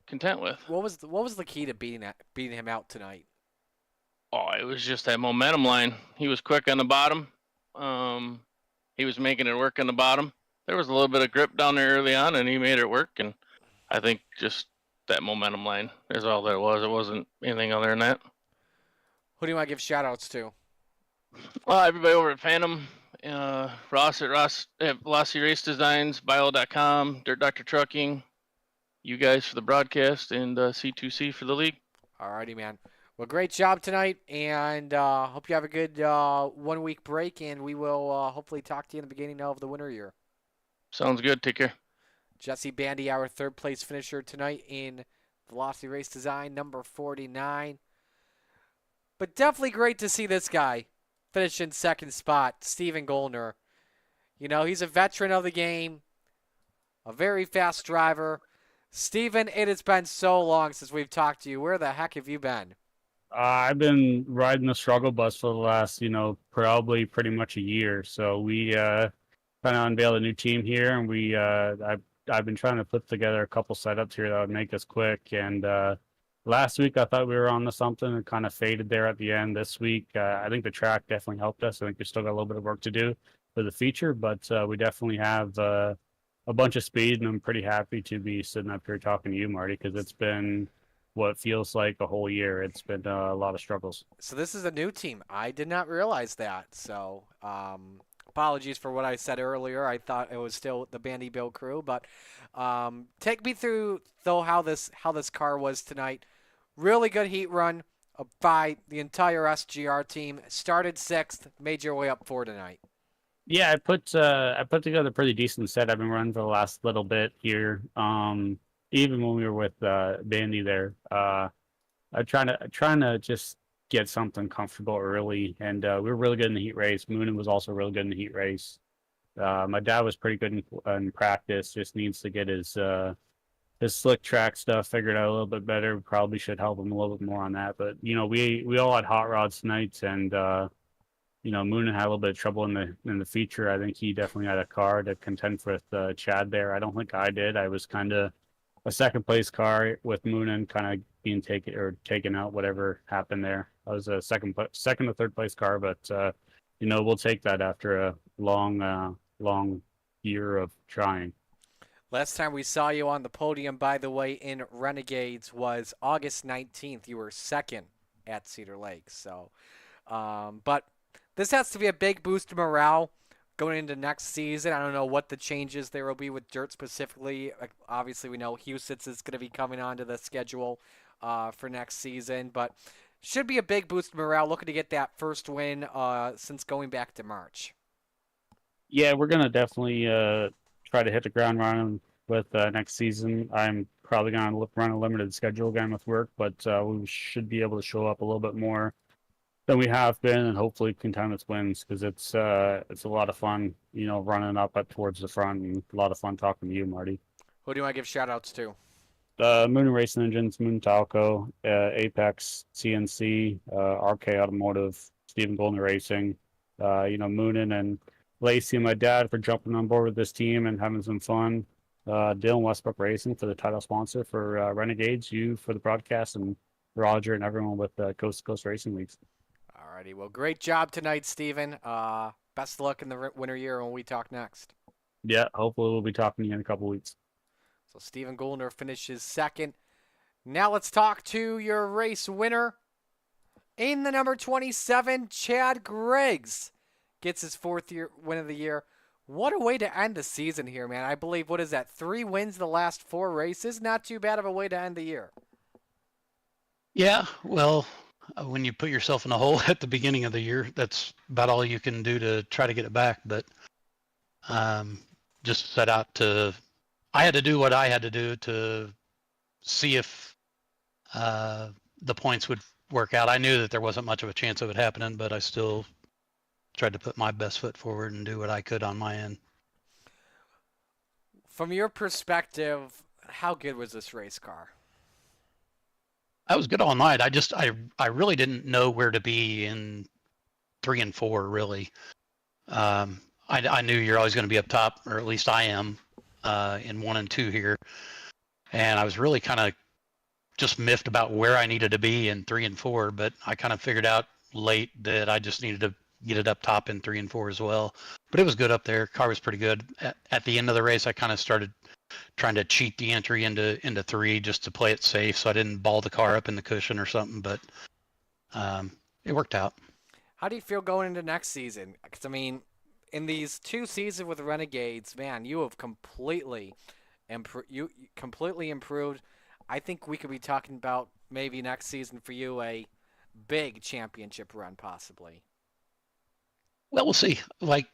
content with. What was the key to beating him out tonight? Oh, it was just that momentum line. He was quick on the bottom. He was making it work on the bottom. There was a little bit of grip down there early on, and he made it work. And I think just that momentum line is all that it was. It wasn't anything other than that. Who do you want to give shout-outs to? Well, everybody over at Phantom, Ross at Velocity Race Designs, Bio.com, Dirt Doctor Trucking, you guys for the broadcast, and C2C for the league. Alrighty, man. Well, great job tonight, and hope you have a good 1 week break, and we will hopefully talk to you in the beginning of the winter year. Sounds good. Take care. Jesse Bandy, our third place finisher tonight in Velocity Race Design, number 49. But definitely great to see this guy finish in second spot, Steven Goldner. You know, he's a veteran of the game, a very fast driver. Steven, it has been so long since we've talked to you. Where the heck have you been? I've been riding the struggle bus for the last, probably pretty much a year. So we kind of unveiled a new team here, and I've been trying to put together a couple setups here that would make us quick. And last week I thought we were on to something and kind of faded there at the end. This week, I think the track definitely helped us. I think we still got a little bit of work to do for the feature, but we definitely have a bunch of speed, and I'm pretty happy to be sitting up here talking to you, Marty, because it's been what feels like a whole year. It's been a lot of struggles. So this is a new team. I did not realize that. So apologies for what I said earlier. I thought it was still the Bandy Bill crew, but take me through though how this car was tonight. Really good heat run by the entire SGR team. Started 6th, made your way up 4 tonight. Yeah, I put together a pretty decent set. I've been running for the last little bit here. Even when we were with Bandy there, I'm trying to just get something comfortable early, and we were really good in the heat race. Moonin was also really good in the heat race. My dad was pretty good in practice. Just needs to get his slick track stuff figured out a little bit better. We probably should help him a little bit more on that. But we all had hot rods tonight, and Moonin had a little bit of trouble in the feature. I think he definitely had a car to contend with Chad there. I don't think I did. I was kind of a second place car with Moonin kind of being taken out, whatever happened there. I was a second or third place car, but we'll take that after a long year of trying. Last time we saw you on the podium, by the way, in Renegades was August 19th. You were second at Cedar Lake. So, but this has to be a big boost to morale going into next season. I don't know what the changes there will be with dirt specifically. Obviously, we know Houston's is going to be coming onto the schedule for next season, but should be a big boost to morale. Looking to get that first win since going back to March. Yeah, we're gonna definitely try to hit the ground running with next season. I'm probably gonna run a limited schedule again with work, but we should be able to show up a little bit more than we have been, and hopefully contend with wins, because it's a lot of fun, running up towards the front, and a lot of fun talking to you, Marty. Who do I give shout outs to? Moon Racing Engines, Moon Talco, Apex, CNC, RK Automotive, Stephen Golden Racing, Moonin and Lacey and my dad for jumping on board with this team and having some fun. Dylan Westbrook Racing for the title sponsor for Renegades, you for the broadcast, and Roger and everyone with Coast to Coast Racing Leagues. Alrighty, well, great job tonight, Steven. Best of luck in the winter year when we talk next. Yeah, hopefully we'll be talking to you in a couple weeks. So Steven Goldner finishes second. Now let's talk to your race winner. In the number 27, Chad Griggs gets his 4th win of the year. What a way to end the season here, man. I believe, what is that, 3 wins the last 4 races? Not too bad of a way to end the year. Yeah, well, when you put yourself in a hole at the beginning of the year, that's about all you can do to try to get it back. But just set out I had to do what I had to do to see if the points would work out. I knew that there wasn't much of a chance of it happening, but I still tried to put my best foot forward and do what I could on my end. From your perspective, how good was this race car? I was good all night. I really didn't know where to be in 3 and 4, really. I knew you're always going to be up top, or at least I am, in 1 and 2 here. And I was really kind of just miffed about where I needed to be in 3 and 4, but I kind of figured out late that I just needed to get it up top in 3 and 4 as well. But it was good up there. Car was pretty good. At the end of the race, I kind of started trying to cheat the entry into 3 just to play it safe, so I didn't ball the car up in the cushion or something. But it worked out. How do you feel going into next season? Because, I mean, in these 2 seasons with Renegades, man, you have completely improved. I think we could be talking about maybe next season for you a big championship run, possibly. Well, we'll see. Like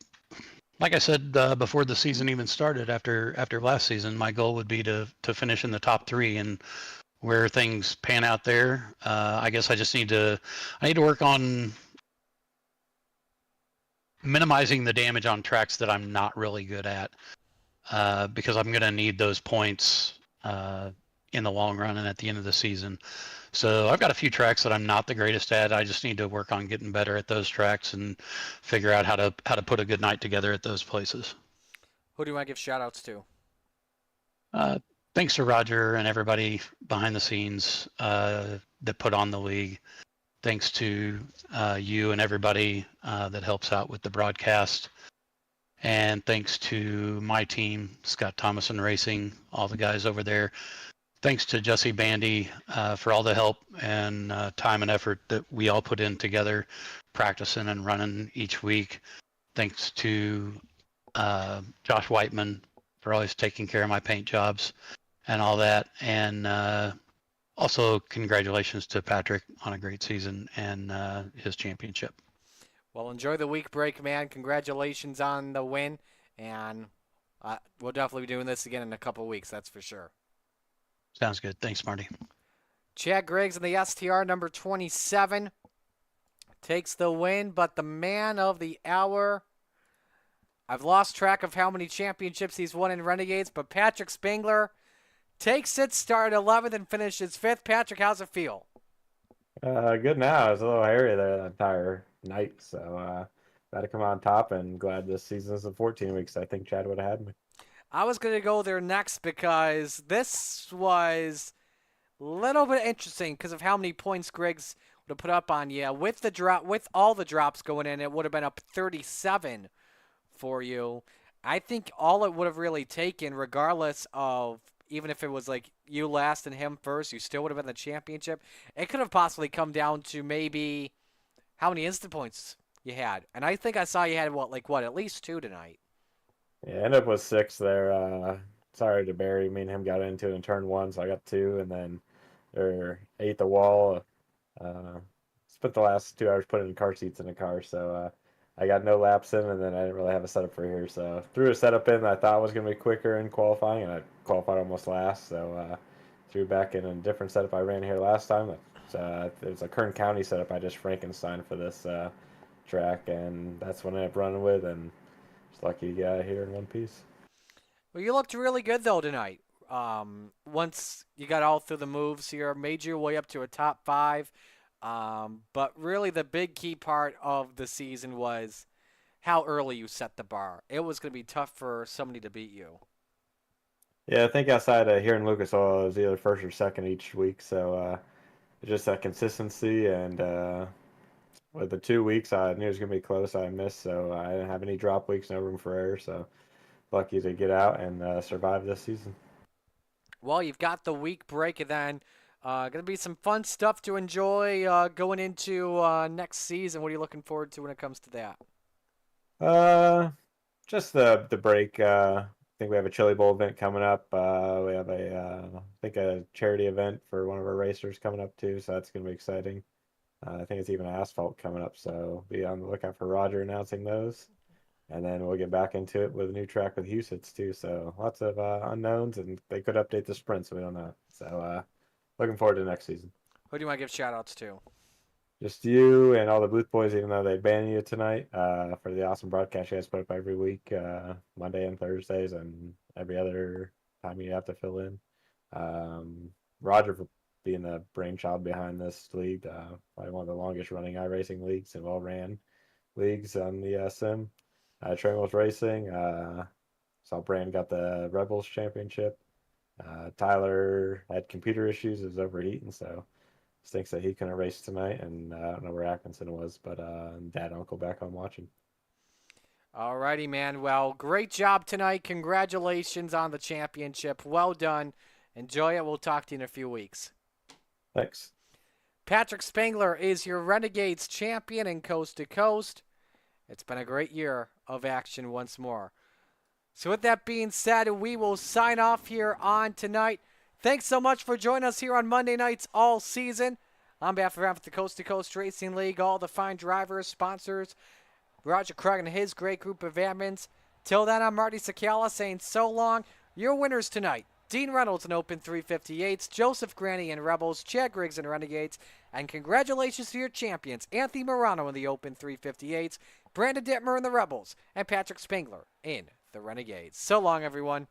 I said before the season even started, after last season, my goal would be to finish in the top 3, and where things pan out there, I guess I need to work on minimizing the damage on tracks that I'm not really good at, because I'm going to need those points in the long run and at the end of the season. So I've got a few tracks that I'm not the greatest at. I just need to work on getting better at those tracks and figure out how to put a good night together at those places. Who do you want to give shout outs to? Thanks to Roger and everybody behind the scenes that put on the league. Thanks to you and everybody that helps out with the broadcast. And thanks to my team, Scott Thomason Racing, all the guys over there. Thanks to Jesse Bandy for all the help and time and effort that we all put in together, practicing and running each week. Thanks to Josh Whiteman for always taking care of my paint jobs and all that. And also congratulations to Patrick on a great season and his championship. Well, enjoy the week break, man. Congratulations on the win. And we'll definitely be doing this again in a couple of weeks, that's for sure. Sounds good. Thanks, Marty. Chad Griggs in the STR number 27 takes the win, but the man of the hour, I've lost track of how many championships he's won in Renegades, but Patrick Spangler takes it, started 11th and finishes 5th. Patrick, how's it feel? Good now. I was a little hairy there the entire night, so glad to come on top and glad this season's in 14 weeks. I think Chad would have had me. I was going to go there next because this was a little bit interesting because of how many points Griggs would have put up on you. With the drop, with all the drops going in, it would have been up 37 for you. I think all it would have really taken, regardless of even if it was like you last and him first, you still would have been the championship. It could have possibly come down to maybe how many instant points you had. And I think I saw you had, at least 2 tonight. Yeah, ended up with 6 there. Sorry to Barry. Me and him got into it in turn 1, so I got 2, and then ate the wall. Spent the last 2 hours putting car seats in the car, so I got no laps in, and then I didn't really have a setup for here. So threw a setup in that I thought was going to be quicker in qualifying, and I qualified almost last. So threw back in a different setup I ran here last time. It was a Kern County setup I just Frankenstein for this track, and that's what I ended up running with, and just lucky to get out of here in one piece. Well, you looked really good, though, tonight. Once you got all through the moves here, made your way up to a top 5. But really the big key part of the season was how early you set the bar. It was going to be tough for somebody to beat you. Yeah, I think outside of here in Lucas Oil, it was either first or second each week. So just that consistency, and with the 2 weeks, I knew it was going to be close. I missed, so I didn't have any drop weeks, no room for error. So lucky to get out and survive this season. Well, you've got the week break, and then going to be some fun stuff to enjoy going into next season. What are you looking forward to when it comes to that? Just the break. I think we have a Chili Bowl event coming up. We have a charity event for one of our racers coming up too, so that's going to be exciting. I think it's even asphalt coming up, so be on the lookout for Roger announcing those. And then we'll get back into it with a new track with Husitz too. So lots of unknowns, and they could update the sprint, so we don't know. So looking forward to next season. Who do you want to give shout-outs to? Just you and all the booth boys, even though they banned you tonight, for the awesome broadcast you guys put up every week, Monday and Thursdays, and every other time you have to fill in. Roger for being the brainchild behind this league, probably one of the longest running iRacing leagues and well-ran leagues on the sim. Trainwheels Racing, saw Brand got the Rebels Championship. Tyler had computer issues, it was overheating, so thinks that he couldn't race tonight, and I don't know where Atkinson was, but dad and uncle back home watching. All righty, man. Well, great job tonight. Congratulations on the championship. Well done. Enjoy it. We'll talk to you in a few weeks. Thanks. Patrick Spangler is your Renegades champion in Coast to Coast. It's been a great year of action once more. So with that being said, we will sign off here on tonight. Thanks so much for joining us here on Monday nights all season. On behalf of the Coast to Coast Racing League, all the fine drivers, sponsors, Roger Craig and his great group of admins. Till then, I'm Marty Sakala saying so long. Your winners tonight: Dean Reynolds in Open 358s, Joseph Granny in Rebels, Chad Griggs in Renegades, and congratulations to your champions, Anthony Morano in the Open 358s, Brandon Dittmer in the Rebels, and Patrick Spangler in the Renegades. So long, everyone.